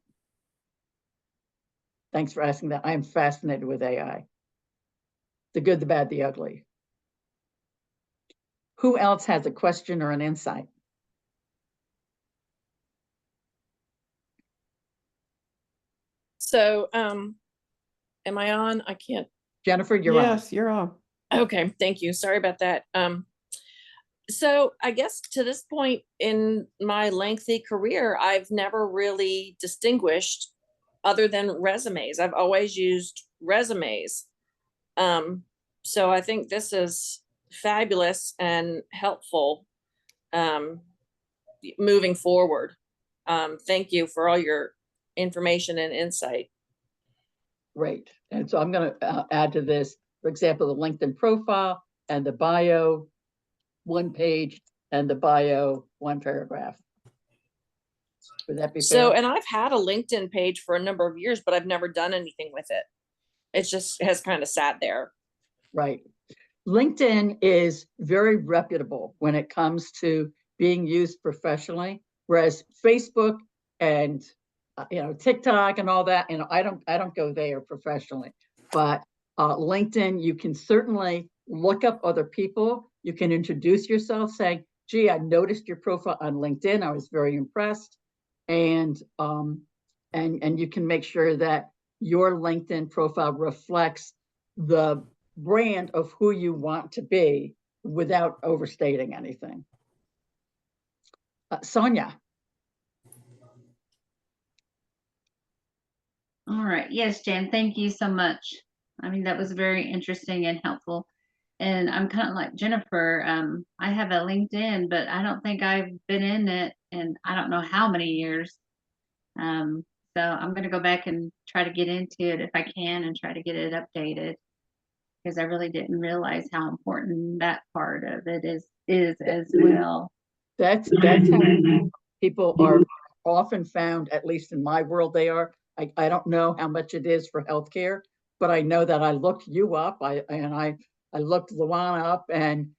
Thanks for asking that. I am fascinated with AI. The good, the bad, the ugly. Who else has a question or an insight? So, am I on? I can't. Jennifer, you're on. Yes, you're on. Okay, thank you. Sorry about that. So I guess to this point in my lengthy career, I've never really distinguished other than resumes. I've always used resumes. So I think this is fabulous and helpful moving forward. Thank you for all your information and insight. Great. And so I'm going to add to this, for example, the LinkedIn profile and the bio, 1 page, and the bio, 1 paragraph. Would that be So, fair? and I've had a LinkedIn page for a number of years, but I've never done anything with it. It just has kind of sat there. Right. LinkedIn is very reputable when it comes to being used professionally, whereas Facebook and TikTok and all that, I don't go there professionally, but LinkedIn, you can certainly look up other people. You can introduce yourself saying, gee, I noticed your profile on LinkedIn. I was very impressed. And you can make sure that your LinkedIn profile reflects the brand of who you want to be without overstating anything. Sonia. All right. Yes, Jan, thank you so much. I mean, that was very interesting and helpful. And I'm kind of like Jennifer. I have a LinkedIn, but I don't think I've been in it in I don't know how many years. So I'm going to go back and try to get into it if I can and try to get it updated, because I really didn't realize how important that part of it is as well. That's how people are often found, at least in my world they are. I don't know how much it is for healthcare, but I know that I looked you up, I looked Luana up, and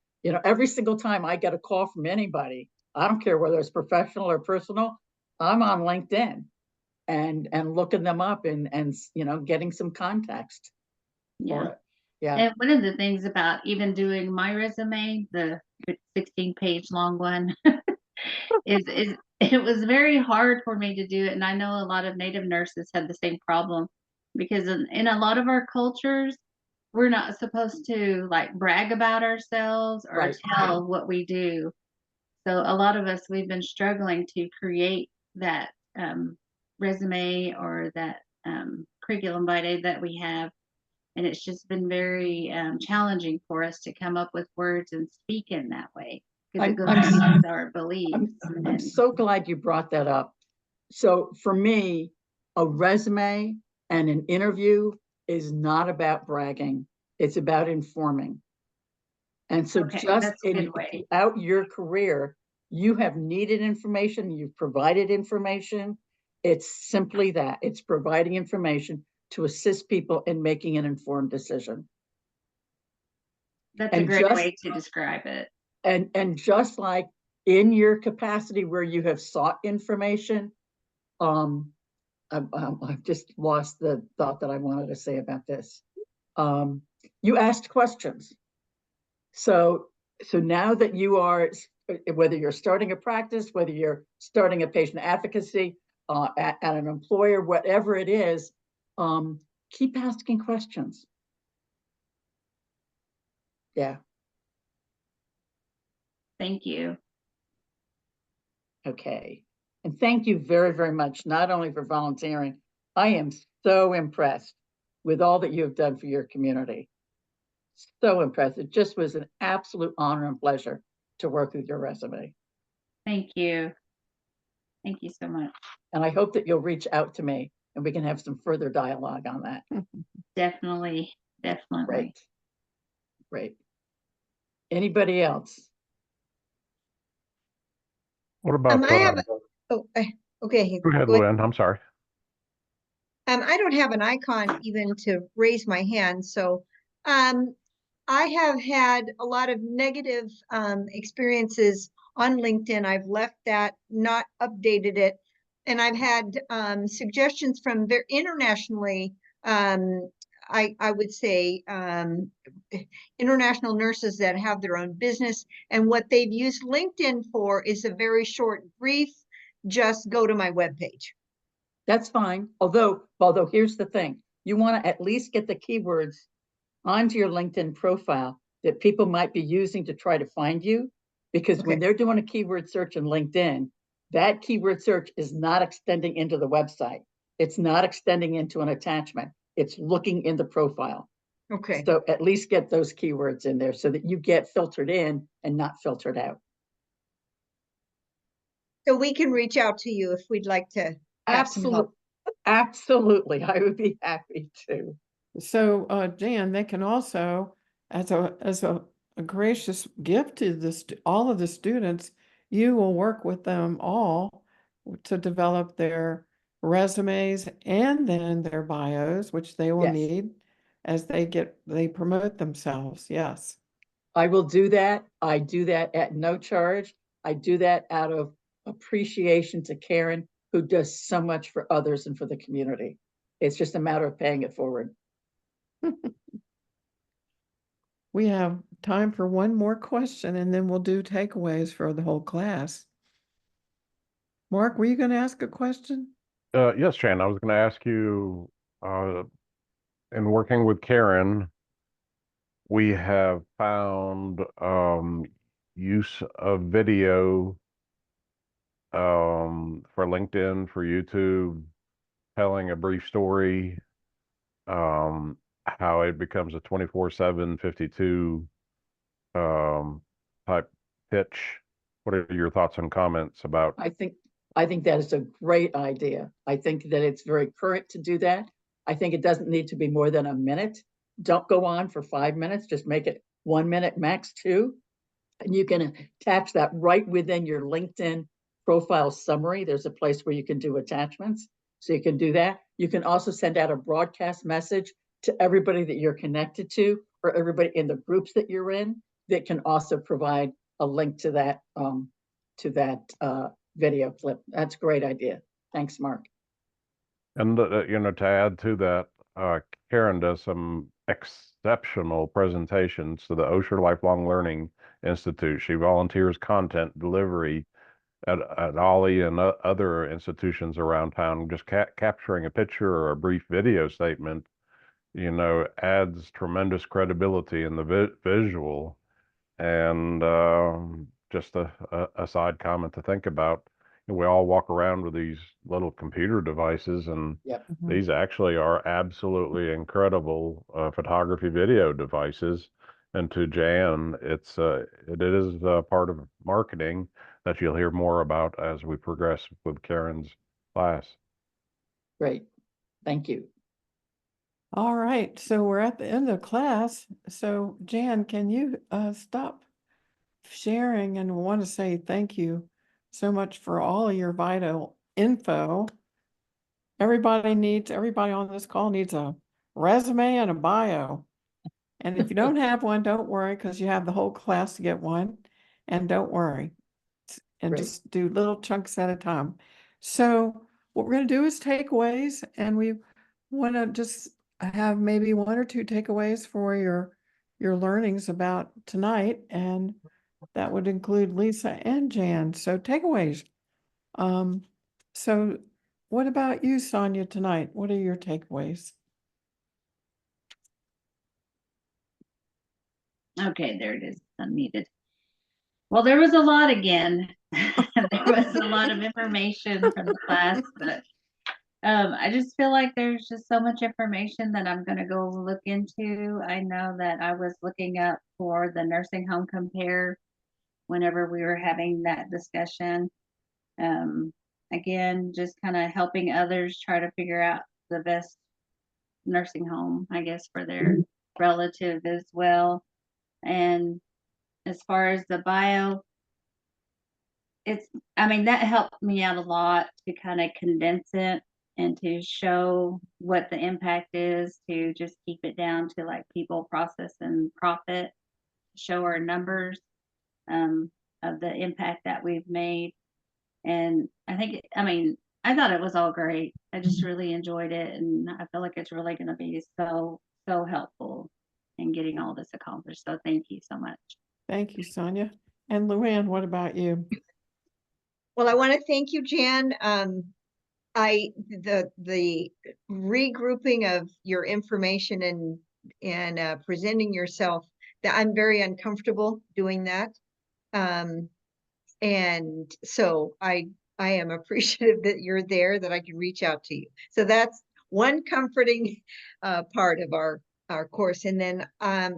every single time I get a call from anybody, I don't care whether it's professional or personal, I'm on LinkedIn and looking them up and getting some context. Yeah. Yeah. And one of the things about even doing my resume, the 16-page long one, is it was very hard for me to do it. And I know a lot of Native nurses had the same problem, because in a lot of our cultures, we're not supposed to like brag about ourselves or Right. tell what we do. So a lot of us, we've been struggling to create that resume or that curriculum vitae that we have. And it's just been very challenging for us to come up with words and speak in that way, because it goes against our beliefs. I'm so glad you brought that up. So for me, a resume and an interview is not about bragging. It's about informing. And so just throughout your career, you have needed information, you've provided information. It's simply that. It's providing information to assist people in making an informed decision. That's a great way to describe it. And just like in your capacity where you have sought information, I've just lost the thought that I wanted to say about this. You asked questions. So now that you are, whether you're starting a practice, whether you're starting a patient advocacy at an employer, whatever it is, keep asking questions. Yeah. Thank you. Okay. And thank you very, very much, not only for volunteering. I am so impressed with all that you have done for your community. So impressed. It just was an absolute honor and pleasure to work with your resume. Thank you. Thank you so much. And I hope that you'll reach out to me and we can have some further dialogue on that. Definitely. Definitely. Great. Anybody else? What about okay. Go ahead, Luann. I'm sorry. I don't have an icon even to raise my hand, so I have had a lot of negative experiences on LinkedIn. I've left that, not updated it, and I've had suggestions from internationally. I would say international nurses that have their own business, and what they've used LinkedIn for is a very short brief. Just go to my webpage. That's fine. Although here's the thing, you want to at least get the keywords onto your LinkedIn profile that people might be using to try to find you, because when they're doing a keyword search in LinkedIn, that keyword search is not extending into the website. It's not extending into an attachment. It's looking in the profile. Okay. So at least get those keywords in there so that you get filtered in and not filtered out. So we can reach out to you if we'd like to. Absolutely. I would be happy to. So Jan, they can also, as a gracious gift to all of the students, you will work with them all to develop their resumes and then their bios, which they will Yes. need as they promote themselves. Yes. I will do that. I do that at no charge. I do that out of appreciation to Karen, who does so much for others and for the community. It's just a matter of paying it forward. We have time for one more question and then we'll do takeaways for the whole class. Mark, were you going to ask a question? Yes, Shan, I was going to ask you, in working with Karen, we have found use of video for LinkedIn, for YouTube, telling a brief story, how it becomes a 24/7, 52 type pitch. What are your thoughts and comments about? I think that is a great idea. I think that it's very current to do that. I think it doesn't need to be more than a minute. Don't go on for 5 minutes, just make it 1 minute, max 2. And you can attach that right within your LinkedIn profile summary. There's a place where you can do attachments. So you can do that. You can also send out a broadcast message to everybody that you're connected to, or everybody in the groups that you're in, that can also provide a link to that video clip. That's a great idea. Thanks, Mark. And to add to that, Karen does some exceptional presentations to the Osher Lifelong Learning Institute. She volunteers content delivery at Ollie and other institutions around town. Just capturing a picture or a brief video statement, adds tremendous credibility in the visual. And just a side comment to think about. We all walk around with these little computer devices, and Yep. these actually are absolutely incredible photography video devices. And to Jan, it is part of marketing that you'll hear more about as we progress with Karen's class. Great. Thank you. All right, so we're at the end of class. So Jan, can you stop sharing? And want to say thank you so much for all of your vital info. Everybody on this call needs a resume and a bio. And if you don't have one, don't worry, because you have the whole class to get one. And don't worry. And Great. just do little chunks at a time. So what we're going to do is takeaways, and we want to just have maybe 1 or 2 takeaways for your learnings about tonight, and that would include Lisa and Jan. So takeaways. So what about you, Sonia, tonight? What are your takeaways? Okay, there it is, unmuted. Well, there was a lot again. There was a lot of information from the class, but I just feel like there's just so much information that I'm going to go look into. I know that I was looking up for the nursing home compare whenever we were having that discussion. Again, just kind of helping others try to figure out the best nursing home, I guess, for their relative as well. And as far as the bio, that helped me out a lot to kind of condense it and to show what the impact is, to just keep it down to like people, process, and profit, show our numbers of the impact that we've made. And I thought it was all great. I just really enjoyed it, and I feel like it's really going to be so helpful in getting all this accomplished. So thank you so much. Thank you, Sonia. And Luann, what about you? Well, I want to thank you, Jan. The regrouping of your information and presenting yourself, that I'm very uncomfortable doing that. And so I am appreciative that you're there, that I can reach out to you. So that's one comforting part of our course. And then I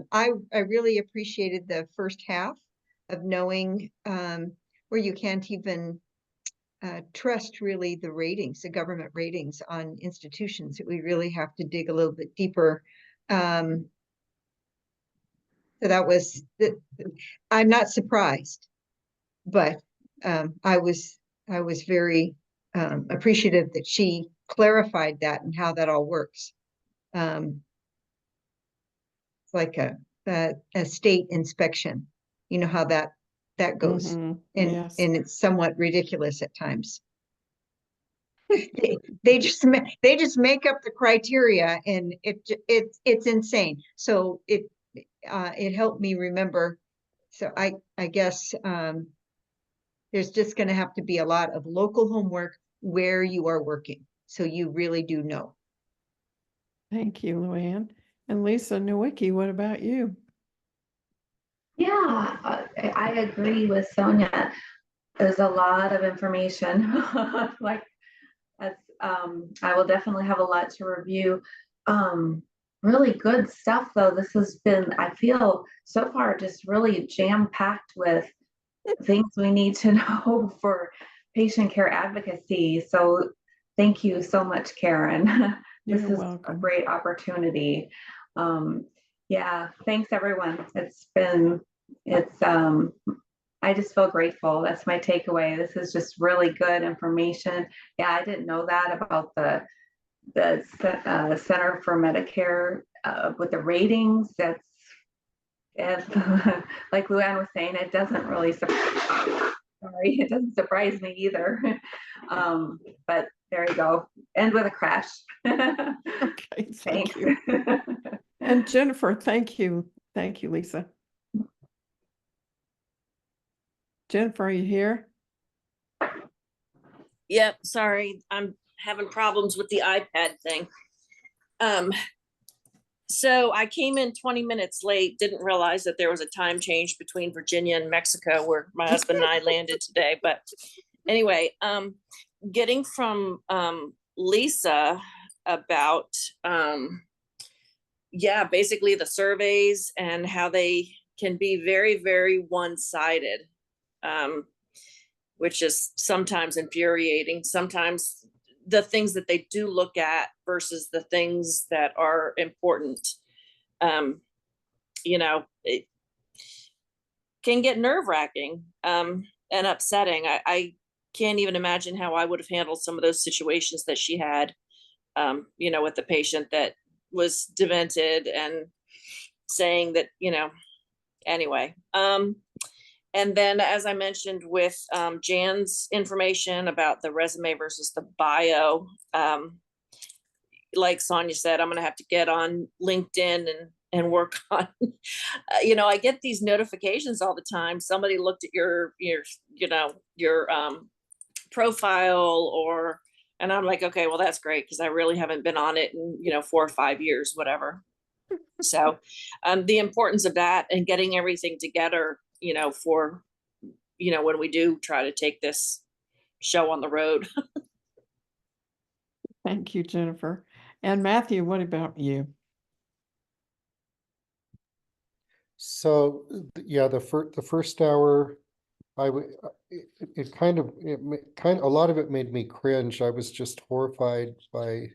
really appreciated the first half of knowing where you can't even trust really the ratings, the government ratings on institutions, that we really have to dig a little bit deeper. So that was, I'm not surprised, but I was very appreciative that she clarified that and how that all works. It's like a state inspection, you know how that goes, Mhm, and yes. it's somewhat ridiculous at times. They just make up the criteria, and it's insane. So it helped me remember. So I guess there's just going to have to be a lot of local homework where you are working, so you really do know. Thank you, Luann. And Lisa Nowicki, what about you? Yeah, I agree with Sonia. There's a lot of information. Like that's I will definitely have a lot to review. Really good stuff though. This has been, I feel so far just really jam-packed with things we need to know for patient care advocacy. So thank you so much, Karen. This You're is a welcome. great opportunity. Yeah, thanks everyone. I just feel grateful. That's my takeaway. This is just really good information. Yeah, I didn't know that about the Center for Medicare with the ratings. That's like Luann was saying, it doesn't really sorry, it doesn't surprise me either. But there you go. End with a crash. Okay, thank Thanks. you. And Jennifer, thank you. Thank you, Lisa. Jennifer, are you here? Yep, sorry, I'm having problems with the iPad thing. So I came in 20 minutes late, didn't realize that there was a time change between Virginia and Mexico where my husband and I landed today. But anyway, getting from Lisa about, yeah, basically the surveys and how they can be very, very one-sided, which is sometimes infuriating. Sometimes the things that they do look at versus the things that are important, it can get nerve-wracking and upsetting. I can't even imagine how I would have handled some of those situations that she had, with the patient that was demented and saying that, anyway. And then, as I mentioned with Jan's information about the resume versus the bio, like Sonia said, I'm going to have to get on LinkedIn and work on, I get these notifications all the time. Somebody looked at your profile and I'm like, okay, well, that's great, because I really haven't been on it in, 4 or 5 years, whatever. So the importance of that and getting everything together, for, when we do try to take this show on the road. Thank you, Jennifer. And Matthew, what about you? So yeah, the first hour, a lot of it made me cringe. I was just horrified by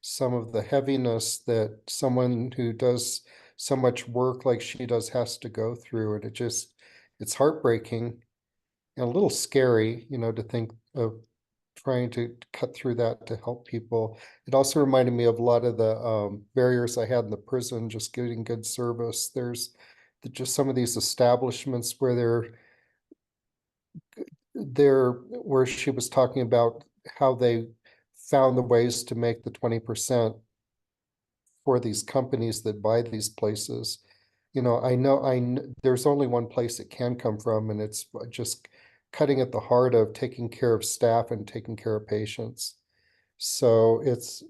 some of the heaviness that someone who does so much work like she does has to go through, and it's heartbreaking and a little scary, to think of trying to cut through that to help people. It also reminded me of a lot of the barriers I had in the prison, just getting good service. There's just some of these establishments where where she was talking about how they found the ways to make the 20% for these companies that buy these places. I know there's only one place it can come from, and it's just cutting at the heart of taking care of staff and taking care of patients. So it's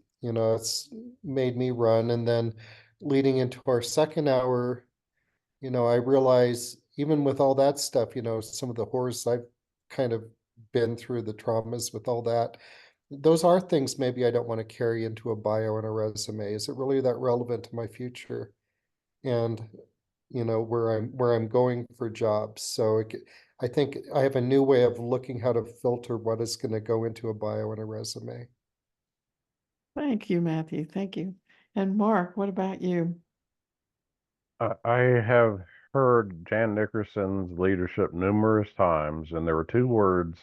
made me run. And then leading into our second hour, I realize even with all that stuff, some of the horrors I've kind of been through, the traumas with all that, those are things maybe I don't want to carry into a bio and a resume. Is it really that relevant to my future? And where I'm going for jobs. So I think I have a new way of looking how to filter what is going to go into a bio and a resume. Thank you, Matthew. Thank you. And Mark, what about you? I have heard Jan Nickerson's leadership numerous times, and there were 2 words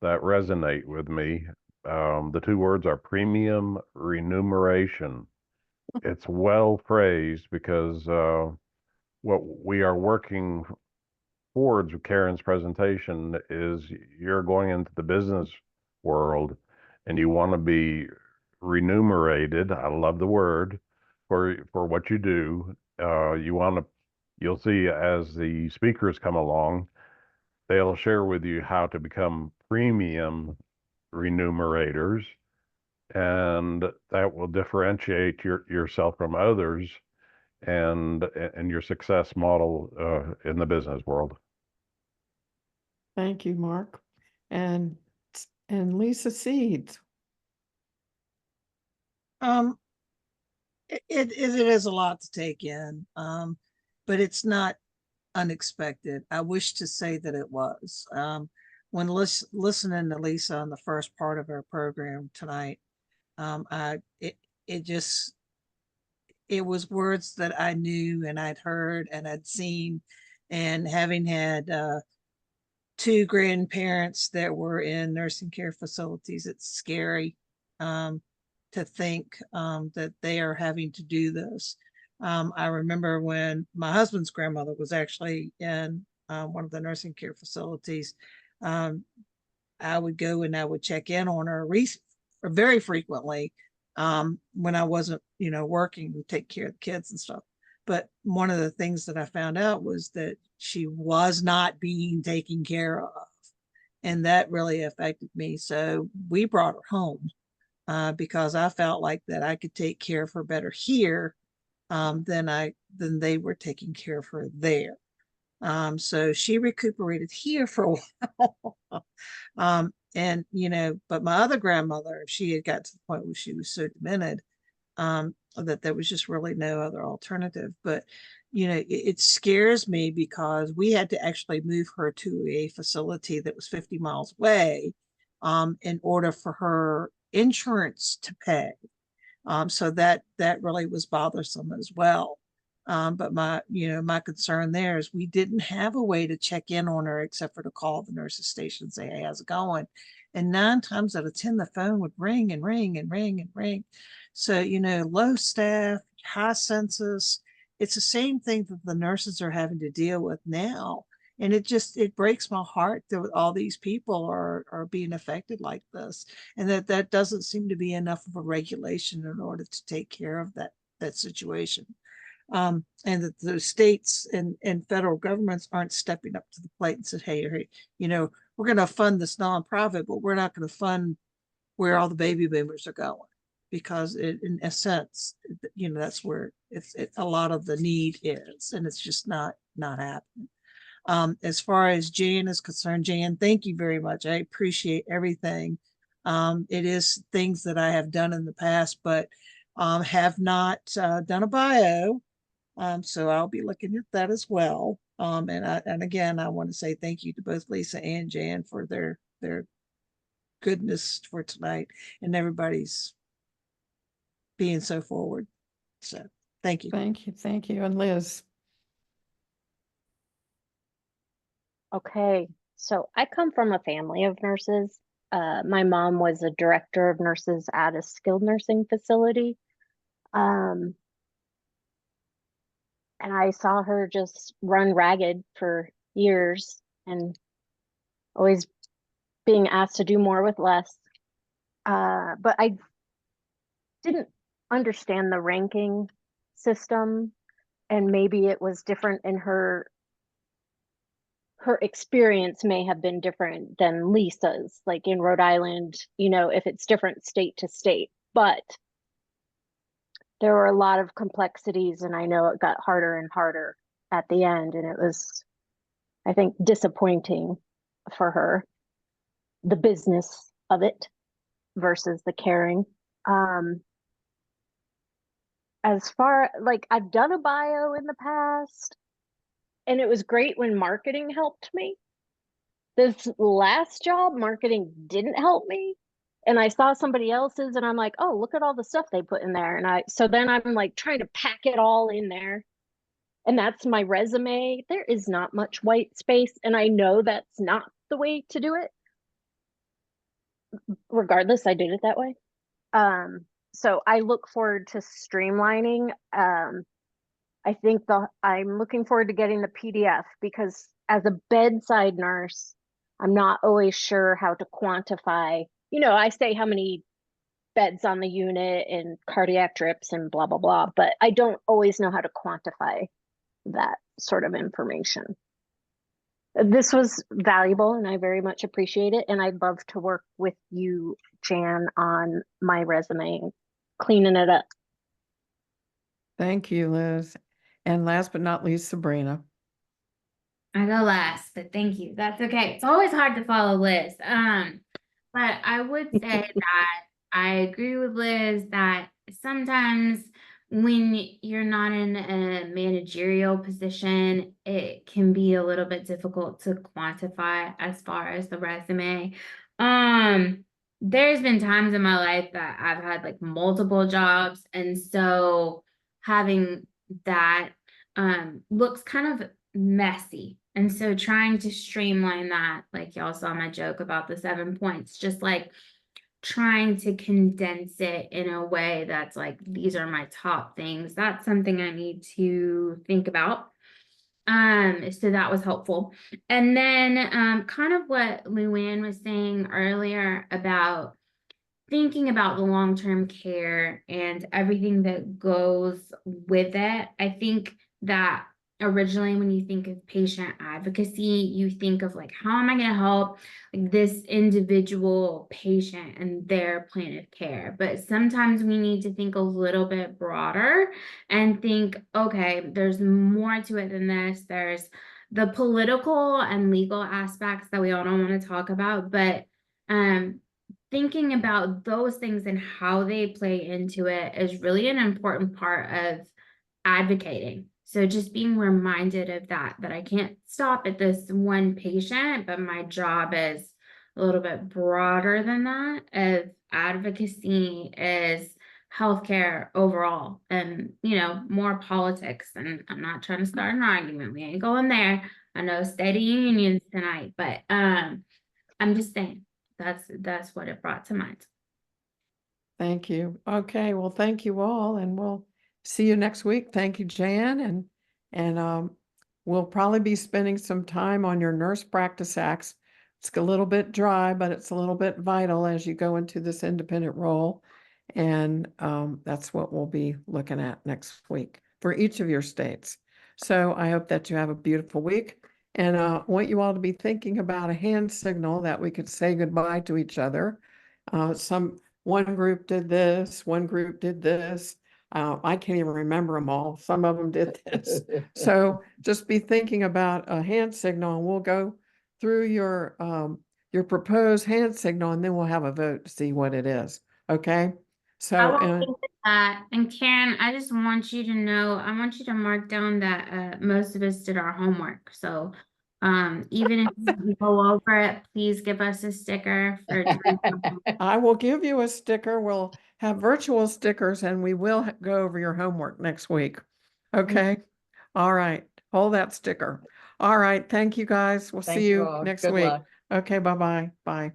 that resonate with me. The two words are premium remuneration. It's well phrased because what we are working towards with Karen's presentation is you're going into the business world and you want to be remunerated. I love the word for what you do. You'll see as the speakers come along, they'll share with you how to become premium remunerators, and that will differentiate yourself from others and your success model in the business world. Thank you, Mark. And Lisa Seeds. It is a lot to take in, but it's not unexpected. I wish to say that it was. When listening to Lisa on the first part of our program tonight, it was words that I knew and I'd heard and I'd seen, and having had two grandparents that were in nursing care facilities, it's scary to think that they are having to do this. I remember when my husband's grandmother was actually in one of the nursing care facilities. I would go and I would check in on her very frequently when I wasn't, working to take care of the kids and stuff. But one of the things that I found out was that she was not being taken care of. And that really affected me. So we brought her home because I felt like that I could take care of her better here than they were taking care of her there. So she recuperated here for a while. But my other grandmother, she had got to the point where she was so demented that there was just really no other alternative. But, it scares me because we had to actually move her to a facility that was 50 miles away in order for her insurance to pay. So that really was bothersome as well. But my concern there is we didn't have a way to check in on her except for to call the nurse's station and say, hey, how's it going? And 9 times out of 10, the phone would ring and ring and ring and ring. So, low staff, high census, it's the same thing that the nurses are having to deal with now. And it breaks my heart that all these people are being affected like this, and that doesn't seem to be enough of a regulation in order to take care of that situation. And that the states and federal governments aren't stepping up to the plate and said, hey, we're going to fund this nonprofit, but we're not going to fund where all the baby boomers are going, because in a sense, that's where a lot of the need is, and it's just not happening. As far as Jan is concerned, Jan, thank you very much. I appreciate everything. It is things that I have done in the past, but have not done a bio. So I'll be looking at that as well. And again, I want to say thank you to both Lisa and Jan for their goodness for tonight, and everybody's being so forward. So thank you. Thank you. And Liz. Okay, so I come from a family of nurses. My mom was a director of nurses at a skilled nursing facility. And I saw her just run ragged for years and always being asked to do more with less. But I didn't understand the ranking system, and maybe it was different in her experience may have been different than Lisa's, like in Rhode Island, if it's different state to state, but there were a lot of complexities, and I know it got harder and harder at the end, and it was, I think, disappointing for her, the business of it versus the caring. As far, like, I've done a bio in the past, and it was great when marketing helped me. This last job, marketing didn't help me. And I saw somebody else's and I'm like, oh, look at all the stuff they put in there. And so then I'm like trying to pack it all in there. And that's my resume. There is not much white space. And I know that's not the way to do it. regardless, I did it that way. So I look forward to streamlining. I think I'm looking forward to getting the PDF because as a bedside nurse, I'm not always sure how to quantify. I say how many beds on the unit and cardiac trips and blah, blah, blah, but I don't always know how to quantify that sort of information. This was valuable and I very much appreciate it. And I'd love to work with you, Jan, on my resume, cleaning it up. Thank you, Liz. And last but not least, Sabrina. I go last, but thank you. That's okay. It's always hard to follow Liz. But I would say that I agree with Liz that sometimes when you're not in a managerial position, it can be a little bit difficult to quantify as far as the resume. There's been times in my life that I've had like multiple jobs, and so having that looks kind of messy. And so trying to streamline that, like y'all saw my joke about the 7 points, just like trying to condense it in a way that's like, these are my top things. That's something I need to think about. So that was helpful. And then kind of what Luann was saying earlier about thinking about the long-term care and everything that goes with it. I think that originally when you think of patient advocacy, you think of like, how am I going to help like this individual patient and their plan of care? But sometimes we need to think a little bit broader and think, okay, there's more to it than this. There's the political and legal aspects that we all don't want to talk about, but thinking about those things and how they play into it is really an important part of advocating. So just being reminded of that I can't stop at this one patient, but my job is a little bit broader than that. Of advocacy is healthcare overall and, more politics. And I'm not trying to start an argument. We ain't going there. I know state of unions tonight, but I'm just saying. That's what it brought to mind. Thank you. Okay, well, thank you all, and we'll see you next week. Thank you, Jan, and we'll probably be spending some time on your nurse practice acts. It's a little bit dry, but it's a little bit vital as you go into this independent role, and that's what we'll be looking at next week for each of your states. So I hope that you have a beautiful week. And I want you all to be thinking about a hand signal that we could say goodbye to each other. One group did this, one group did this. I can't even remember them all. Some of them did this. So just be thinking about a hand signal, and we'll go through your proposed hand signal, and then we'll have a vote to see what it is. Okay? So and Karen, I just want you to know, I want you to mark down that most of us did our homework. So even if you go over it, please give us a sticker for I will give you a sticker. We'll have virtual stickers, and we will go over your homework next week. Okay? All right. Hold that sticker. All right. Thank you, guys. We'll see you next week. Okay. Bye-bye. Bye.